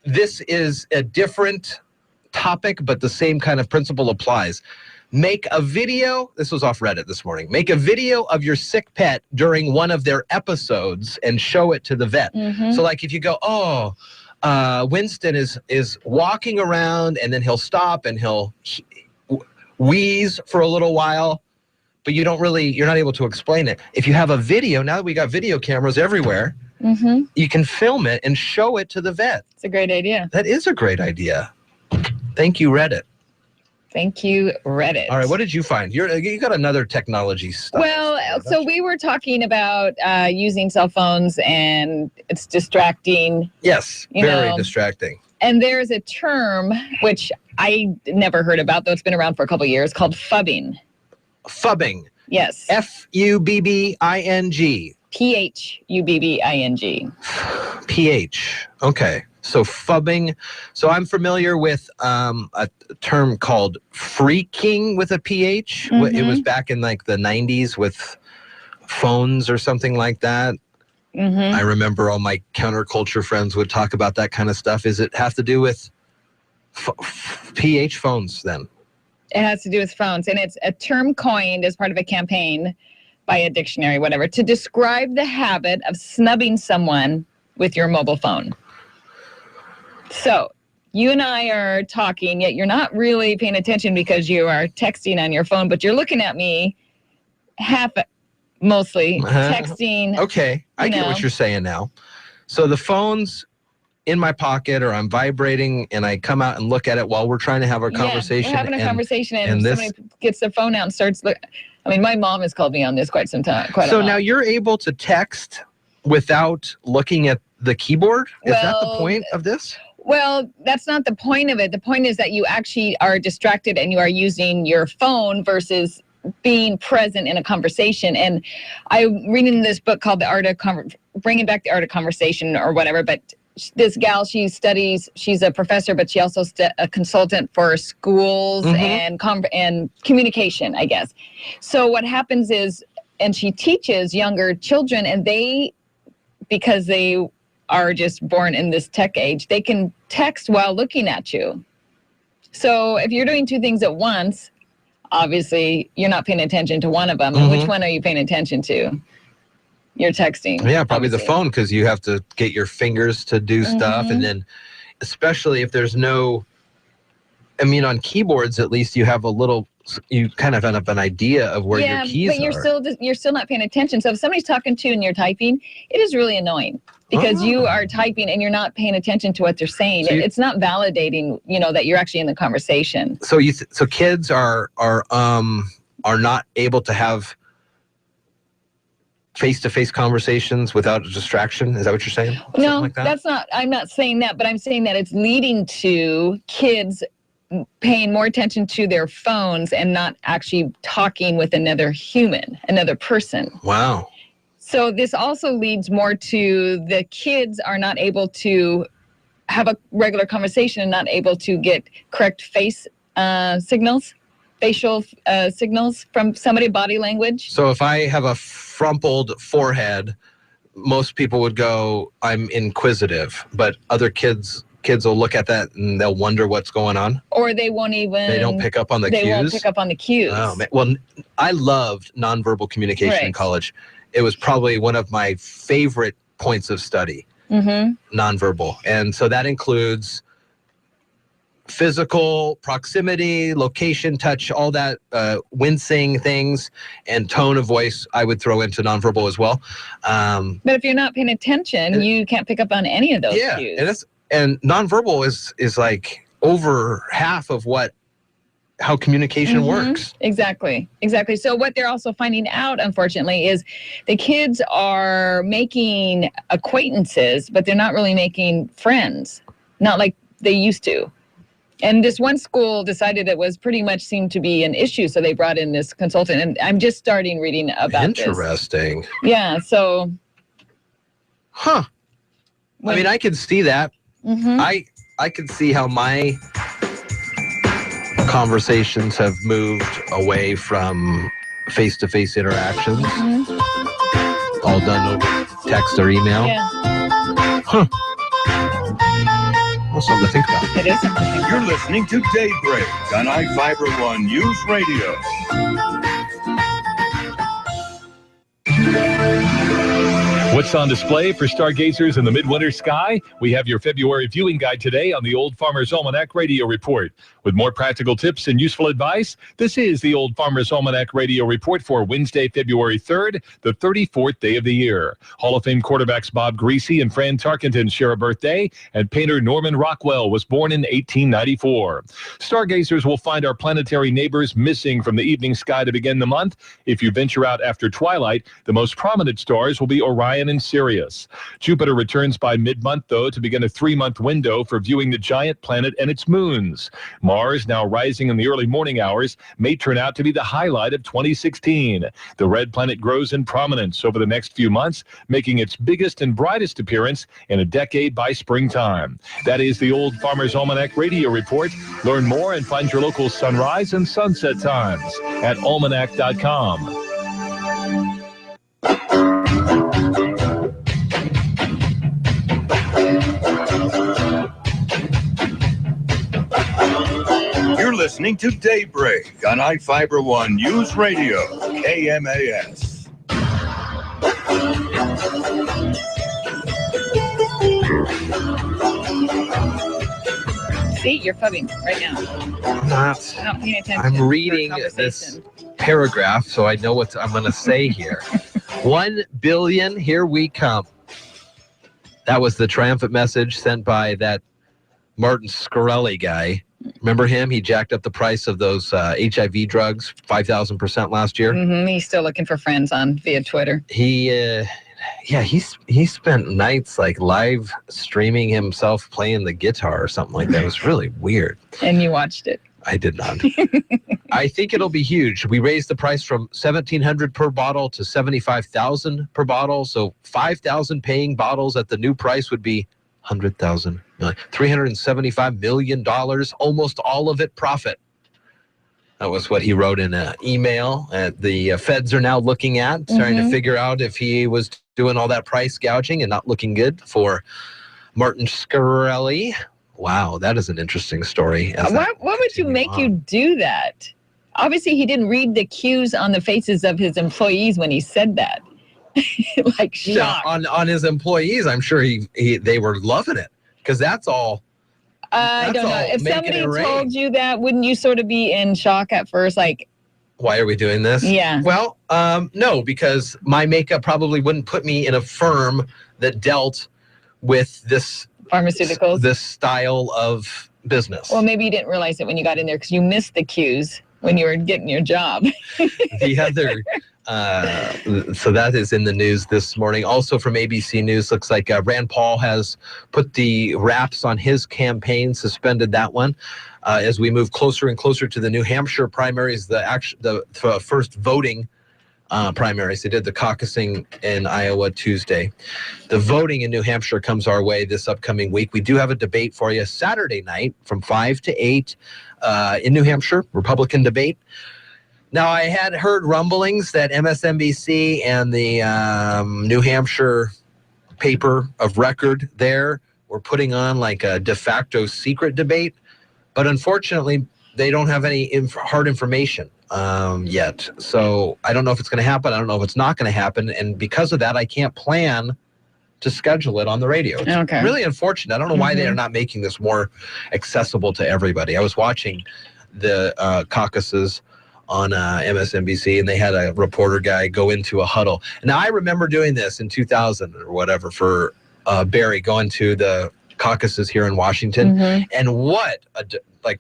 Speaker 4: this is a different topic, but the same kind of principle applies. Make a video. This was off Reddit this morning. Make a video of your sick pet during one of their episodes and show it to the vet. So like if you go, Winston is walking around, and then he'll stop and he'll wheeze for a little while, but you're not able to explain it. If you have a video, now that we got video cameras everywhere, you can film it and show it to the vet.
Speaker 7: It's a great idea.
Speaker 4: That is a great idea. Thank you, Reddit.
Speaker 7: Thank you, Reddit.
Speaker 4: All right, what did you find? You got another technology stuff.
Speaker 7: Well, so we were talking about using cell phones, and it's distracting.
Speaker 4: Yes, very distracting.
Speaker 7: And there's a term which I never heard about, though it's been around for a couple of years, called phubbing.
Speaker 4: Phubbing.
Speaker 7: Yes.
Speaker 4: Fubbing.
Speaker 7: Phubbing.
Speaker 4: PH. Okay. So phubbing. So I'm familiar with a term called freaking with a PH. It was back in like the 90s with phones or something like that. I remember all my counterculture friends would talk about that kind of stuff. Does it have to do with PH phones then?
Speaker 7: It has to do with phones, and it's a term coined as part of a campaign by a dictionary, whatever, to describe the habit of snubbing someone with your mobile phone. So you and I are talking, yet you're not really paying attention because you are texting on your phone, but you're looking at me mostly texting.
Speaker 4: Okay, I get what you're saying now. So the phone's in my pocket, or I'm vibrating, and I come out and look at it while we're trying to have our conversation.
Speaker 7: We're having a conversation, and somebody gets their phone out and starts I mean, my mom has called me on this quite some time.
Speaker 4: So now you're able to text without looking at the keyboard? Is that the point of this?
Speaker 7: Well, that's not the point of it. The point is that you actually are distracted and you are using your phone versus being present in a conversation. And I'm reading this book called Bringing Back the Art of Conversation or whatever, but this gal, she's a professor, but she also a consultant for schools and communication, I guess. So what happens is, and she teaches younger children, and because they are just born in this tech age, they can text while looking at you. So if you're doing two things at once, obviously you're not paying attention to one of them. And which one are you paying attention to? You're texting.
Speaker 4: Yeah, probably the phone, because you have to get your fingers to do stuff. And then especially if there's on keyboards, at least you have you kind of have an idea of where your keys are.
Speaker 7: But you're still not paying attention. So if somebody's talking to you and you're typing, it is really annoying because you are typing and you're not paying attention to what they're saying. It's not validating, that you're actually in the conversation.
Speaker 4: So so kids are not able to have face-to-face conversations without a distraction? Is that what you're saying?
Speaker 7: No, that's not. I'm not saying that, but I'm saying that it's leading to kids paying more attention to their phones and not actually talking with another human, another person.
Speaker 4: Wow.
Speaker 7: So this also leads more to the kids are not able to have a regular conversation and not able to get correct facial signals from somebody, body language.
Speaker 4: So if I have a frumpled forehead, most people would go, I'm inquisitive, but other kids will look at that and they'll wonder what's going on.
Speaker 7: Or they won't even...
Speaker 4: They don't pick up on the cues?
Speaker 7: They won't pick up on the cues.
Speaker 4: Oh, man. Well, I loved nonverbal communication in college. It was probably one of my favorite points of study, nonverbal. And so that includes physical proximity, location, touch, all that wincing things, and tone of voice I would throw into nonverbal as well.
Speaker 7: But if you're not paying attention, you can't pick up on any of those cues.
Speaker 4: And nonverbal is like over half of how communication works.
Speaker 7: Exactly. So what they're also finding out, unfortunately, is the kids are making acquaintances, but they're not really making friends, not like they used to. And this one school decided it was pretty much seemed to be an issue, so they brought in this consultant. And I'm just starting reading about this.
Speaker 4: Interesting.
Speaker 7: Yeah, so...
Speaker 4: I mean, I can see that. I can see how my conversations have moved away from face-to-face interactions. All done over text or email.
Speaker 7: Yeah.
Speaker 4: Well, something to think about.
Speaker 7: It is something to think about.
Speaker 9: You're listening to Daybreak on iFIBER ONE News Radio.
Speaker 1: What's on display for stargazers in the midwinter sky? We have your February viewing guide today on the Old Farmer's Almanac Radio Report. With more practical tips and useful advice, this is the Old Farmer's Almanac Radio Report for Wednesday, February 3rd, the 34th day of the year. Hall of Fame quarterbacks Bob Greasy and Fran Tarkenton share a birthday, and painter Norman Rockwell was born in 1894. Stargazers will find our planetary neighbors missing from the evening sky to begin the month. If you venture out after twilight, the most prominent stars will be Orion and Sirius. Jupiter returns by mid-month, though, to begin a 3-month window for viewing the giant planet and its moons. Mars, now rising in the early morning hours, may turn out to be the highlight of 2016. The red planet grows in prominence over the next few months, making its biggest and brightest appearance in a decade by springtime. That is the Old Farmer's Almanac Radio Report. Learn more and find your local sunrise and sunset times at almanac.com.
Speaker 9: You're listening to Daybreak on iFIBER ONE News Radio, KMAS.
Speaker 7: See, you're fubbing right now.
Speaker 4: Not
Speaker 7: paying attention.
Speaker 4: I'm reading this paragraph, so I know what I'm going to say here. 1 billion, here we come. That was the triumphant message sent by that Martin Scarelli guy Remember him? He jacked up the price of those HIV drugs 5,000% last year.
Speaker 7: He's still looking for friends via Twitter.
Speaker 4: He spent nights like live streaming himself playing the guitar or something like that. It was really weird.
Speaker 7: And you watched it.
Speaker 4: I did not. I think it'll be huge. We raised the price from $1,700 per bottle to $75,000 per bottle. So 5,000 paying bottles at the new price would be $100,000, $375 million, almost all of it profit. That was what he wrote in an email. The feds are now looking at, trying to figure out if he was doing all that price gouging and not looking good for Martin Shkreli. Wow, that is an interesting story.
Speaker 7: What would you make you do that? Obviously, he didn't read the cues on the faces of his employees when he said that. Like shock.
Speaker 4: Yeah, on his employees, I'm sure they were loving it because that's all.
Speaker 7: I don't know. If somebody told you that, wouldn't you sort of be in shock at first? Like,
Speaker 4: why are we doing this?
Speaker 7: Yeah.
Speaker 4: Well, no, because my makeup probably wouldn't put me in a firm that dealt with this
Speaker 7: pharmaceuticals,
Speaker 4: this style of business.
Speaker 7: Well, maybe you didn't realize it when you got in there because you missed the cues when you were getting your job.
Speaker 4: The other, so that is in the news this morning. Also from ABC News, looks like Rand Paul has put the wraps on his campaign, suspended that one. As we move closer and closer to the New Hampshire primaries, the first voting primaries. They did the caucusing in Iowa Tuesday. The voting in New Hampshire comes our way this upcoming week. We do have a debate for you Saturday night from 5 to 8 in New Hampshire, Republican debate. Now, I had heard rumblings that MSNBC and the New Hampshire paper of record there were putting on like a de facto secret debate, but unfortunately, they don't have any hard information yet. So I don't know if it's going to happen. I don't know if it's not going to happen. And because of that, I can't plan to schedule it on the radio. It's really unfortunate. I don't know why they are not making this more accessible to everybody. I was watching the caucuses on MSNBC, and they had a reporter guy go into a huddle. Now, I remember doing this in 2000 or whatever for Barry, going to the caucuses here in Washington. And what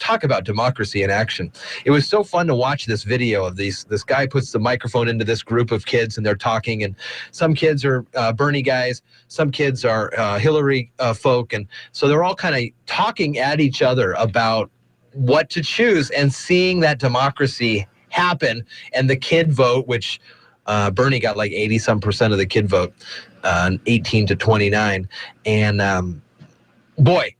Speaker 4: talk about democracy in action. It was so fun to watch this video of this guy puts the microphone into this group of kids and they're talking, and some kids are Bernie guys, some kids are Hillary folk, and so they're all kind of talking at each other about what to choose and seeing that democracy happen. And the kid vote, which Bernie got like 80% of the kid vote, 18 to 29, and boy.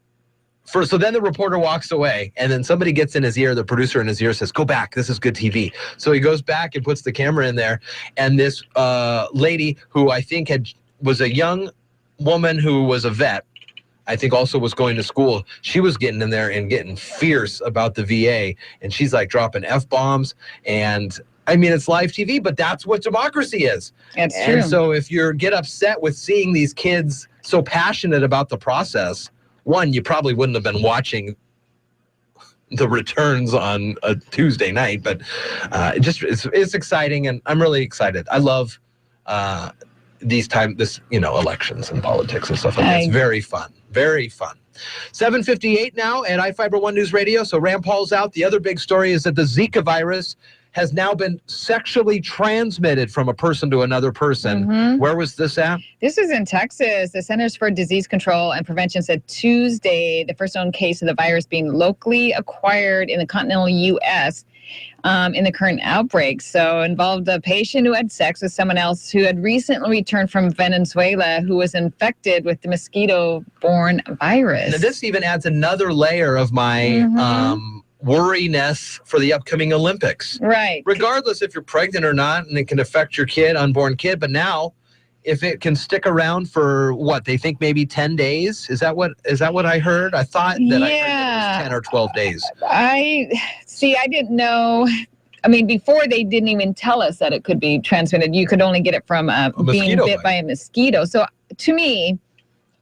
Speaker 4: So then the reporter walks away, and then somebody gets in his ear, the producer in his ear says, "Go back, this is good TV." So he goes back and puts the camera in there, and this lady who I think was a young woman who was a vet, I think also was going to school, she was getting in there and getting fierce about the VA, and she's like dropping F-bombs, and I mean, it's live TV, but that's what democracy is.
Speaker 7: That's true.
Speaker 4: And so if you get upset with seeing these kids so passionate about the process, one, you probably wouldn't have been watching the returns on a Tuesday night, but it's exciting, and I'm really excited. I love elections and politics and stuff like that. It's very fun, very fun. 7:58 now at iFIBER One News Radio. So Rand Paul's out. The other big story is that the Zika virus has now been sexually transmitted from a person to another person. Where was this at?
Speaker 7: This is in Texas. The Centers for Disease Control and Prevention said Tuesday the first known case of the virus being locally acquired in the continental U.S. In the current outbreak. So involved a patient who had sex with someone else who had recently returned from Venezuela who was infected with the mosquito-borne virus.
Speaker 4: Now, this even adds another layer of my worriness for the upcoming Olympics.
Speaker 7: Right.
Speaker 4: Regardless if you're pregnant or not, and it can affect your unborn kid, but now if it can stick around for what they think maybe 10 days, is that what I heard? I thought that I heard it was 10 or 12 days.
Speaker 7: I didn't know. I mean, before they didn't even tell us that it could be transmitted. You could only get it from being bit by a mosquito. So to me,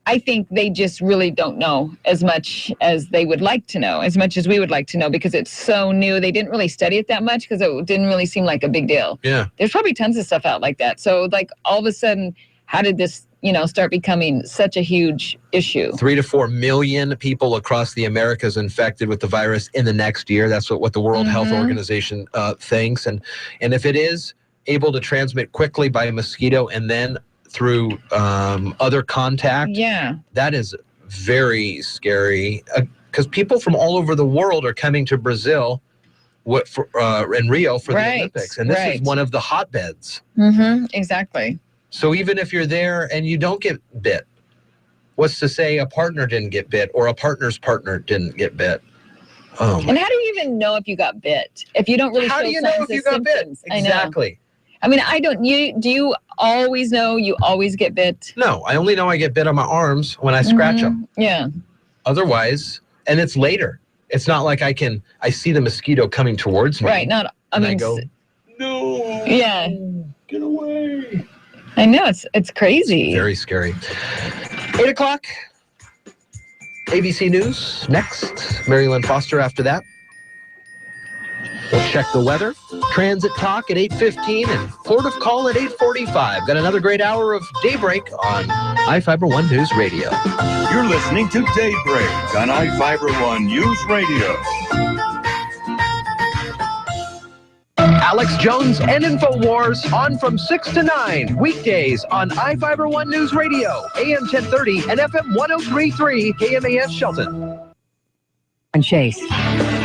Speaker 7: I think they just really don't know as much as they would like to know, as much as we would like to know, because it's so new. They didn't really study it that much because it didn't really seem like a big deal.
Speaker 4: Yeah.
Speaker 7: There's probably tons of stuff out like that. So like all of a sudden, how did this, start becoming such a huge issue.
Speaker 4: 3 to 4 million people across the Americas infected with the virus in the next year. That's what the World Health Organization thinks. And if it is able to transmit quickly by mosquito and then through other contact, that is very scary. Because people from all over the world are coming to Brazil in Rio for the Olympics. And this is one of the hotbeds.
Speaker 7: Exactly.
Speaker 4: So even if you're there and you don't get bit, what's to say a partner didn't get bit or a partner's partner didn't get bit?
Speaker 7: And how do you even know if you got bit? If you don't really
Speaker 4: how
Speaker 7: show
Speaker 4: do you know
Speaker 7: signs
Speaker 4: if you
Speaker 7: of
Speaker 4: got bit?
Speaker 7: symptoms?
Speaker 4: Exactly.
Speaker 7: I mean, I don't. Do you always know you always get bit?
Speaker 4: No, I only know I get bit on my arms when I scratch them.
Speaker 7: Yeah.
Speaker 4: Otherwise, and it's later. It's not like I see the mosquito coming towards me.
Speaker 7: Right. I
Speaker 4: go, no.
Speaker 7: Yeah.
Speaker 4: Get away.
Speaker 7: I know, it's crazy.
Speaker 4: It's very scary. 8 o'clock. ABC News next. Mary Lynn Foster after that. We'll check the weather. Transit talk at 8:15 and Port of Call at 8:45. Got another great hour of Daybreak on iFIBER ONE News Radio.
Speaker 9: You're listening to Daybreak on iFIBER ONE News Radio.
Speaker 17: Alex Jones and InfoWars on from 6 to 9 weekdays on iFIBER ONE News Radio, AM 1030 and FM 103.3 KMAS Shelton.
Speaker 3: And Chase.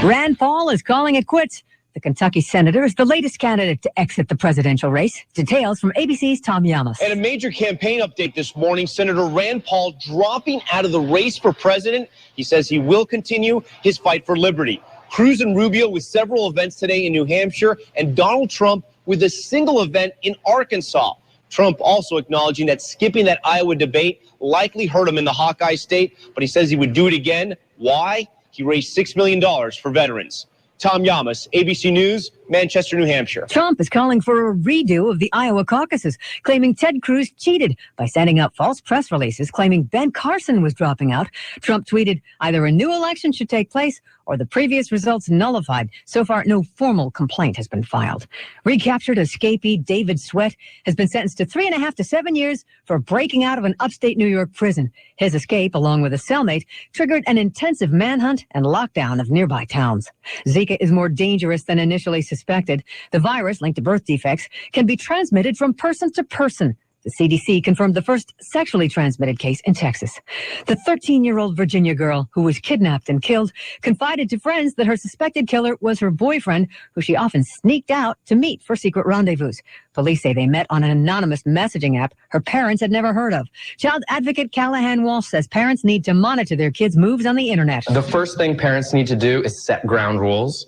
Speaker 3: Rand Paul is calling it quits. The Kentucky senator is the latest candidate to exit the presidential race. Details from ABC's Tom Llamas.
Speaker 18: And a major campaign update this morning, Senator Rand Paul dropping out of the race for president. He says he will continue his fight for liberty. Cruz and Rubio with several events today in New Hampshire, and Donald Trump with a single event in Arkansas. Trump also acknowledging that skipping that Iowa debate likely hurt him in the Hawkeye state, but he says he would do it again. Why? He raised $6 million for veterans. Tom Llamas, ABC News, Manchester, New Hampshire.
Speaker 3: Trump is calling for a redo of the Iowa caucuses, claiming Ted Cruz cheated by sending out false press releases claiming Ben Carson was dropping out. Trump tweeted, either a new election should take place or the previous results nullified. So far, no formal complaint has been filed. Recaptured escapee David Sweat has been sentenced to 3.5 to 7 years for breaking out of an upstate New York prison. His escape, along with a cellmate, triggered an intensive manhunt and lockdown of nearby towns. Zika is more dangerous than initially suspected. The virus, linked to birth defects, can be transmitted from person to person. The CDC confirmed the first sexually transmitted case in Texas. The 13-year-old Virginia girl who was kidnapped and killed confided to friends that her suspected killer was her boyfriend, who she often sneaked out to meet for secret rendezvous. Police say they met on an anonymous messaging app her parents had never heard of. Child advocate Callahan Walsh says parents need to monitor their kids' moves on the internet.
Speaker 21: The first thing parents need to do is set ground rules.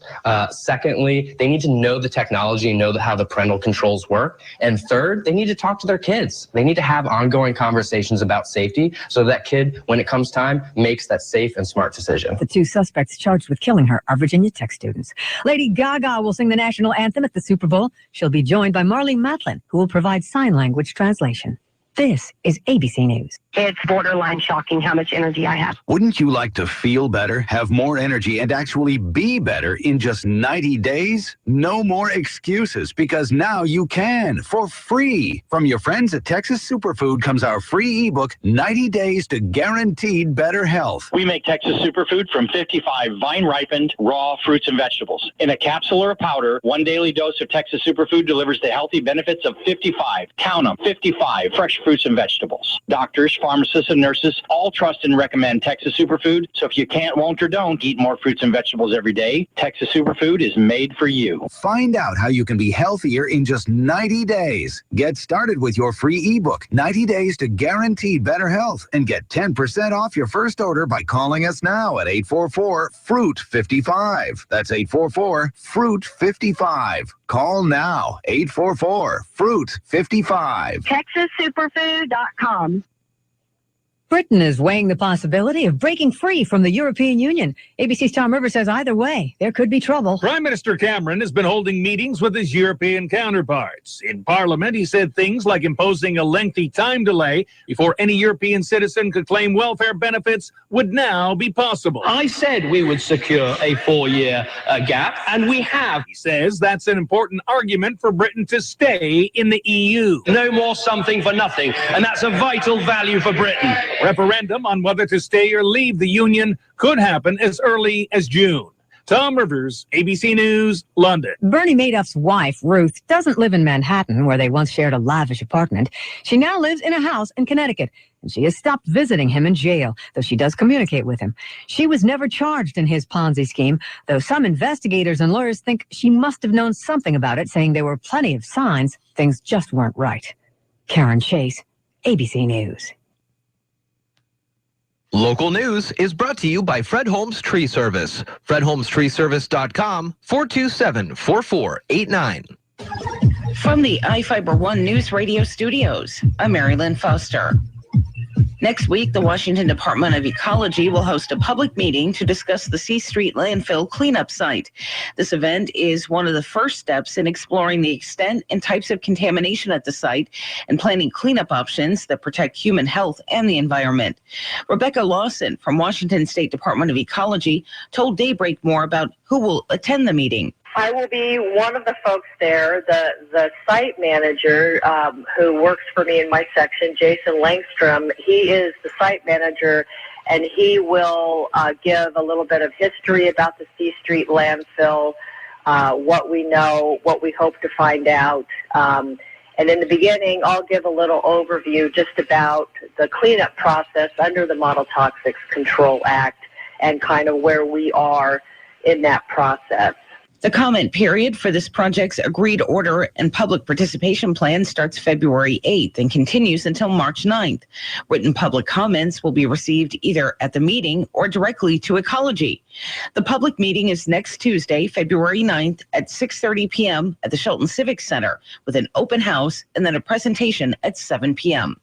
Speaker 21: Secondly, they need to know the technology and know how the parental controls work. And third, they need to talk to their kids. They need to have ongoing conversations about safety so that kid, when it comes time, makes that safe and smart decision.
Speaker 3: The 2 suspects charged with killing her are Virginia Tech students. Lady Gaga will sing the national anthem at the Super Bowl. She'll be joined by Marley Matlin, who will provide sign language translation. This is ABC News.
Speaker 24: It's borderline shocking how much energy I have.
Speaker 25: Wouldn't you like to feel better, have more energy, and actually be better in just 90 days? No more excuses, because now you can, for free. From your friends at Texas Superfood comes our free ebook, 90 Days to Guaranteed Better Health.
Speaker 22: We make Texas Superfood from 55 vine-ripened raw fruits and vegetables. In a capsule or a powder, 1 daily dose of Texas Superfood delivers the healthy benefits of 55. Count them, 55 fresh fruits and vegetables. Doctors, pharmacists, and nurses all trust and recommend Texas Superfood. So if you can't, won't, or don't eat more fruits and vegetables every day, Texas Superfood is made for you.
Speaker 25: Find out how you can be healthier in just 90 days. Get started with your free ebook, 90 Days to Guaranteed Better Health, and get 10% off your first order by calling us now at 844-FRUIT-55. That's 844-FRUIT-55. Call now, 844-FRUIT-55.
Speaker 24: TexasSuperfood.com.
Speaker 3: Britain is weighing the possibility of breaking free from the European Union. ABC's Tom Rivers says either way, there could be trouble.
Speaker 2: Prime Minister Cameron has been holding meetings with his European counterparts. In Parliament, he said things like imposing a lengthy time delay before any European citizen could claim welfare benefits would now be possible.
Speaker 5: I said we would secure a 4-year gap, and we have.
Speaker 2: He says that's an important argument for Britain to stay in the EU.
Speaker 5: No more something for nothing, and that's a vital value for Britain.
Speaker 2: Referendum on whether to stay or leave the Union could happen as early as June. Tom Rivers, ABC News, London.
Speaker 3: Bernie Madoff's wife, Ruth, doesn't live in Manhattan, where they once shared a lavish apartment. She now lives in a house in Connecticut, and she has stopped visiting him in jail, though she does communicate with him. She was never charged in his Ponzi scheme, though some investigators and lawyers think she must have known something about it, saying there were plenty of signs things just weren't right. Karen Chase, ABC News.
Speaker 4: Local news is brought to you by Fred Holmes Tree Service. FredHolmesTreeService.com, 427-4489.
Speaker 6: From the iFIBER ONE News Radio studios, I'm Mary Lynn Foster. Next week, the Washington Department of Ecology will host a public meeting to discuss the C Street landfill cleanup site. This event is one of the first steps in exploring the extent and types of contamination at the site and planning cleanup options that protect human health and the environment. Rebecca Lawson from Washington State Department of Ecology told Daybreak more about who will attend the meeting.
Speaker 14: I will be one of the folks there. The site manager who works for me in my section, Jason Langstrom, he is the site manager, and he will give a little bit of history about the C Street landfill, what we know, what we hope to find out. And in the beginning, I'll give a little overview just about the cleanup process under the Model Toxics Control Act and kind of where we are in that process.
Speaker 6: The comment period for this project's agreed order and public participation plan starts February 8th and continues until March 9th. Written public comments will be received either at the meeting or directly to Ecology. The public meeting is next Tuesday, February 9th at 6:30 p.m. at the Shelton Civic Center with an open house and then a presentation at 7 p.m.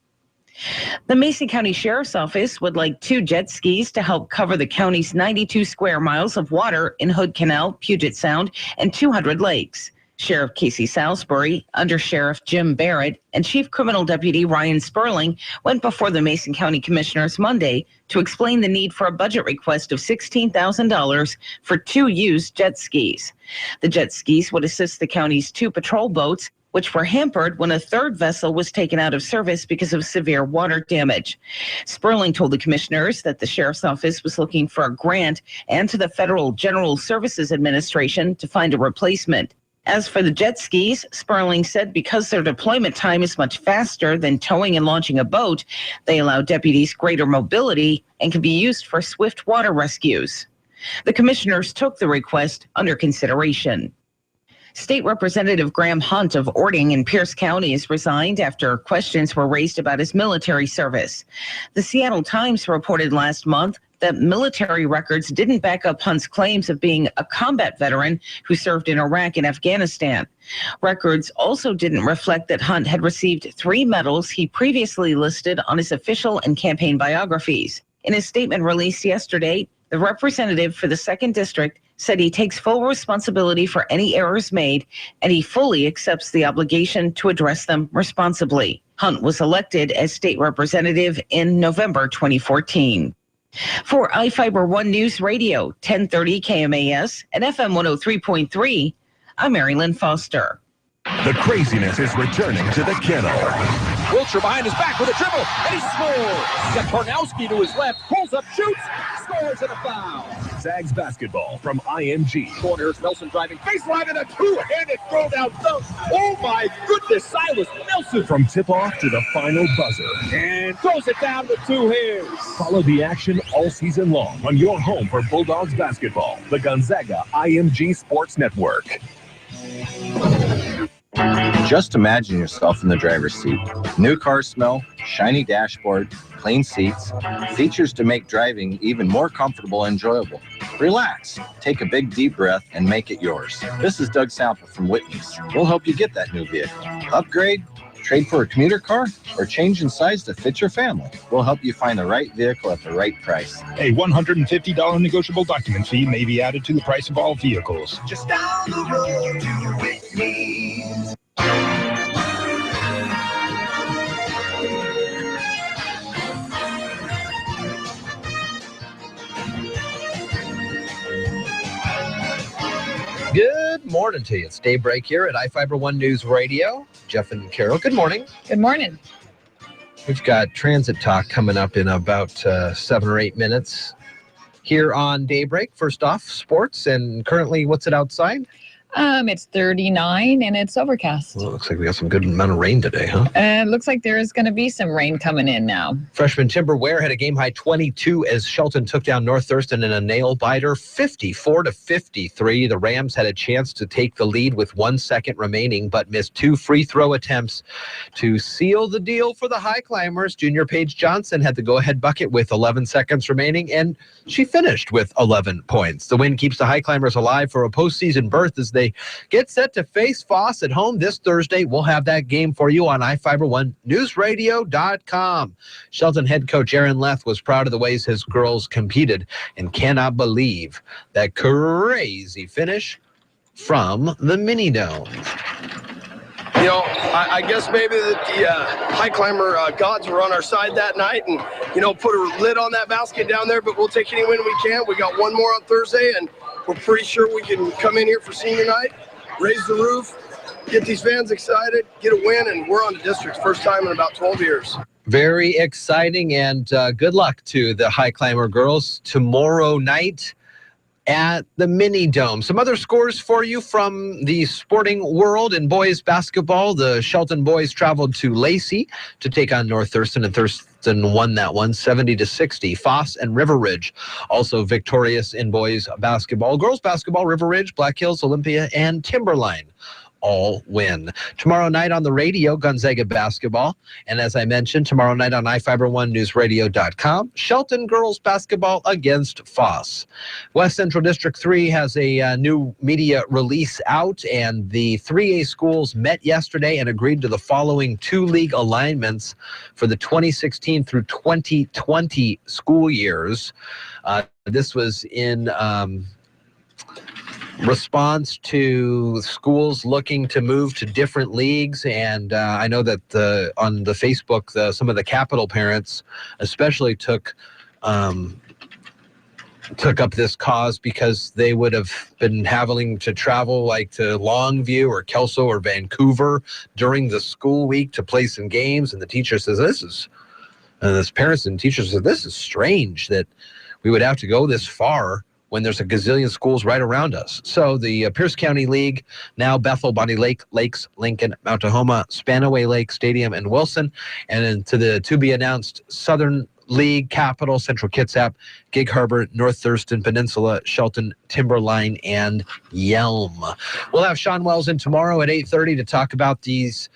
Speaker 6: The Mason County Sheriff's Office would like 2 jet skis to help cover the county's 92 square miles of water in Hood Canal, Puget Sound, and 200 lakes. Sheriff Casey Salisbury, Under Sheriff Jim Barrett, and Chief Criminal Deputy Ryan Sperling went before the Mason County Commissioners Monday to explain the need for a budget request of $16,000 for 2 used jet skis. The jet skis would assist the county's 2 patrol boats, which were hampered when a 3rd vessel was taken out of service because of severe water damage. Sperling told the commissioners that the sheriff's office was looking for a grant and to the Federal General Services Administration to find a replacement. As for the jet skis, Sperling said because their deployment time is much faster than towing and launching a boat, they allow deputies greater mobility and can be used for swift water rescues. The commissioners took the request under consideration. State Representative Graham Hunt of Ording in Pierce County has resigned after questions were raised about his military service. The Seattle Times reported last month that military records didn't back up Hunt's claims of being a combat veteran who served in Iraq and Afghanistan. Records also didn't reflect that Hunt had received 3 medals he previously listed on his official and campaign biographies. In his statement released yesterday, the representative for the 2nd District said he takes full responsibility for any errors made, and he fully accepts the obligation to address them responsibly. Hunt was elected as state representative in November 2014. For iFIBER ONE News Radio, 1030 KMAS and FM 103.3, I'm Mary Lynn Foster.
Speaker 9: The craziness is returning to the kennel.
Speaker 16: Wiltshire behind his back with a dribble, and he scores. He's got Tarnowski to his left, pulls up, shoots, scores, and a foul.
Speaker 9: Zags basketball from IMG.
Speaker 16: Corners, Nelson driving, baseline, and a 2-handed throw down dunk. Oh my goodness, Silas Nelson.
Speaker 9: From tip-off to the final buzzer.
Speaker 16: And throws it down with 2 hands.
Speaker 9: Follow the action all season long on your home for Bulldogs basketball, the Gonzaga IMG Sports Network.
Speaker 26: Just imagine yourself in the driver's seat. New car smell, shiny dashboard, clean seats, features to make driving even more comfortable and enjoyable. Relax, take a big deep breath, and make it yours. This is Doug Sample from Whitney's. We'll help you get that new vehicle. Upgrade, Trade for a commuter car or change in size to fit your family. We'll help you find the right vehicle at the right price.
Speaker 8: A $150 negotiable document fee may be added to the price of all vehicles.
Speaker 12: Just down the road to Whitney's.
Speaker 4: Good morning to you. It's Daybreak here at iFIBER ONE News Radio. Jeff and Carol, good morning.
Speaker 7: Good morning.
Speaker 4: We've got Transit Talk coming up in about 7 or 8 minutes here on Daybreak. First off, sports, and currently, what's it outside?
Speaker 7: It's 39 and it's overcast.
Speaker 4: Well, it looks like we got some good amount of rain today, huh?
Speaker 7: It looks like there is going to be some rain coming in now.
Speaker 4: Freshman Timber Ware had a game-high 22 as Shelton took down North Thurston in a nail-biter, 54-53. The Rams had a chance to take the lead with 1 second remaining, but missed 2 free throw attempts to seal the deal for the High Climbers. Junior Paige Johnson had the go-ahead bucket with 11 seconds remaining, and she finished with 11 points. The win keeps the High Climbers alive for a postseason berth as they get set to face Foss at home this Thursday. We'll have that game for you on iFIBER ONE Newsradio.com. Shelton head coach Aaron Leth was proud of the ways his girls competed and cannot believe that crazy finish from the Mini Dome.
Speaker 10: You know, I guess maybe that the high climber gods were on our side that night and, you know, put a lid on that basket down there, but we'll take any win we can. We got one more on Thursday, and we're pretty sure we can come in here for senior night, raise the roof, get these fans excited, get a win, and we're on the district's first time in about 12 years.
Speaker 4: Very exciting, and good luck to the High Climber girls tomorrow night at the Mini Dome. Some other scores for you from the sporting world. In boys basketball, the Shelton boys traveled to Lacey to take on North Thurston, and Thurston won that one 70-60. Foss and River Ridge also victorious in boys basketball. Girls basketball, River Ridge, Black Hills, Olympia, and Timberline all win. Tomorrow night on the radio, Gonzaga basketball. And as I mentioned, tomorrow night on iFIBER ONE Newsradio.com, Shelton girls basketball against Foss. West Central District 3 has a new media release out, and the 3A schools met yesterday and agreed to the following 2 league alignments for the 2016 through 2020 school years. This was in response to schools looking to move to different leagues, and I know that on the Facebook, some of the Capital parents especially took up this cause because they would have been having to travel like to Longview or Kelso or Vancouver during the school week to play some games, and the teacher says this parents and teachers said this is strange that we would have to go this far when there's a gazillion schools right around us. So the Pierce County League, now Bethel, Bonnie Lake, Lakes, Lincoln, Mount Tahoma, Spanaway Lake Stadium, and Wilson, and then to the to-be-announced Southern League, Capital, Central Kitsap, Gig Harbor, North Thurston Peninsula, Shelton, Timberline, and Yelm. We'll have Sean Wells in tomorrow at 8:30 to talk about these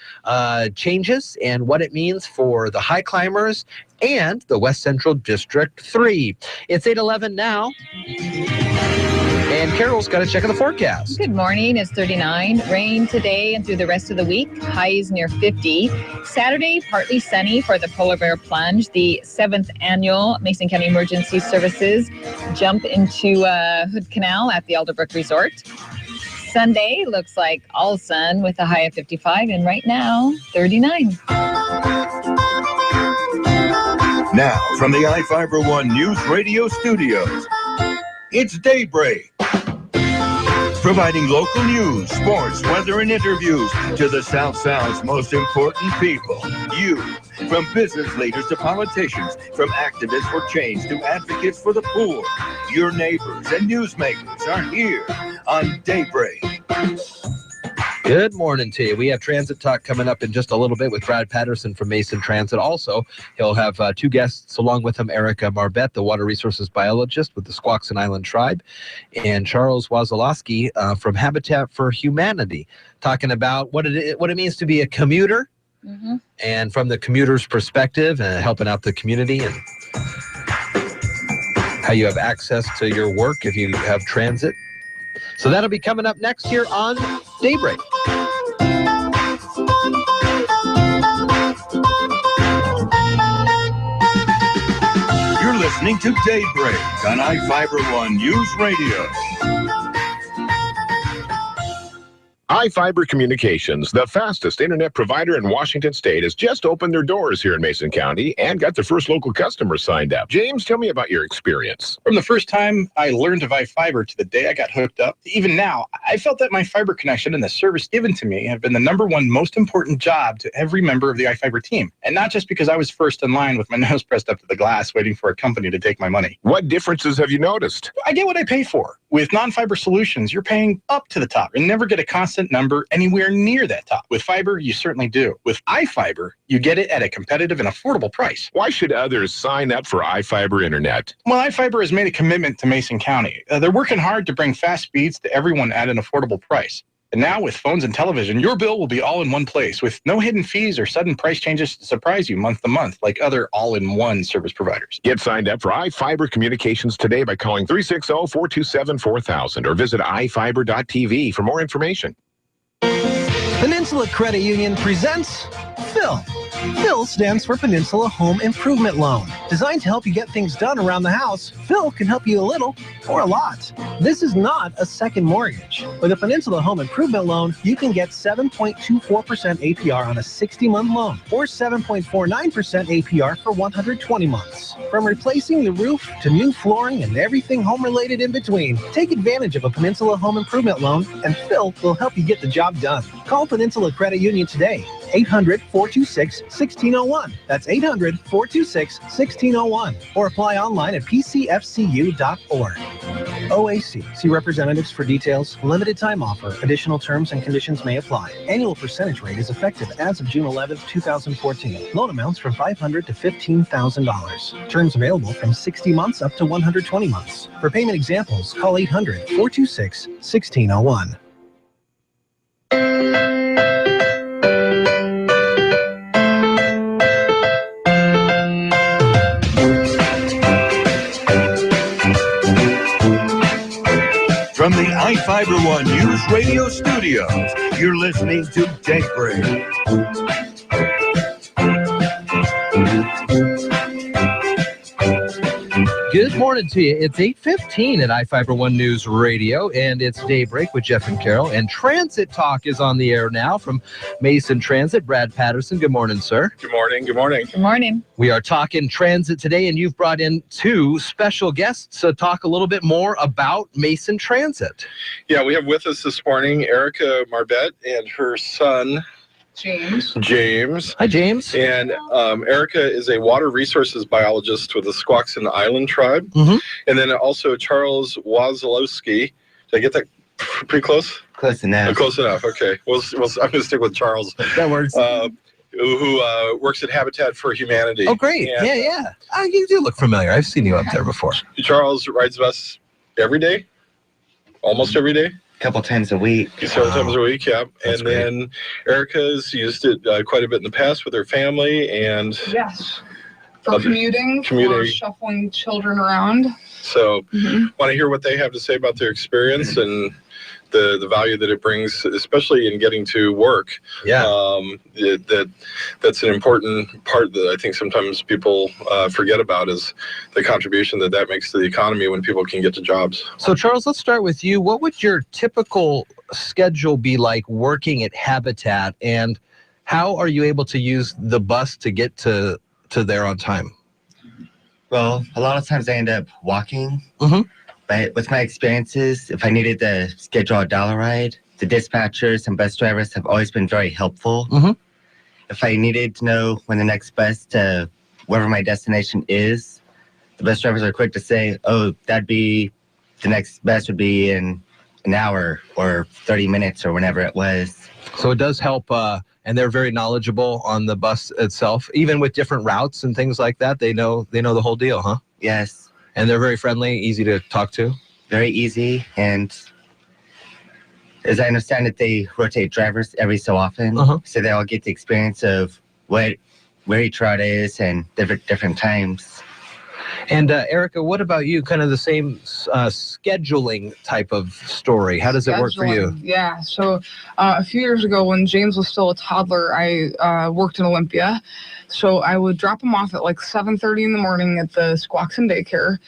Speaker 4: changes and what it means for the High Climbers and the West Central District 3. It's 8:11 now. And Carol's got to check on the forecast.
Speaker 7: Good morning. It's 39. Rain today and through the rest of the week. Highs near 50. Saturday, partly sunny for the Polar Bear Plunge. The 7th annual Mason County Emergency Services jump into Hood Canal at the Alderbrook Resort. Sunday looks like all sun with a high of 55, and right now, 39.
Speaker 9: Now, from the iFIBER ONE News Radio studios, it's Daybreak. Providing local news, sports, weather, and interviews to the South Sound's most important people. You. From business leaders to politicians, from activists for change to advocates for the poor. Your neighbors and newsmakers are here on Daybreak.
Speaker 4: Good morning to you. We have Transit Talk coming up in just a little bit with Brad Patterson from Mason Transit. Also, he'll have 2 guests along with him, Erica Marbette, the water resources biologist with the Squaxin Island Tribe, and Charles Wazalowski from Habitat for Humanity, talking about what it means to be a commuter, and from the commuter's perspective, helping out the community, and how you have access to your work if you have transit. So that'll be coming up next here on Daybreak.
Speaker 9: listening to Daybreak on iFIBER ONE News Radio.
Speaker 8: iFIBER Communications, the fastest internet provider in Washington State, has just opened their doors here in Mason County and got the first local customers signed up. James, tell me about your experience.
Speaker 11: From the first time I learned of iFIBER to the day I got hooked up, even now, I felt that my fiber connection and the service given to me have been the #1 most important job to every member of the iFIBER team. And not just because I was first in line with my nose pressed up to the glass waiting for a company to take my money.
Speaker 8: What differences have you noticed?
Speaker 11: I get what I pay for. With non-fiber solutions, you're paying up to the top and never get a constant number anywhere near that top. With fiber, you certainly do. With iFIBER, you get it at a competitive and affordable price.
Speaker 8: Why should others sign up for iFIBER Internet?
Speaker 11: Well, iFIBER has made a commitment to Mason County. They're working hard to bring fast speeds to everyone at an affordable price. And now with phones and television, your bill will be all in one place with no hidden fees or sudden price changes to surprise you month to month like other all-in-one service providers.
Speaker 8: Get signed up for iFIBER Communications today by calling 360-427-4000 or visit iFIBER.tv for more information.
Speaker 17: Peninsula Credit Union presents Phil. Phil stands for Peninsula Home Improvement Loan. Designed to help you get things done around the house, Phil can help you a little or a lot. This is not a second mortgage. With a Peninsula Home Improvement Loan, you can get 7.24% APR on a 60-month loan or 7.49% APR for 120 months. From replacing the roof to new flooring and everything home-related in between, take advantage of a Peninsula Home Improvement Loan and Phil will help you get the job done. Call Peninsula Credit Union today. 800-426-1601. That's 800-426-1601. Or apply online at pcfcu.org. OAC. See representatives for details. Limited time offer. Additional terms and conditions may apply. Annual percentage rate is effective as of June 11, 2014. Loan amounts from $500 to $15,000. Terms available from 60 months up to 120 months. For payment examples, call 800-426-1601.
Speaker 9: From the iFIBER ONE News Radio studios, you're listening to Daybreak.
Speaker 4: Good morning to you. It's 8:15 at iFIBER ONE News Radio, and it's Daybreak with Jeff and Carol. And Transit Talk is on the air now from Mason Transit. Brad Patterson, good morning, sir.
Speaker 13: Good morning. Good morning.
Speaker 7: Good morning.
Speaker 4: We are talking transit today, and you've brought in two special guests to talk a little bit more about Mason Transit.
Speaker 13: Yeah, we have with us this morning Erica Marbette and her son, James.
Speaker 4: Hi, James.
Speaker 13: And Erica is a water resources biologist with the Squaxin Island tribe.
Speaker 4: Mm-hmm.
Speaker 13: And then also Charles Wazalowski. Did I get that pretty close?
Speaker 15: Close enough.
Speaker 13: Close enough. Okay. I'm going to stick with Charles.
Speaker 4: That works.
Speaker 13: Who works at Habitat for Humanity.
Speaker 4: Oh, great.
Speaker 13: And,
Speaker 4: yeah. You do look familiar. I've seen you up there before.
Speaker 13: Charles rides the bus every day, almost every day.
Speaker 15: Couple times a week.
Speaker 13: Several times a week, yeah.
Speaker 15: That's
Speaker 13: and then Erica's used it quite a bit in the past with her family and
Speaker 19: yes, for commuting, for shuffling children around.
Speaker 13: So want to hear what they have to say about their experience and the value that it brings, especially in getting to work.
Speaker 4: Yeah.
Speaker 13: That's an important part that I think sometimes people forget about is the contribution that makes to the economy when people can get to jobs.
Speaker 4: So Charles, let's start with you. What would your typical schedule be like working at Habitat, and how are you able to use the bus to get to there on time?
Speaker 15: Well, a lot of times I end up walking. But with my experiences, if I needed to schedule a dollar ride, the dispatchers and bus drivers have always been very helpful. If I needed to know when the next bus to wherever my destination is, the bus drivers are quick to say, oh, the next bus would be in an hour or 30 minutes or whenever it was.
Speaker 4: So it does help, and they're very knowledgeable on the bus itself, even with different routes and things like that. They know the whole deal, huh?
Speaker 15: Yes.
Speaker 4: And they're very friendly, easy to talk to?
Speaker 15: Very easy, and as I understand it, they rotate drivers every so often, so they all get the experience of where each route is and different times.
Speaker 4: And Erica, what about you? Kind of the same scheduling type of story. How does it work for you?
Speaker 19: Yeah. So a few years ago, when James was still a toddler, I worked in Olympia. So I would drop him off at like 7:30 in the morning at the Squaxin daycare,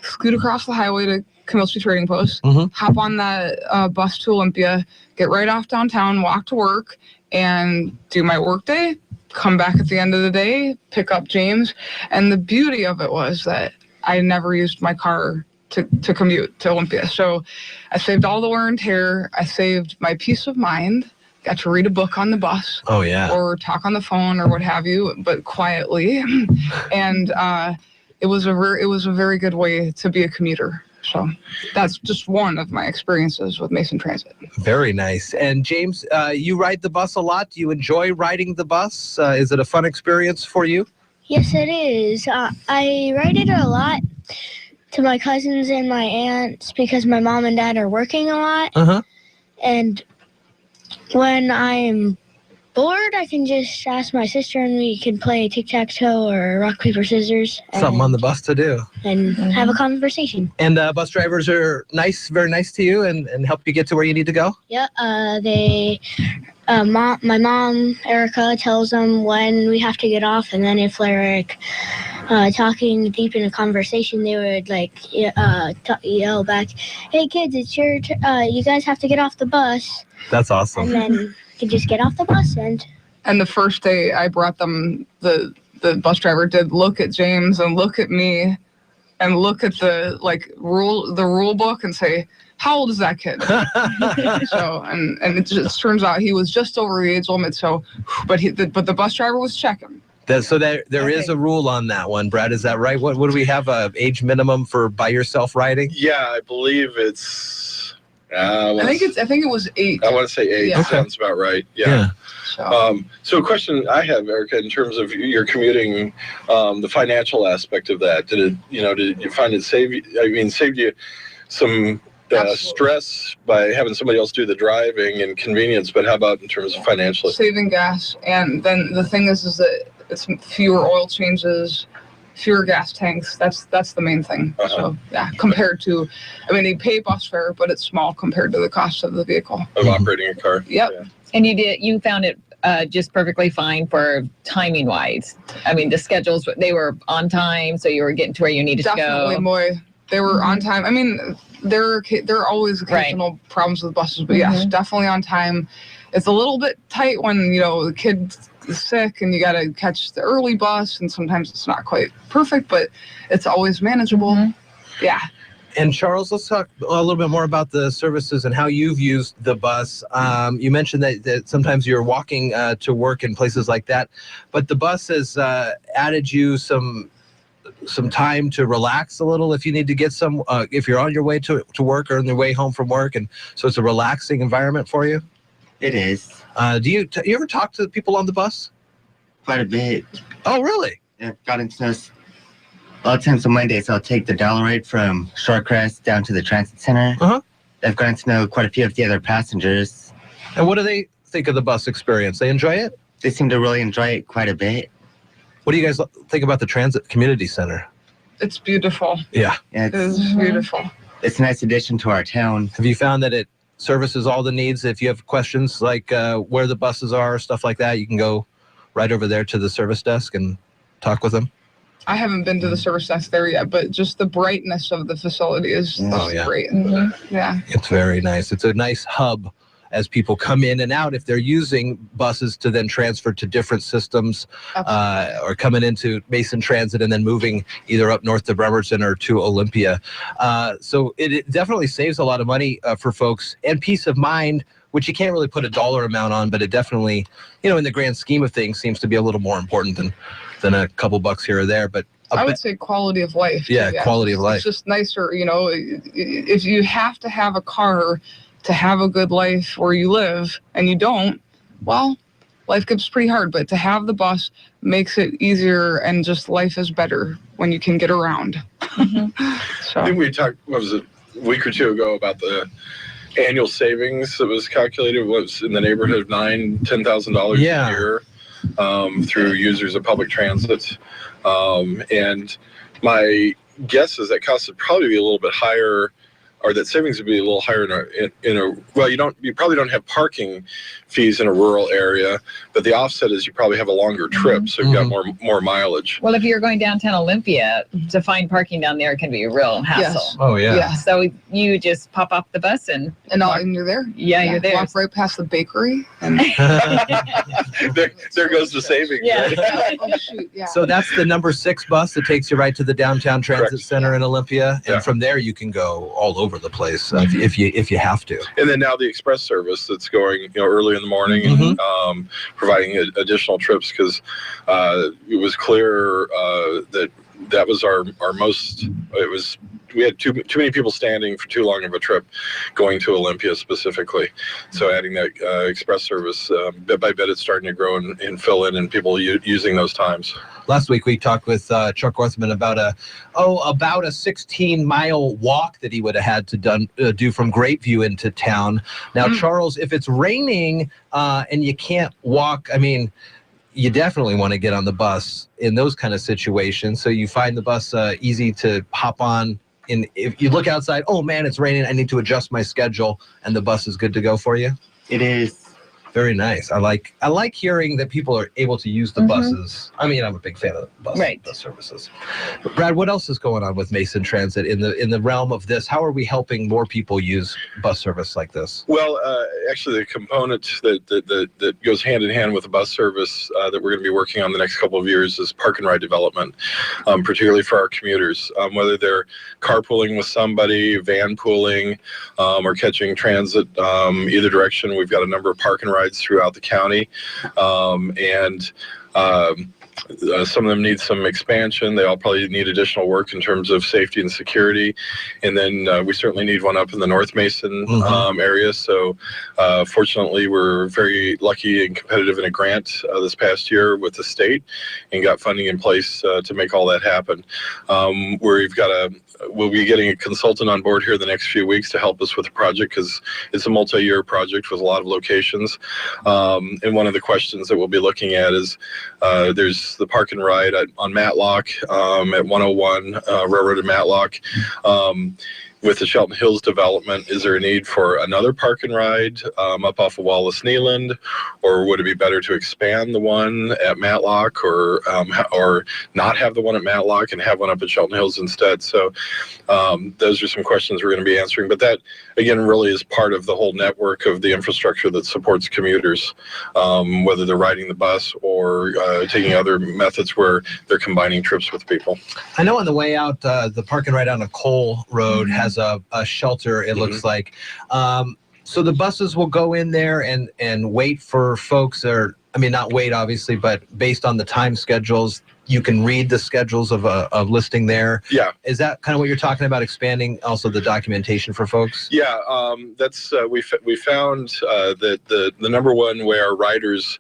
Speaker 19: scoot across the highway to Camilchi Trading Post, hop on that bus to Olympia, get right off downtown, walk to work, and do my work day, come back at the end of the day, pick up James. And the beauty of it was that I never used my car to commute to Olympia. So I saved all the wear and tear. I saved my peace of mind. Got to read a book on the bus.
Speaker 4: Oh, yeah.
Speaker 19: Or talk on the phone or what have you, but quietly. And it was a very good way to be a commuter. So that's just one of my experiences with Mason Transit.
Speaker 4: Very nice. And James, you ride the bus a lot. Do you enjoy riding the bus? Is it a fun experience for you?
Speaker 1: Yes, it is. I ride it a lot to my cousins and my aunts because my mom and dad are working a lot. And when I'm bored, I can just ask my sister and we can play tic-tac-toe or rock, paper, scissors.
Speaker 4: Something on the bus to do.
Speaker 1: And have a conversation.
Speaker 4: And bus drivers are nice, very nice to you and help you get to where you need to go?
Speaker 1: Yeah, my mom, Erica, tells them when we have to get off, and then if they're like talking deep in a conversation, they would like yell back, "Hey kids, it's your you guys have to get off the bus."
Speaker 4: That's awesome.
Speaker 1: And then you just get off the bus
Speaker 19: And the first day I brought them, the bus driver did look at James and look at me and look at the rule book and say, "How old is that kid?" So and it just turns out he was just over the age limit. So, but the bus driver was checking.
Speaker 4: So there is a rule on that one, Brad. Is that right? What do we have? Age minimum for by yourself riding?
Speaker 13: Yeah, I believe it's.
Speaker 19: I think it was 8.
Speaker 13: I want to say 8.
Speaker 19: Yeah.
Speaker 13: Sounds about right. Yeah. So a question I have, Erica, in terms of your commuting, the financial aspect of that, did you find it saved you some stress by having somebody else do the driving and convenience, but how about in terms of financially?
Speaker 19: Saving gas, and then the thing is that it's fewer oil changes, fewer gas tanks. That's the main thing. So yeah, compared to, you pay bus fare, but it's small compared to the cost of the vehicle.
Speaker 13: Of operating a car.
Speaker 19: Yep.
Speaker 13: Yeah.
Speaker 7: And you found it just perfectly fine for timing wise. The schedules, they were on time, so you were getting to where you needed to go.
Speaker 19: Definitely, boy. They were on time. There are always occasional problems with buses, but yes, definitely on time. It's a little bit tight when, the kid is sick and you got to catch the early bus, and sometimes it's not quite perfect, but it's always manageable. Yeah.
Speaker 4: And Charles, let's talk a little bit more about the services and how you've used the bus. You mentioned that sometimes you're walking to work in places like that, but the bus has added you some time to relax a little if you need to get if you're on your way to work or on your way home from work, and so it's a relaxing environment for you.
Speaker 15: It is.
Speaker 4: Do you ever talk to people on the bus?
Speaker 15: Quite a bit.
Speaker 4: Oh, really?
Speaker 15: Yeah, gotten to know. A lot of times on Mondays, I'll take the dollar ride from Shorecrest down to the transit center. I've gotten to know quite a few of the other passengers.
Speaker 4: And what do they think of the bus experience? They enjoy it?
Speaker 15: They seem to really enjoy it quite a bit.
Speaker 4: What do you guys think about the Transit Community Center?
Speaker 19: It's beautiful.
Speaker 4: Yeah.
Speaker 19: It is beautiful.
Speaker 15: It's a nice addition to our town.
Speaker 4: Have you found that it services all the needs? If you have questions like where the buses are, stuff like that, you can go right over there to the service desk and talk with them?
Speaker 19: I haven't been to the service desk there yet, but just the brightness of the facility is great. Yeah.
Speaker 4: It's very nice. It's a nice hub as people come in and out if they're using buses to then transfer to different systems or coming into Mason Transit and then moving either up north to Bremerton or to Olympia. So it definitely saves a lot of money for folks and peace of mind, which you can't really put a dollar amount on, but it definitely, in the grand scheme of things, seems to be a little more important than a couple bucks here or there. But
Speaker 19: I would say quality of life.
Speaker 4: Yeah, quality of life.
Speaker 19: It's just nicer, if you have to have a car to have a good life where you live and you don't, well, life gets pretty hard, but to have the bus makes it easier and just life is better when you can get around. So.
Speaker 13: I think we talked, what was it, a week or two ago about the annual savings that was calculated was in the neighborhood of $10,000 a year through users of public transit. And My guess is that cost would probably be a little bit higher, or that savings would be a little higher in a well, you probably don't have parking fees in a rural area, but the offset is you probably have a longer trip, so you've got more mileage.
Speaker 7: Well, if you're going downtown Olympia, to find parking down there can be a real hassle.
Speaker 19: Yes.
Speaker 4: Oh yeah.
Speaker 7: So you just pop off the bus and
Speaker 19: you're there.
Speaker 7: Yeah, you're there.
Speaker 19: Walk right past the bakery. And
Speaker 13: there goes the savings.
Speaker 7: Yeah.
Speaker 13: Right?
Speaker 19: oh shoot! Yeah.
Speaker 4: So that's the number 6 bus that takes you right to the downtown transit
Speaker 13: Correct.
Speaker 4: center in Olympia, and from there you can go all over the place if you have to.
Speaker 13: And then now the express service that's going, early in the morning and providing additional trips, because it was clear that was our most. We had too many people standing for too long of a trip going to Olympia specifically. So adding that express service, bit by bit, it's starting to grow and fill in, and people using those times.
Speaker 4: Last week we talked with Chuck Orthman about a 16-mile walk that he would have had to do from Grapeview into town. Now, Charles, if it's raining and you can't walk, I mean, you definitely want to get on the bus in those kind of situations. So you find the bus easy to hop on. And if you look outside, oh man, it's raining, I need to adjust my schedule, and the bus is good to go for you.
Speaker 15: It is.
Speaker 4: Very nice. I like hearing that people are able to use the buses. I mean, I'm a big fan of bus services. But Brad, what else is going on with Mason Transit in the realm of this? How are we helping more people use bus service like this?
Speaker 13: Well, actually, the component that goes hand in hand with the bus service that we're going to be working on the next couple of years is park and ride development, particularly for our commuters, whether they're carpooling with somebody, van pooling, or catching transit either direction. We've got a number of park and rides throughout the county, and some of them need some expansion. They all probably need additional work in terms of safety and security. And then we certainly need one up in the North Mason area. So fortunately, we're very lucky and competitive in a grant this past year with the state and got funding in place to make all that happen. We'll be getting a consultant on board here the next few weeks to help us with the project, because it's a multi-year project with a lot of locations. And one of the questions that we'll be looking at is there's the park and ride on Matlock at 101 Railroad and Matlock. With the Shelton Hills development, is there a need for another park and ride up off of Wallace Neeland, or would it be better to expand the one at Matlock, or not have the one at Matlock and have one up at Shelton Hills instead? So those are some questions we're going to be answering. But that, again, really is part of the whole network of the infrastructure that supports commuters, whether they're riding the bus or taking other methods where they're combining trips with people.
Speaker 4: I know on the way out, the park and ride on a Cole Road has a shelter, it looks like. So the buses will go in there and wait for folks, or I mean, not wait obviously, but based on the time schedules, you can read the schedules of listing there.
Speaker 13: Yeah.
Speaker 4: Is that kind of what you're talking about, expanding also the documentation for folks?
Speaker 13: Yeah, that's we found that the number one way our riders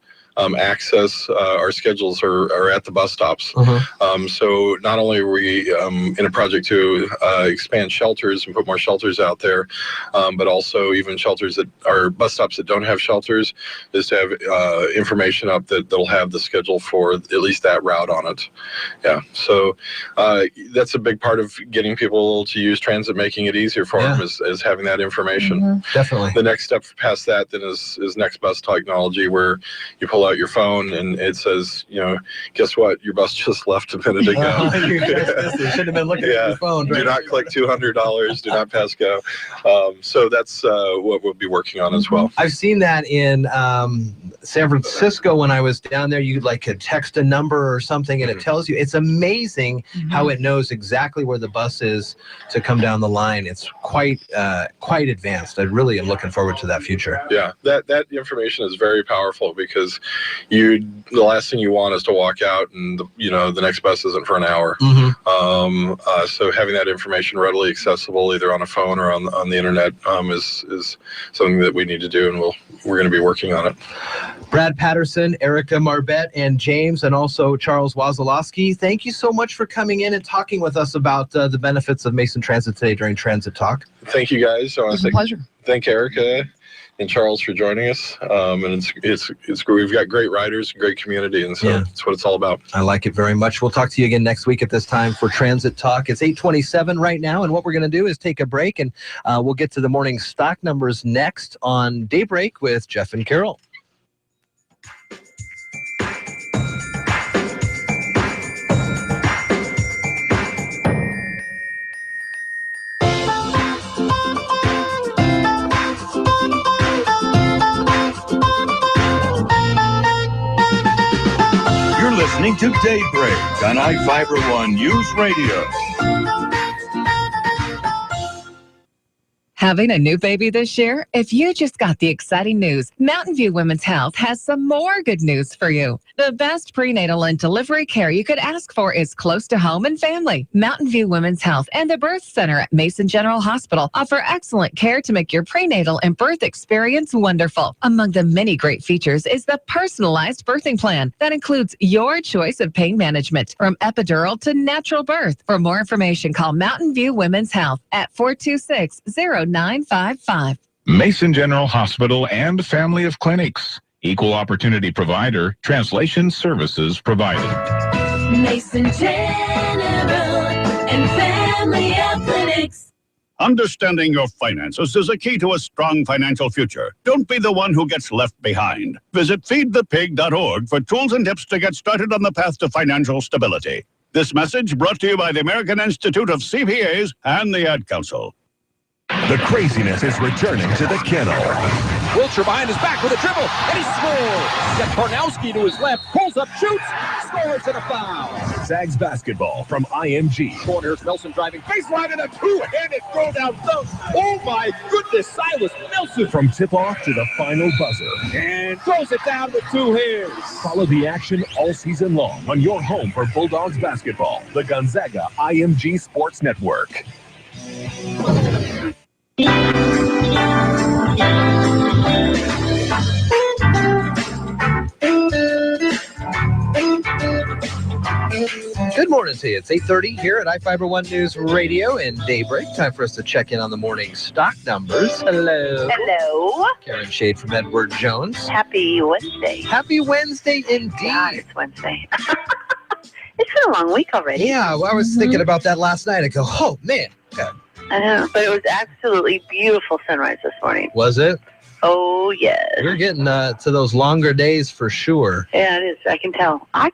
Speaker 13: access our schedules are at the bus stops. So not only are we in a project to expand shelters and put more shelters out there, but also even shelters that are bus stops that don't have shelters, is to have information up that'll have the schedule for at least that route on it. Yeah, so that's a big part of getting people to use transit, making it easier for them, is having that information.
Speaker 4: Definitely.
Speaker 13: The next step past that then is next bus technology, where you pull out your phone and it says, guess what? Your bus just left a minute ago.
Speaker 4: You should have been looking at your phone.
Speaker 13: Do not click $200. Do not pass go. So that's what we'll be working on as well.
Speaker 4: I've seen that in San Francisco when I was down there. You could text a number or something and it tells you. It's amazing how it knows exactly where the bus is to come down the line. It's quite advanced. I really am looking forward to that future.
Speaker 13: Yeah, that information is very powerful, because the last thing you want is to walk out and the next bus isn't for an hour. So having that information readily accessible either on a phone or on the internet is something that we need to do, and we're going to be working on it.
Speaker 4: Brad Patterson, Erica Marbette, and James, and also Charles Wazalowski, thank you so much for coming in and talking with us about the benefits of Mason Transit today during Transit Talk.
Speaker 13: Thank you, guys.
Speaker 19: It was a pleasure.
Speaker 13: Thank Erica and Charles for joining us. And it's we've got great riders, great community, and so that's what it's all about.
Speaker 4: I like it very much. We'll talk to you again next week at this time for Transit Talk. It's 8:27 right now, and what we're going to do is take a break, and we'll get to the morning stock numbers next on Daybreak with Jeff and Carol.
Speaker 9: Listening to Daybreak on iFIBER ONE Newsradio.
Speaker 18: Having a new baby this year? If you just got the exciting news, Mountain View Women's Health has some more good news for you. The best prenatal and delivery care you could ask for is close to home and family. Mountain View Women's Health and the Birth Center at Mason General Hospital offer excellent care to make your prenatal and birth experience wonderful. Among the many great features is the personalized birthing plan that includes your choice of pain management, from epidural to natural birth. For more information, call Mountain View Women's Health at 426-0955.
Speaker 8: Mason General Hospital and family of clinics. Equal opportunity provider. Translation services provided.
Speaker 12: Mason General and family of clinics.
Speaker 20: Understanding your finances is a key to a strong financial future. Don't be the one who gets left behind. Visit feedthepig.org for tools and tips to get started on the path to financial stability. This message brought to you by the American Institute of CPAs and the Ad Council.
Speaker 9: The craziness is returning to the kennel.
Speaker 16: Wiltshire behind his back with a dribble, and he scores. Got Karnowski to his left, pulls up, shoots, scores, and a foul.
Speaker 9: Zags basketball from IMG.
Speaker 16: Corners, Nelson driving baseline, and a two-handed throw down dunk. Oh my goodness, Silas Nelson.
Speaker 9: From tip-off to the final buzzer.
Speaker 16: And throws it down with two hands.
Speaker 9: Follow the action all season long on your home for Bulldogs basketball, the Gonzaga IMG Sports Network.
Speaker 4: Good morning to you. It's 8:30 here at iFIBER ONE News Radio and Daybreak. Time for us to check in on the morning stock numbers. Hello.
Speaker 21: Hello.
Speaker 4: Karen Shade from Edward Jones.
Speaker 21: Happy Wednesday.
Speaker 4: Happy Wednesday indeed.
Speaker 21: God, it's Wednesday. It's been a long week already.
Speaker 4: Yeah, well, I was thinking about that last night. I go, oh, man. Okay.
Speaker 21: I know, but it was absolutely beautiful sunrise this morning.
Speaker 4: Was it?
Speaker 21: Oh, yes.
Speaker 4: You're getting to those longer days for sure.
Speaker 21: Yeah, it is. I can tell. I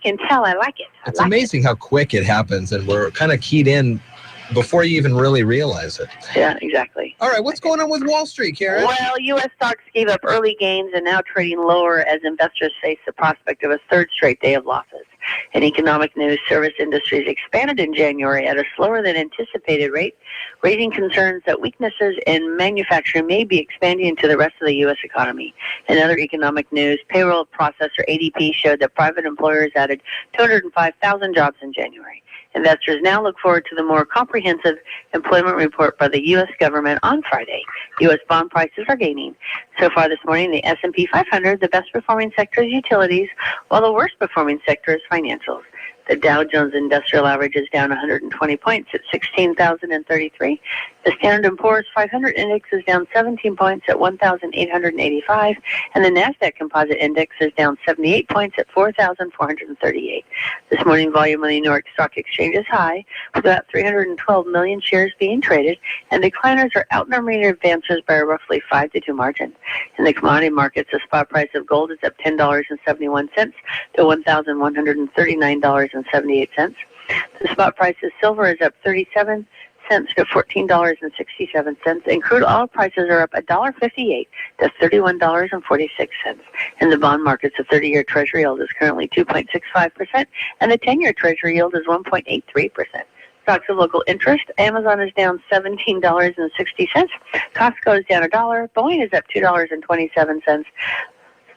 Speaker 21: like it.
Speaker 4: It's amazing how quick it happens, and we're kind of keyed in before you even really realize it.
Speaker 21: Yeah, exactly.
Speaker 4: All right, what's going on with Wall Street, Karen?
Speaker 21: Well, U.S. stocks gave up early gains and now trading lower as investors face the prospect of a third straight day of losses. In economic news, service industries expanded in January at a slower than anticipated rate, raising concerns that weaknesses in manufacturing may be expanding into the rest of the U.S. economy. In other economic news, payroll processor ADP showed that private employers added 205,000 jobs in January. Investors now look forward to the more comprehensive employment report by the U.S. government on Friday. U.S. bond prices are gaining. So far this morning, the S&P 500, the best performing sector is utilities, while the worst performing sector is financials. The Dow Jones Industrial Average is down 120 points at 16,033. The Standard & Poor's 500 Index is down 17 points at 1,885. And the NASDAQ Composite Index is down 78 points at 4,438. This morning, volume on the New York Stock Exchange is high, with about 312 million shares being traded, and decliners are outnumbering advancers by a roughly 5-2 margin. In the commodity markets, the spot price of gold is up $10.71 to $1,139.78. The spot price of silver is up 37 cents to $14.67, and crude oil prices are up $1.58 to $31.46. In the bond markets, the 30-year Treasury yield is currently 2.65%, and the 10-year Treasury yield is 1.83%. Stocks of local interest, Amazon is down $17.60, Costco is down $1, Boeing is up $2.27,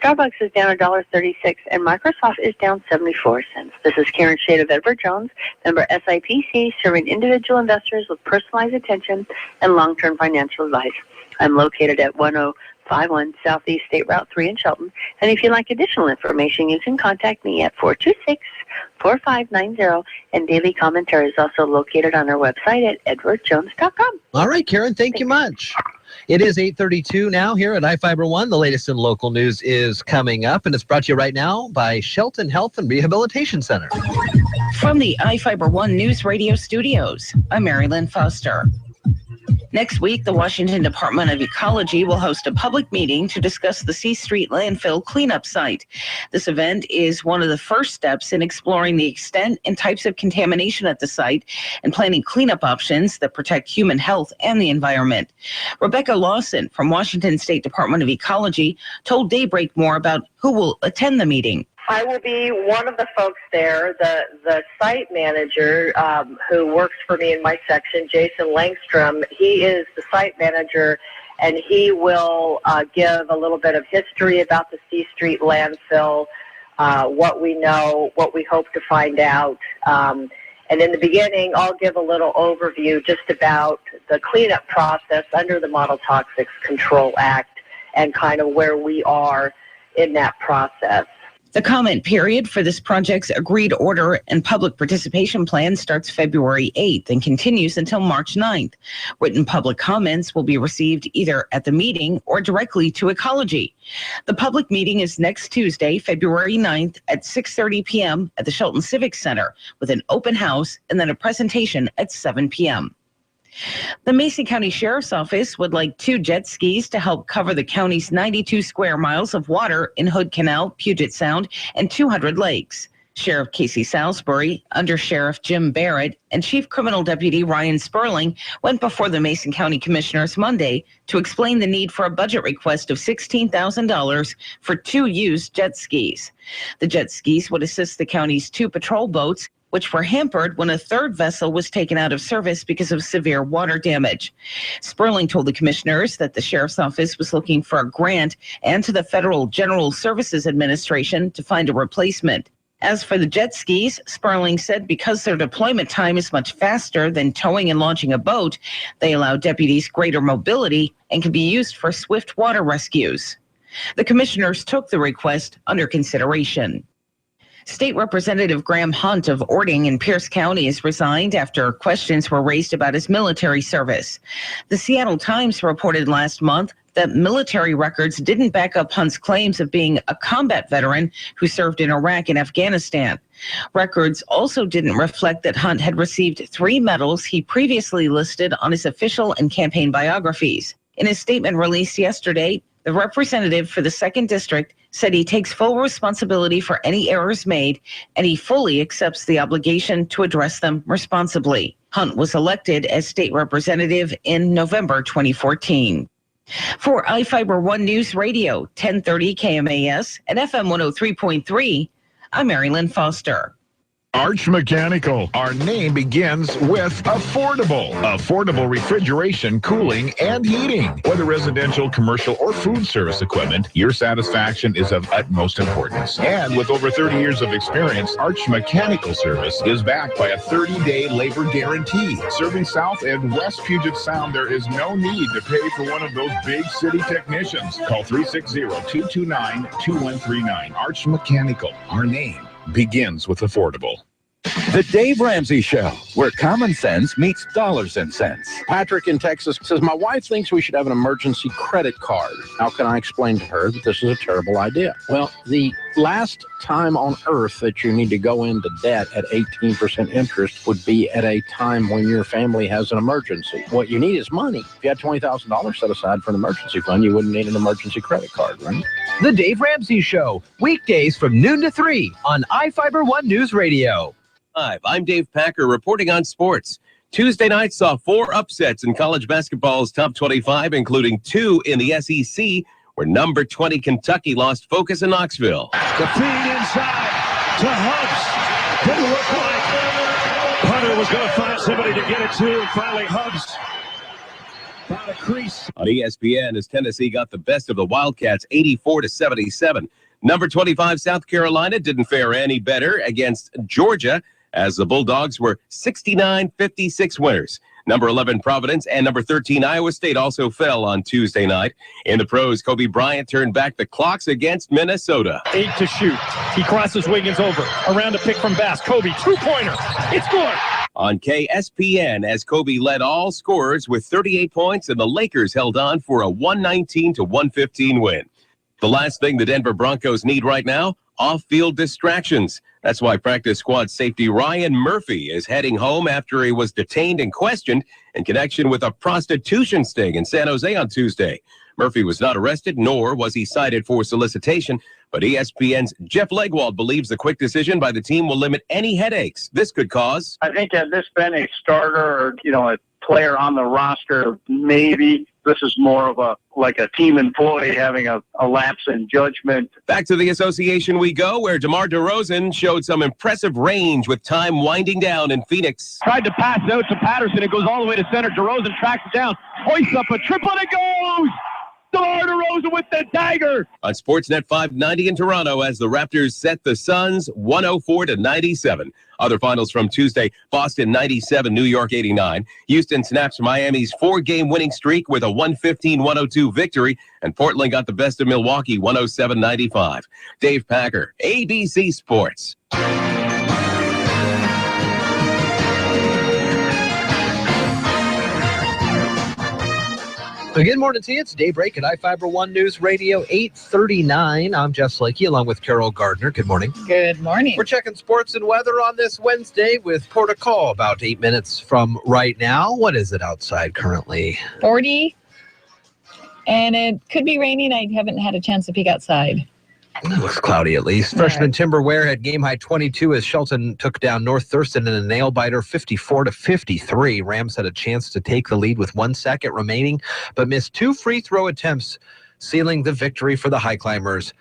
Speaker 21: Starbucks is down $1.36, and Microsoft is down 74 cents. This is Karen Shade of Edward Jones, member SIPC, serving individual investors with personalized attention and long-term financial advice. I'm located at 105 51 Southeast State Route 3 in Shelton. And if you'd like additional information, you can contact me at 426-4590. And daily commentary is also located on our website at edwardjones.com.
Speaker 4: All right, Karen, thank you much. It is 8:32 now here at iFIBER One. The latest in local news is coming up, and it's brought to you right now by Shelton Health and Rehabilitation Center.
Speaker 6: From the iFIBER One News Radio studios, I'm Mary Lynn Foster. Next week, the Washington Department of Ecology will host a public meeting to discuss the C Street landfill cleanup site. This event is one of the first steps in exploring the extent and types of contamination at the site and planning cleanup options that protect human health and the environment. Rebecca Lawson from Washington State Department of Ecology told Daybreak more about who will attend the meeting.
Speaker 14: I will be one of the folks there. The site manager who works for me in my section, Jason Langstrom, he is the site manager, and he will give a little bit of history about the C Street landfill, what we know, what we hope to find out. And in the beginning, I'll give a little overview just about the cleanup process under the Model Toxics Control Act and kind of where we are in that process.
Speaker 6: The comment period for this project's agreed order and public participation plan starts February 8th and continues until March 9th. Written public comments will be received either at the meeting or directly to Ecology. The public meeting is next Tuesday, February 9th at 6:30 p.m. at the Shelton Civic Center with an open house and then a presentation at 7 p.m. The Mason County Sheriff's Office would like 2 jet skis to help cover the county's 92 square miles of water in Hood Canal, Puget Sound, and 200 lakes. Sheriff Casey Salisbury, Under Sheriff Jim Barrett, and Chief Criminal Deputy Ryan Sperling went before the Mason County Commissioners Monday to explain the need for a budget request of $16,000 for 2 used jet skis. The jet skis would assist the county's 2 patrol boats, which were hampered when a 3rd vessel was taken out of service because of severe water damage. Sperling told the commissioners that the sheriff's office was looking for a grant and to the Federal General Services Administration to find a replacement. As for the jet skis, Sperling said because their deployment time is much faster than towing and launching a boat, they allow deputies greater mobility and can be used for swift water rescues. The commissioners took the request under consideration. State Representative Graham Hunt of Ording in Pierce County has resigned after questions were raised about his military service. The Seattle Times reported last month that military records didn't back up Hunt's claims of being a combat veteran who served in Iraq and Afghanistan. Records also didn't reflect that Hunt had received 3 medals he previously listed on his official and campaign biographies. In a statement released yesterday, the representative for the 2nd District said he takes full responsibility for any errors made, and he fully accepts the obligation to address them responsibly. Hunt was elected as state representative in November 2014. For iFIBER One News Radio, 1030 KMAS and FM 103.3, I'm Mary Lynn Foster.
Speaker 8: Arch Mechanical. Our name begins with affordable. Affordable refrigeration, cooling, and heating. Whether residential, commercial, or food service equipment, your satisfaction is of utmost importance. And with over 30 years of experience, Arch Mechanical Service is backed by a 30-day labor guarantee. Serving South and West Puget Sound, there is no need to pay for one of those big city technicians. Call 360-229-2139. Arch Mechanical. Our name begins with affordable.
Speaker 2: The Dave Ramsey Show, where common sense meets dollars and cents.
Speaker 5: Patrick in Texas says, my wife thinks we should have an emergency credit card. How can I explain to her that this is a terrible idea? Well, the last time on earth that you need to go into debt at 18% interest would be at a time when your family has an emergency. What you need is money. If you had $20,000 set aside for an emergency fund, you wouldn't need an emergency credit card, right?
Speaker 17: The Dave Ramsey Show, weekdays from noon to 3 on iFIBER One News Radio.
Speaker 22: Hi, I'm Dave Packer reporting on sports. Tuesday night saw 4 upsets in college basketball's top 25, including 2 in the SEC, where number 20 Kentucky lost focus in Knoxville.
Speaker 23: The feed inside to Hubbs. Didn't look like Hunter was going to find somebody to get it to, and finally Hubbs found a crease.
Speaker 22: On ESPN, as Tennessee got the best of the Wildcats 84-77. Number 25 South Carolina didn't fare any better against Georgia, as the Bulldogs were 69-56 winners. Number 11, Providence, and number 13, Iowa State also fell on Tuesday night. In the pros, Kobe Bryant turned back the clocks against Minnesota.
Speaker 23: 8 to shoot. He crosses Wiggins over. Around a pick from Bass. Kobe, two-pointer. It's good.
Speaker 22: On KSPN, as Kobe led all scorers with 38 points, and the Lakers held on for a 119-115 win. The last thing the Denver Broncos need right now, off-field distractions. That's why practice squad safety Ryan Murphy is heading home after he was detained and questioned in connection with a prostitution sting in San Jose on Tuesday. Murphy was not arrested, nor was he cited for solicitation, but ESPN's Jeff Legwold believes the quick decision by the team will limit any headaches this could cause.
Speaker 3: I think had this been a starter or, a player on the roster, maybe this is more of a team employee having a lapse in judgment.
Speaker 22: Back to the association we go, where DeMar DeRozan showed some impressive range with time winding down in Phoenix.
Speaker 23: Tried to pass out to Patterson. It goes all the way to center. DeRozan tracks it down, hoists up a triple, and it goes! DeMar DeRozan with the dagger.
Speaker 22: On Sportsnet 590 in Toronto, as the Raptors set the Suns 104-97. Other finals from Tuesday: Boston 97, New York 89. Houston snaps Miami's 4-game winning streak with a 115-102 victory, and Portland got the best of Milwaukee 107-95. Dave Packer, ABC Sports.
Speaker 4: Good morning to you. It's Daybreak at iFIBER One News Radio 839. I'm Jeff Slakey along with Carol Gardner. Good morning.
Speaker 7: Good morning.
Speaker 4: We're checking sports and weather on this Wednesday with Port of Call about 8 minutes from right now. What is it outside currently?
Speaker 7: 40. And it could be raining. I haven't had a chance to peek outside.
Speaker 4: It looks cloudy at least. Freshman Timber Ware had game high 22 as Shelton took down North Thurston in a nail biter 54-53. Rams had a chance to take the lead with 1 second remaining, but missed 2 free throw attempts, sealing the victory for the High Climbers.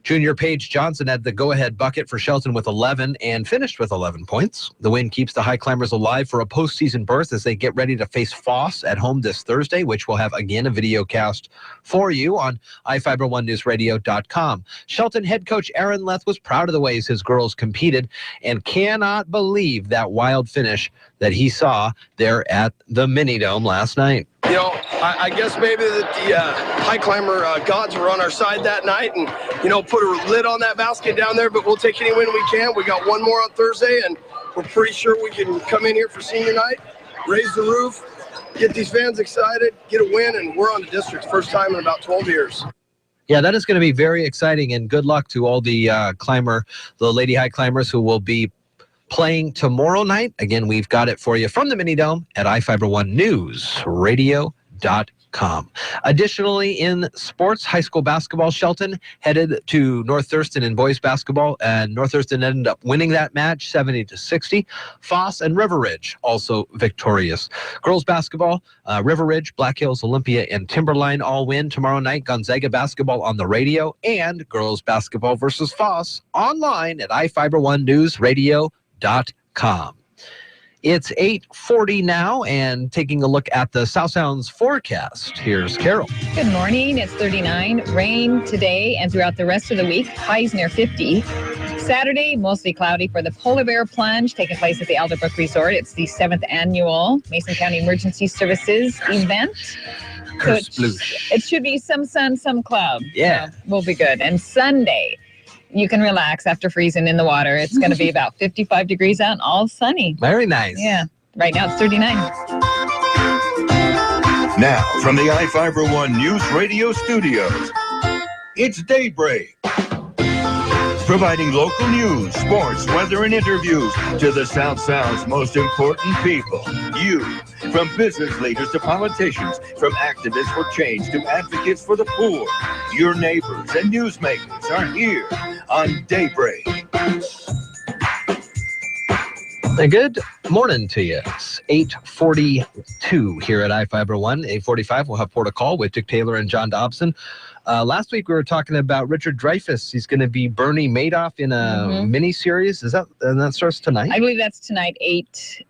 Speaker 4: Junior Paige Johnson had the go-ahead bucket for Shelton with 11 and finished with 11 points. The win keeps the High Climbers alive for a postseason berth as they get ready to face Foss at home this Thursday, which will have, again, a video cast for you on iFIBER1newsradio.com. Shelton head coach Aaron Leth was proud of the ways his girls competed and cannot believe that wild finish that he saw there at the Mini Dome last night.
Speaker 10: I guess maybe that the high climber gods were on our side that night and, put a lid on that basket down there, but we'll take any win we can. We got one more on Thursday, and we're pretty sure we can come in here for senior night, raise the roof, get these fans excited, get a win, and we're on the district's first time in about 12 years.
Speaker 4: Yeah, that is going to be very exciting, and good luck to all the the Lady High Climbers who will be playing tomorrow night. Again, we've got it for you from the Mini Dome at iFIBER1newsradio.com. Additionally, in sports, high school basketball, Shelton headed to North Thurston in boys basketball, and North Thurston ended up winning that match 70-60. Foss and River Ridge also victorious. Girls basketball, River Ridge, Black Hills, Olympia, and Timberline all win tomorrow night. Gonzaga basketball on the radio, and girls basketball versus Foss online at iFIBER1newsradio.com. It's 8:40 now, and taking a look at the South Sounds forecast. Here's Carol.
Speaker 7: Good morning. It's 39. Rain today and throughout the rest of the week. Highs near 50. Saturday, mostly cloudy for the Polar Bear Plunge taking place at the Alderbrook Resort. It's the 7th annual Mason County Emergency Services event. So it should be some sun, some cloud.
Speaker 4: Yeah.
Speaker 7: So we'll be good. And Sunday, you can relax after freezing in the water. It's going to be about 55 degrees out and all sunny.
Speaker 4: Very nice.
Speaker 7: Yeah. Right now it's 39.
Speaker 9: Now, from the iFIBER One News Radio studios, it's Daybreak. Providing local news, sports, weather, and interviews to the South Sound's most important people. You. From business leaders to politicians, from activists for change to advocates for the poor, your neighbors and newsmakers are here on Daybreak.
Speaker 4: Good morning to you. It's 8:42 here at iFIBER One. 8:45, we'll have Port of Call with Dick Taylor and John Dobson. Last week we were talking about Richard Dreyfuss. He's going to be Bernie Madoff in a mini-series. And that starts tonight?
Speaker 7: I believe that's tonight, 8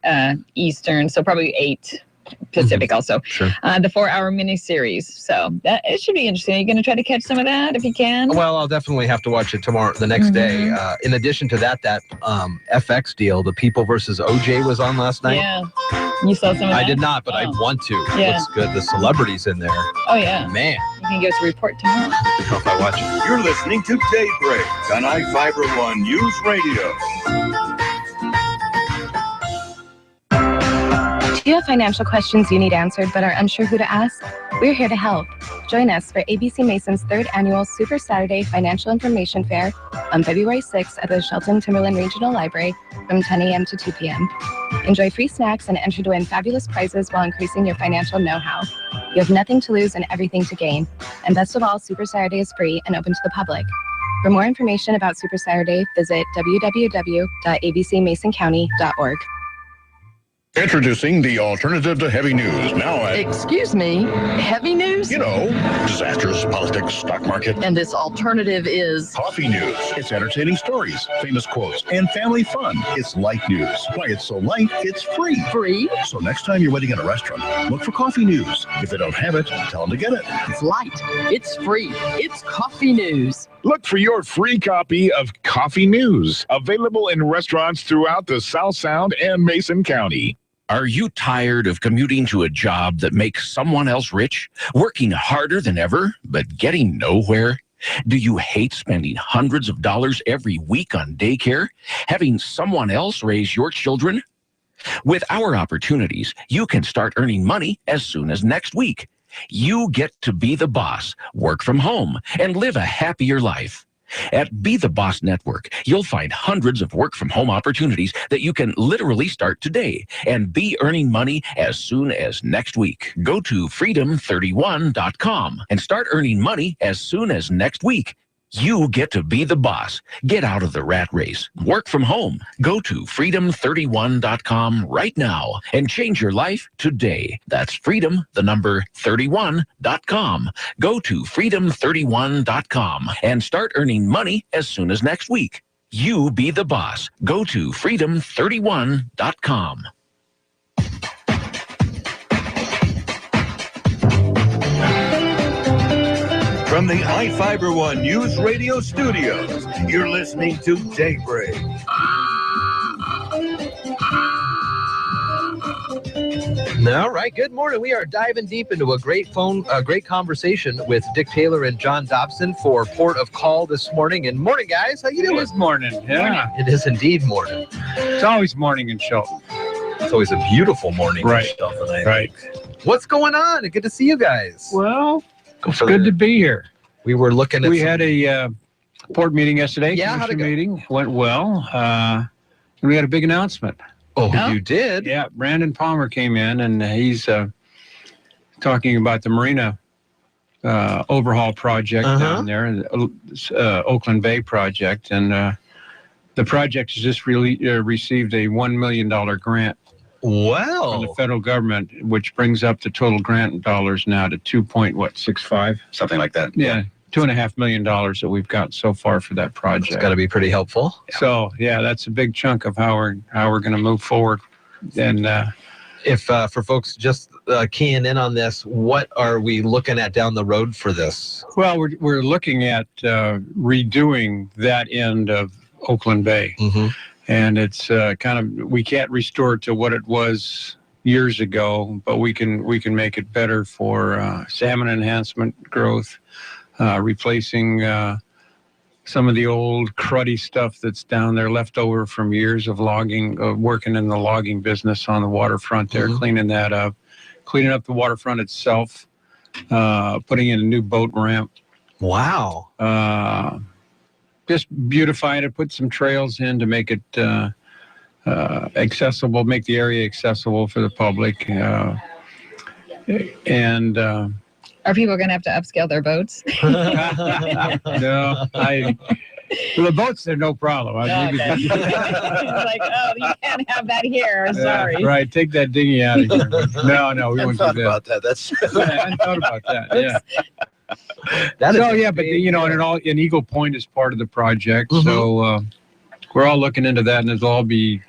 Speaker 7: Eastern, so probably 8 Pacific also.
Speaker 4: Sure.
Speaker 7: The 4-hour miniseries. So it should be interesting. Are you going to try to catch some of that if you can?
Speaker 4: Well, I'll definitely have to watch it the next day. In addition to that FX deal, The People versus OJ was on last night.
Speaker 7: Yeah. You saw some of that?
Speaker 4: I did not, but I want to.
Speaker 7: Yeah.
Speaker 4: Looks good. The celebrities in there.
Speaker 7: Oh, yeah.
Speaker 4: Man.
Speaker 7: You can give us a report tomorrow.
Speaker 4: I don't know if I watch it.
Speaker 9: You're listening to Daybreak on iFIBER One News Radio.
Speaker 1: Do you have financial questions you need answered but are unsure who to ask? We're here to help. Join us for ABC Mason's 3rd annual Super Saturday Financial Information Fair on February 6th at the Shelton Timberland Regional Library from 10 a.m. to 2 p.m. Enjoy free snacks and enter to win fabulous prizes while increasing your financial know-how. You have nothing to lose and everything to gain. And best of all, Super Saturday is free and open to the public. For more information about Super Saturday, visit www.abcmasoncounty.org.
Speaker 20: Introducing the alternative to heavy news. Now at,
Speaker 11: Excuse me, heavy news?
Speaker 20: you know, disasters, politics, stock market.
Speaker 11: And this alternative is
Speaker 20: Coffee news. It's entertaining stories, famous quotes, and family fun. It's light news. Why it's so light, it's free.
Speaker 11: Free?
Speaker 20: So next time you're waiting at a restaurant, look for coffee news. If they don't have it, tell them to get it.
Speaker 11: It's light. It's free. It's coffee news.
Speaker 8: Look for your free copy of Coffee News, available in restaurants throughout the South Sound and Mason County.
Speaker 15: Are you tired of commuting to a job that makes someone else rich, working harder than ever, but getting nowhere? Do you hate spending hundreds of dollars every week on daycare, having someone else raise your children? With our opportunities, you can start earning money as soon as next week. You get to be the boss, work from home, and live a happier life. At Be the Boss Network, you'll find hundreds of work-from-home opportunities that you can literally start today and be earning money as soon as next week. Go to freedom31.com and start earning money as soon as next week. You get to be the boss. Get out of the rat race. Work from home. Go to freedom31.com right now and change your life today. That's freedom31.com. Go to freedom31.com and start earning money as soon as next week. You be the boss. Go to freedom31.com.
Speaker 9: From the iFIBER One News Radio studios, you're listening to Daybreak.
Speaker 4: All right, good morning. We are diving deep into a great conversation with Dick Taylor and John Dobson for Port of Call this morning. And morning, guys. How you doing?
Speaker 24: It is morning, yeah.
Speaker 4: It is indeed morning.
Speaker 24: It's always morning in Shelton.
Speaker 4: It's always a beautiful morning in Shelton.
Speaker 24: Right.
Speaker 4: What's going on? Good to see you guys.
Speaker 24: Well, it's good to be here.
Speaker 4: We were looking at.
Speaker 24: We had a port meeting yesterday.
Speaker 4: Yeah, how'd it go?
Speaker 24: Meeting went well. And we had a big announcement.
Speaker 4: Oh, you did?
Speaker 24: Yeah, Brandon Palmer came in and he's talking about the marina overhaul project down there, the Oakland Bay project, and the project has just really received a $1 million grant.
Speaker 4: Wow!
Speaker 24: From the federal government, which brings up the total grant dollars now to $2.65,
Speaker 15: something like that.
Speaker 24: Yeah, $2.5 million that we've got so far for that project.
Speaker 4: It's got to be pretty helpful.
Speaker 24: So yeah, that's a big chunk of how we're going to move forward. And
Speaker 4: if for folks just keying in on this, what are we looking at down the road for this?
Speaker 24: Well, we're looking at redoing that end of Oakland Bay.
Speaker 4: Mm-hmm.
Speaker 24: And it's we can't restore it to what it was years ago, but we can make it better for salmon enhancement growth, replacing some of the old cruddy stuff that's down there left over from years of logging, working in the logging business on the waterfront there, cleaning that up, cleaning up the waterfront itself, putting in a new boat ramp.
Speaker 4: Wow.
Speaker 24: Just beautifying it, put some trails in to make it accessible, make the area accessible for the public. And
Speaker 7: are people going to have to upscale their boats?
Speaker 24: No, the boats, they're no problem.
Speaker 7: It's like, oh, you can't have that here. Sorry.
Speaker 24: Right, take that dinghy out of here. No, we won't do that.
Speaker 15: About that. That's
Speaker 24: I hadn't thought about that. Yeah.
Speaker 4: That is
Speaker 24: but and Eagle Point is part of the project, so we're all looking into that, and it'll all be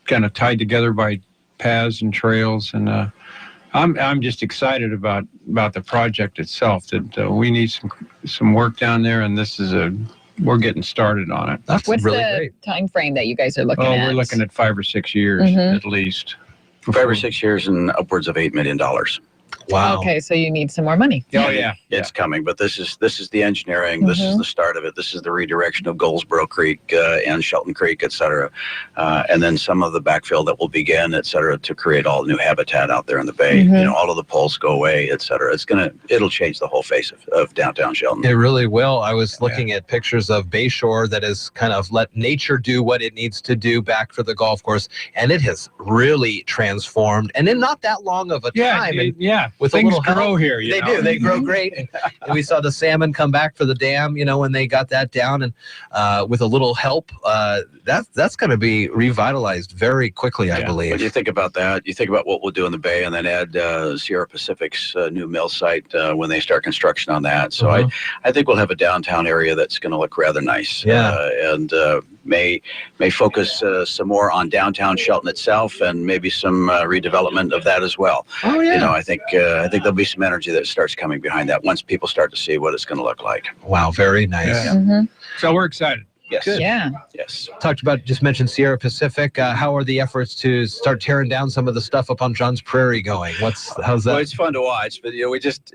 Speaker 24: kind of tied together by paths and trails, and I'm just excited about the project itself. That we need some work down there, and we're getting started on it.
Speaker 7: What's really the great time frame that you guys are looking at?
Speaker 24: We're looking at 5 or 6 years at least.
Speaker 12: 5 or 6 years and upwards of $8 million.
Speaker 7: Wow. Okay, so you need some more money.
Speaker 12: Oh yeah, it's coming. But this is the engineering. This is the start of it. This is the redirection of Goldsboro Creek and Shelton Creek, et cetera, and then some of the backfill that will begin, et cetera, to create all new habitat out there in the bay. All of the poles go away, et cetera. It'll change the whole face of downtown Shelton.
Speaker 4: It really will. I was looking at pictures of Bayshore that has kind of let nature do what it needs to do back for the golf course, and it has really transformed. And in not that long of a time. With
Speaker 24: things
Speaker 4: a little
Speaker 24: grow
Speaker 4: help,
Speaker 24: here.
Speaker 4: They do. They grow great. And we saw the salmon come back for the dam, when they got that down. And with a little help, that's going to be revitalized very quickly, I believe.
Speaker 12: When you think about that, you think about what we'll do in the bay, and then add Sierra Pacific's new mill site when they start construction on that. So I think we'll have a downtown area that's going to look rather nice. And may focus some more on downtown Shelton itself, and maybe some redevelopment of that as well.
Speaker 4: Oh yeah.
Speaker 12: I think there'll be some energy that starts coming behind that once people start to see what it's going to look like.
Speaker 4: Wow, very nice.
Speaker 24: Yeah. So we're excited.
Speaker 12: Yes.
Speaker 7: Good. Yeah.
Speaker 12: Yes.
Speaker 4: Just mentioned Sierra Pacific. How are the efforts to start tearing down some of the stuff up on John's Prairie going? How's that?
Speaker 12: Well, it's fun to watch, but we just,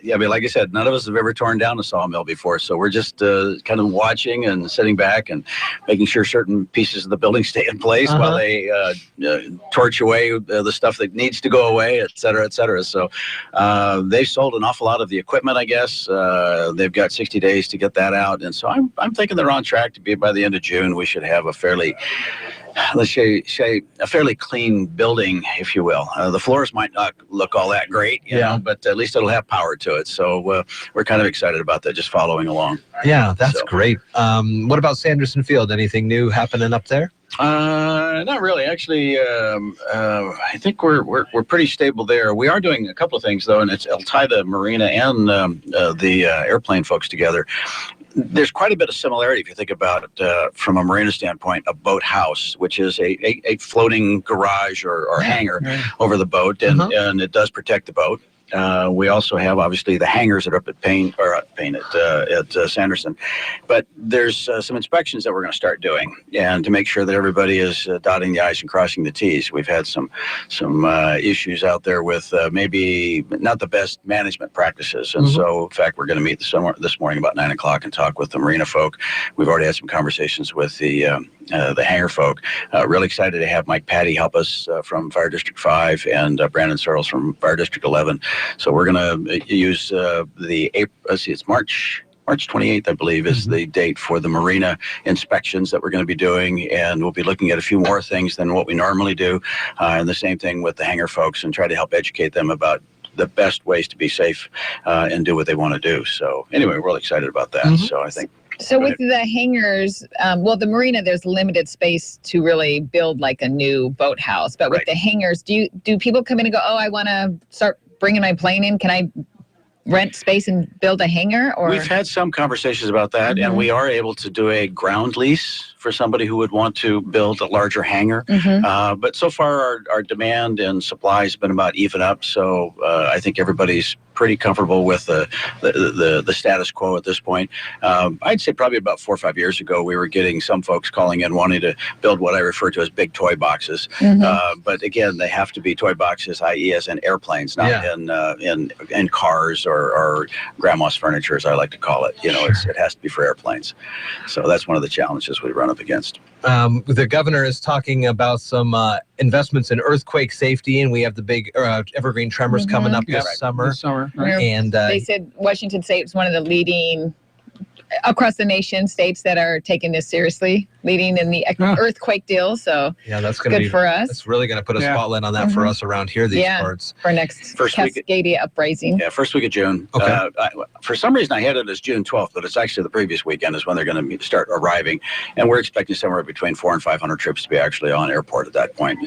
Speaker 12: like I said, none of us have ever torn down a sawmill before, so we're just kind of watching and sitting back and making sure certain pieces of the building stay in place while they torch away the stuff that needs to go away, et cetera, et cetera. So they've sold an awful lot of the equipment, I guess. They've got 60 days to get that out, and so I'm thinking they're on track to be by the end of June. We should have a fairly clean building, if you will. The floors might not look all that great, you know, but at least it'll have power to it. So we're kind of excited about that, just following along.
Speaker 4: Yeah, that's great. What about Sanderson Field? Anything new happening up there?
Speaker 12: Not really. Actually, I think we're pretty stable there. We are doing a couple of things though, and it'll tie the marina and the airplane folks together. There's quite a bit of similarity if you think about it from a marina standpoint. A boat house, which is a floating garage or hangar over the boat, and it does protect the boat. We also have obviously the hangars that are up at Sanderson, but there's some inspections that we're going to start doing, and to make sure that everybody is dotting the I's and crossing the T's. We've had some issues out there with maybe not the best management practices, and so in fact we're going to meet this morning about 9 o'clock and talk with the marina folk. We've already had some conversations with the hangar folk. Really excited to have Mike Patty help us from Fire District 5 and Brandon Searles from Fire District 11. So we're going to use it's March 28th, I believe, is the date for the marina inspections that we're going to be doing. And we'll be looking at a few more things than what we normally do. And the same thing with the hangar folks, and try to help educate them about the best ways to be safe and do what they want to do. So anyway, we're really excited about that. So I think.
Speaker 7: So with the hangars, the marina, there's limited space to really build like a new boathouse. But with the hangars, do people come in and go, oh, I want to start bringing my plane in? Can I rent space and build a hangar? Or
Speaker 12: we've had some conversations about that, and we are able to do a ground lease for somebody who would want to build a larger hangar. But so far, our demand and supply has been about even up. So I think everybody's pretty comfortable with the status quo at this point. I'd say probably about 4 or 5 years ago, we were getting some folks calling in wanting to build what I refer to as big toy boxes. But again, they have to be toy boxes, i.e. as in airplanes, not in cars or grandma's furniture, as I like to call it. It has to be for airplanes. So that's one of the challenges we run up against.
Speaker 4: The governor is talking about some investments in earthquake safety, and we have the big evergreen tremors coming up this summer. And
Speaker 7: they said Washington State was one of the leading across the nation states that are taking this seriously, leading in the earthquake deal. So
Speaker 4: that's going to be
Speaker 7: for us.
Speaker 4: It's really going to put a spotlight on that for us around here, these parts.
Speaker 7: For next Cascadia uprising.
Speaker 12: Yeah, first week of June.
Speaker 4: Okay.
Speaker 12: For some reason, I had it as June 12th, but it's actually the previous weekend is when they're going to start arriving. And we're expecting somewhere between 400 and 500 troops to be actually on airport at that point.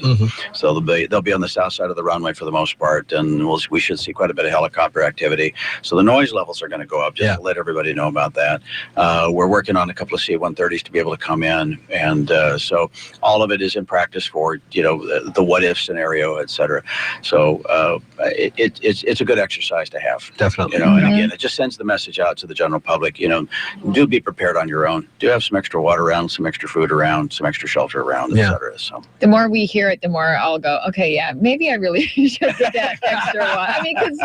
Speaker 12: So they'll be on the south side of the runway for the most part, and we should see quite a bit of helicopter activity. So the noise levels are going to go up, just to let everybody know about that. We're working on a couple of C-130s to be able to come in done. And so all of it is in practice for, the what if scenario, et cetera. So it's a good exercise to have.
Speaker 4: Definitely.
Speaker 12: And again, it just sends the message out to the general public, do be prepared on your own. Do have some extra water around, some extra food around, some extra shelter around, et cetera. So
Speaker 7: the more we hear it, the more I'll go, okay, yeah, maybe I really should get that extra one. I mean, because,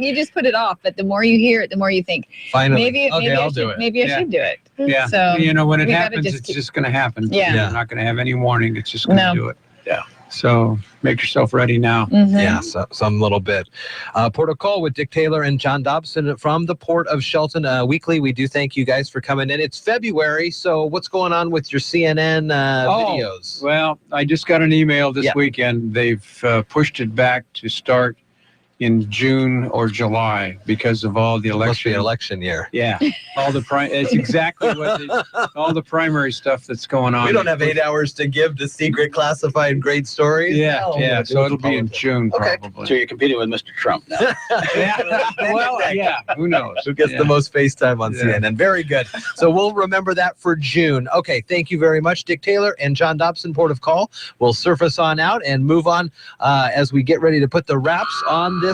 Speaker 7: you just put it off, but the more you hear it, the more you think,
Speaker 4: finally,
Speaker 7: maybe
Speaker 4: I'll do it.
Speaker 7: Maybe I should do it.
Speaker 24: Yeah.
Speaker 7: So
Speaker 24: when it happens, it's just going to happen.
Speaker 7: Yeah.
Speaker 24: You're not going to have any warning. It's just going to do it.
Speaker 12: Yeah.
Speaker 24: So make yourself ready now.
Speaker 4: Yeah, some little bit. Port of Call with Dick Taylor and John Dobson from the Port of Shelton Weekly. We do thank you guys for coming in. It's February, so what's going on with your CNN videos?
Speaker 24: Well, I just got an email this weekend. They've pushed it back to start in June or July because of all the election.
Speaker 4: Must be election year.
Speaker 24: Yeah, it's exactly what all the primary stuff that's going on.
Speaker 4: We don't have 8 hours to give to secret classified great stories.
Speaker 24: Yeah. So it'll be in June probably.
Speaker 12: So you're competing with Mr. Trump now.
Speaker 24: Well, yeah. Who knows?
Speaker 4: Who gets the most FaceTime on CNN? Very good. So we'll remember that for June. Okay. Thank you very much, Dick Taylor and John Dobson, Port of Call. We'll surface on out and move on as we get ready to put the wraps on this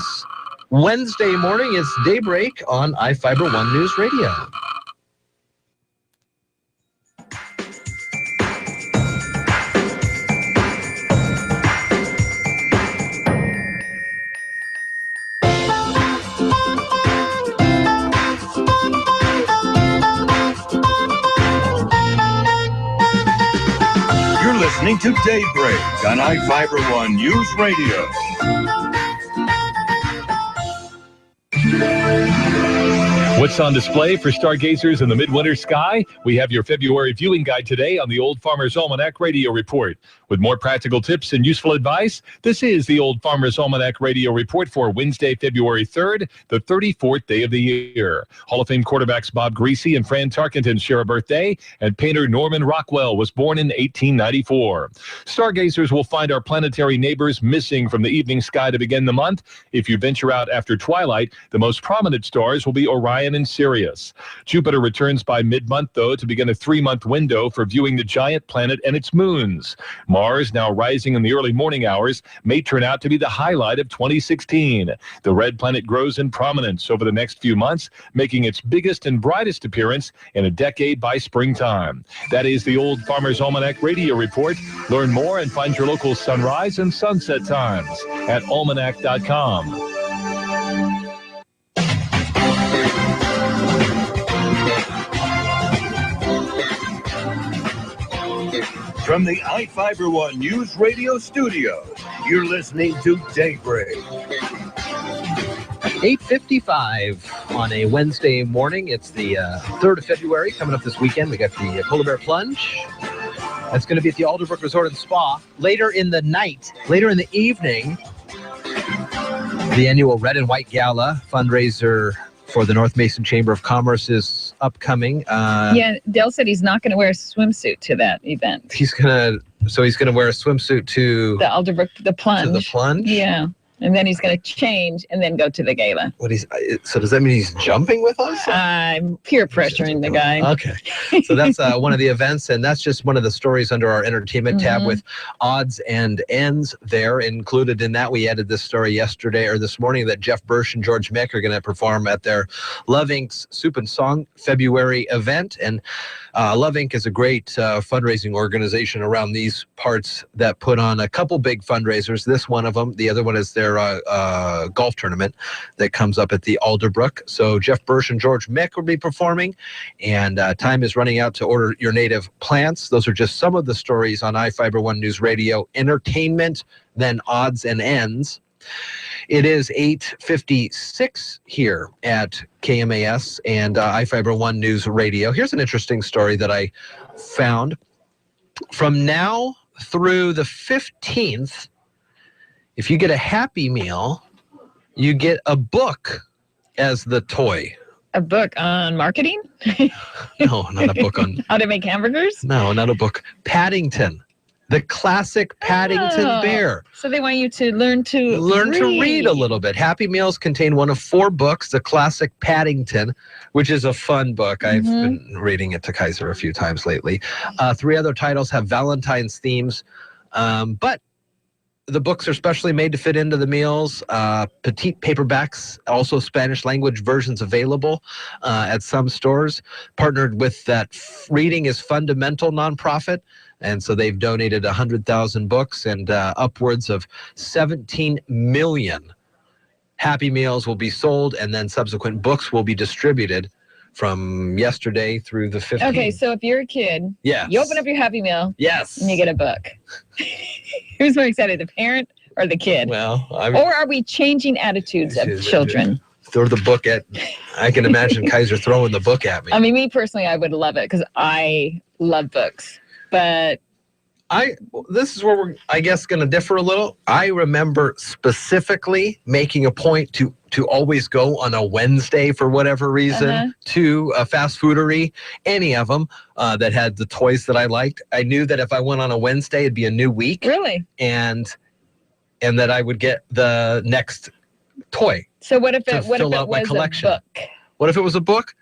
Speaker 4: Wednesday morning. It's Daybreak on iFIBER ONE Newsradio.
Speaker 9: You're listening to Daybreak on iFIBER ONE Newsradio.
Speaker 13: What's on display for stargazers in the midwinter sky? We have your February viewing guide today on the Old Farmer's Almanac Radio Report. With more practical tips and useful advice, this is the Old Farmer's Almanac Radio Report for Wednesday, February 3rd, the 34th day of the year. Hall of Fame quarterbacks Bob Greasy and Fran Tarkenton share a birthday, and painter Norman Rockwell was born in 1894. Stargazers will find our planetary neighbors missing from the evening sky to begin the month. If you venture out after twilight, the most prominent stars will be Orion and Sirius. Jupiter returns by mid-month, though, to begin a 3-month window for viewing the giant planet and its moons. Mars, now rising in the early morning hours, may turn out to be the highlight of 2016. The red planet grows in prominence over the next few months, making its biggest and brightest appearance in a decade by springtime. That is the Old Farmer's Almanac Radio Report. Learn more and find your local sunrise and sunset times at almanac.com.
Speaker 9: From the iFIBER ONE News Radio studio, you're listening to Daybreak.
Speaker 4: 8:55 on a Wednesday morning. It's the 3rd of February coming up this weekend. We got the Polar Bear Plunge. That's going to be at the Alderbrook Resort and Spa. Later in the evening, the annual Red and White Gala fundraiser for the North Mason Chamber of Commerce is upcoming.
Speaker 7: Dale said he's not going to wear a swimsuit to that event.
Speaker 4: He's going to wear a swimsuit to
Speaker 7: the Alderbrook, the plunge.
Speaker 4: To the plunge?
Speaker 7: Yeah. And then he's going to change and then go to the gala.
Speaker 4: So does that mean he's jumping with us?
Speaker 7: I'm peer pressuring the guy.
Speaker 4: Okay. So that's one of the events, and that's just one of the stories under our entertainment tab with odds and ends there. Included in that, we added this story this morning that Jeff Bursch and George Mick are going to perform at their Love Inc.'s Soup and Song February event. And Love Inc. is a great fundraising organization around these parts that put on a couple big fundraisers. This one of them. The other one is their golf tournament that comes up at the Alderbrook. So Jeff Bursch and George Mick will be performing, and time is running out to order your native plants. Those are just some of the stories on iFIBER ONE News Radio. Entertainment, then odds and ends. It is 8:56 here at KMAS and iFIBER ONE News Radio. Here's an interesting story that I found. From now through the 15th, if you get a Happy Meal, you get a book as the toy.
Speaker 7: A book on marketing?
Speaker 4: No, not a book on...
Speaker 7: How to make hamburgers?
Speaker 4: No, not a book. Paddington. The classic Paddington Bear.
Speaker 7: So they want you to learn to
Speaker 4: read a little bit. Happy Meals contain one of 4 books, the classic Paddington, which is a fun book. I've been reading it to Kaiser a few times lately. 3 other titles have Valentine's themes, but the books are specially made to fit into the meals. Petite paperbacks, also Spanish language versions available at some stores. Partnered with that Reading is Fundamental nonprofit. And so they've donated 100,000 books, and upwards of 17 million Happy Meals will be sold, and then subsequent books will be distributed from yesterday through the 15th.
Speaker 7: Okay, so if you're a kid,
Speaker 4: yes,
Speaker 7: you open up your Happy Meal,
Speaker 4: yes,
Speaker 7: and you get a book. Who's more excited, the parent or the kid?
Speaker 4: Well,
Speaker 7: or are we changing attitudes of children?
Speaker 4: Throw the book at, I can imagine Kaiser throwing the book at me.
Speaker 7: I mean, me personally, I would love it because I love books. But
Speaker 4: this is where we're, I guess, going to differ a little. I remember specifically making a point to always go on a Wednesday for whatever reason to a fast foodery, any of them that had the toys that I liked. I knew that if I went on a Wednesday, it'd be a new week.
Speaker 7: Really?
Speaker 4: And that I would get the next toy.
Speaker 7: So what if it was
Speaker 4: collection.
Speaker 7: a book?
Speaker 4: What if it was a book?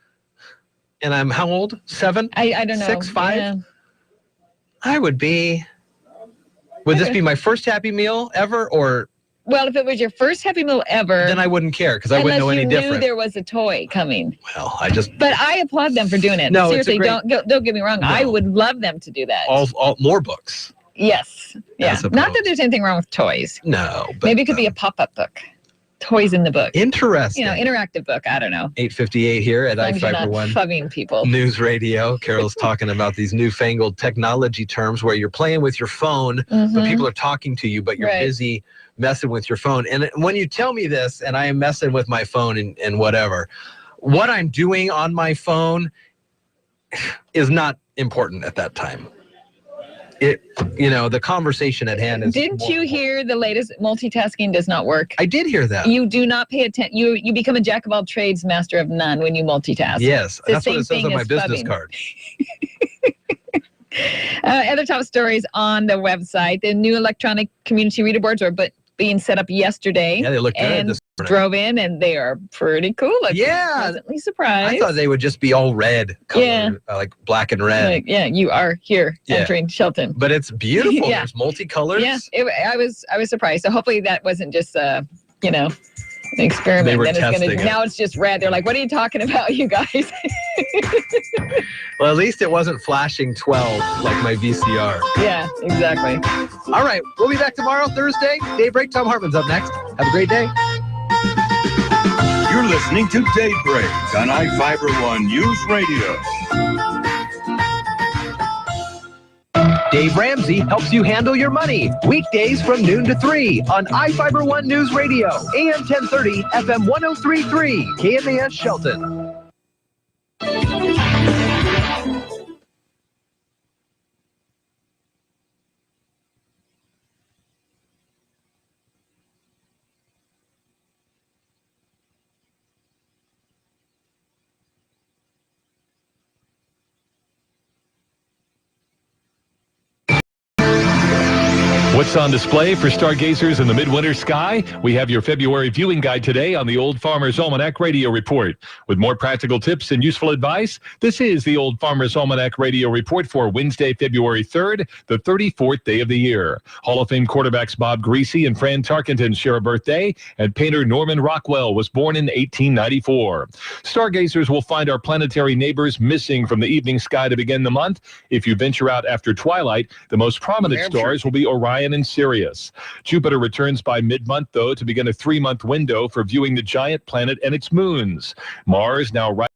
Speaker 4: And I'm how old? 7?
Speaker 7: I don't know.
Speaker 4: 6, 5?
Speaker 7: Yeah.
Speaker 4: I would be. Would this be my first Happy Meal ever, or?
Speaker 7: Well, if it was your first Happy Meal ever,
Speaker 4: then I wouldn't care because I wouldn't know any different.
Speaker 7: Unless you knew there was a toy coming.
Speaker 4: Well,
Speaker 7: But I applaud them for doing it.
Speaker 4: No,
Speaker 7: seriously,
Speaker 4: it's
Speaker 7: don't get me wrong. No. I would love them to do that.
Speaker 4: All more books.
Speaker 7: Yes. Yeah. Not that there's anything wrong with toys.
Speaker 4: No. But,
Speaker 7: maybe it could be a pop-up book. Toys in the book.
Speaker 4: Interesting.
Speaker 7: Interactive book. I don't know.
Speaker 4: 8:58 here at iFIBER One
Speaker 7: Fubbing people.
Speaker 4: News Radio. Carol's talking about these newfangled technology terms where you're playing with your phone, but people are talking to you, but you're busy messing with your phone. And when you tell me this, and I am messing with my phone and whatever, what I'm doing on my phone is not important at that time. The conversation at hand is.
Speaker 7: Didn't you hear the latest? Multitasking does not work.
Speaker 4: I did hear that.
Speaker 7: You do not pay attention. You become a jack of all trades, master of none when you multitask.
Speaker 4: Yes, that's what it says on my business card.
Speaker 7: Other top stories on the website. The new electronic community reader boards are being set up yesterday.
Speaker 4: Yeah, they look good.
Speaker 7: And drove in, and they are pretty cool.
Speaker 4: Yeah.
Speaker 7: Pleasantly surprised.
Speaker 4: I thought they would just be all red color, like black and red.
Speaker 7: You are here entering Shelton.
Speaker 4: But it's beautiful. There's multicolors.
Speaker 7: Yeah, I was surprised. So hopefully that wasn't just an experiment.
Speaker 4: They were testing it.
Speaker 7: Now it's just red. They're like, what are you talking about, you guys?
Speaker 4: Well, at least it wasn't flashing 12 like my VCR.
Speaker 7: Yeah, exactly.
Speaker 4: All right, we'll be back tomorrow, Thursday. Daybreak. Tom Hartman's up next. Have a great day.
Speaker 9: You're listening to Daybreak on iFIBER One News Radio.
Speaker 17: Dave Ramsey helps you handle your money. Weekdays from noon to 3 on iFIBER One News Radio. AM 1030, FM 1033, KMAS Shelton.
Speaker 13: What's on display for stargazers in the midwinter sky? We have your February viewing guide today on the Old Farmer's Almanac Radio Report. With more practical tips and useful advice, this is the Old Farmer's Almanac Radio Report for Wednesday, February 3rd, the 34th day of the year. Hall of Fame quarterbacks Bob Greasy and Fran Tarkenton share a birthday, and painter Norman Rockwell was born in 1894. Stargazers will find our planetary neighbors missing from the evening sky to begin the month. If you venture out after twilight, the most prominent stars will be Orion and Sirius. Jupiter returns by mid-month, though, to begin a 3-month window for viewing the giant planet and its moons. Mars now right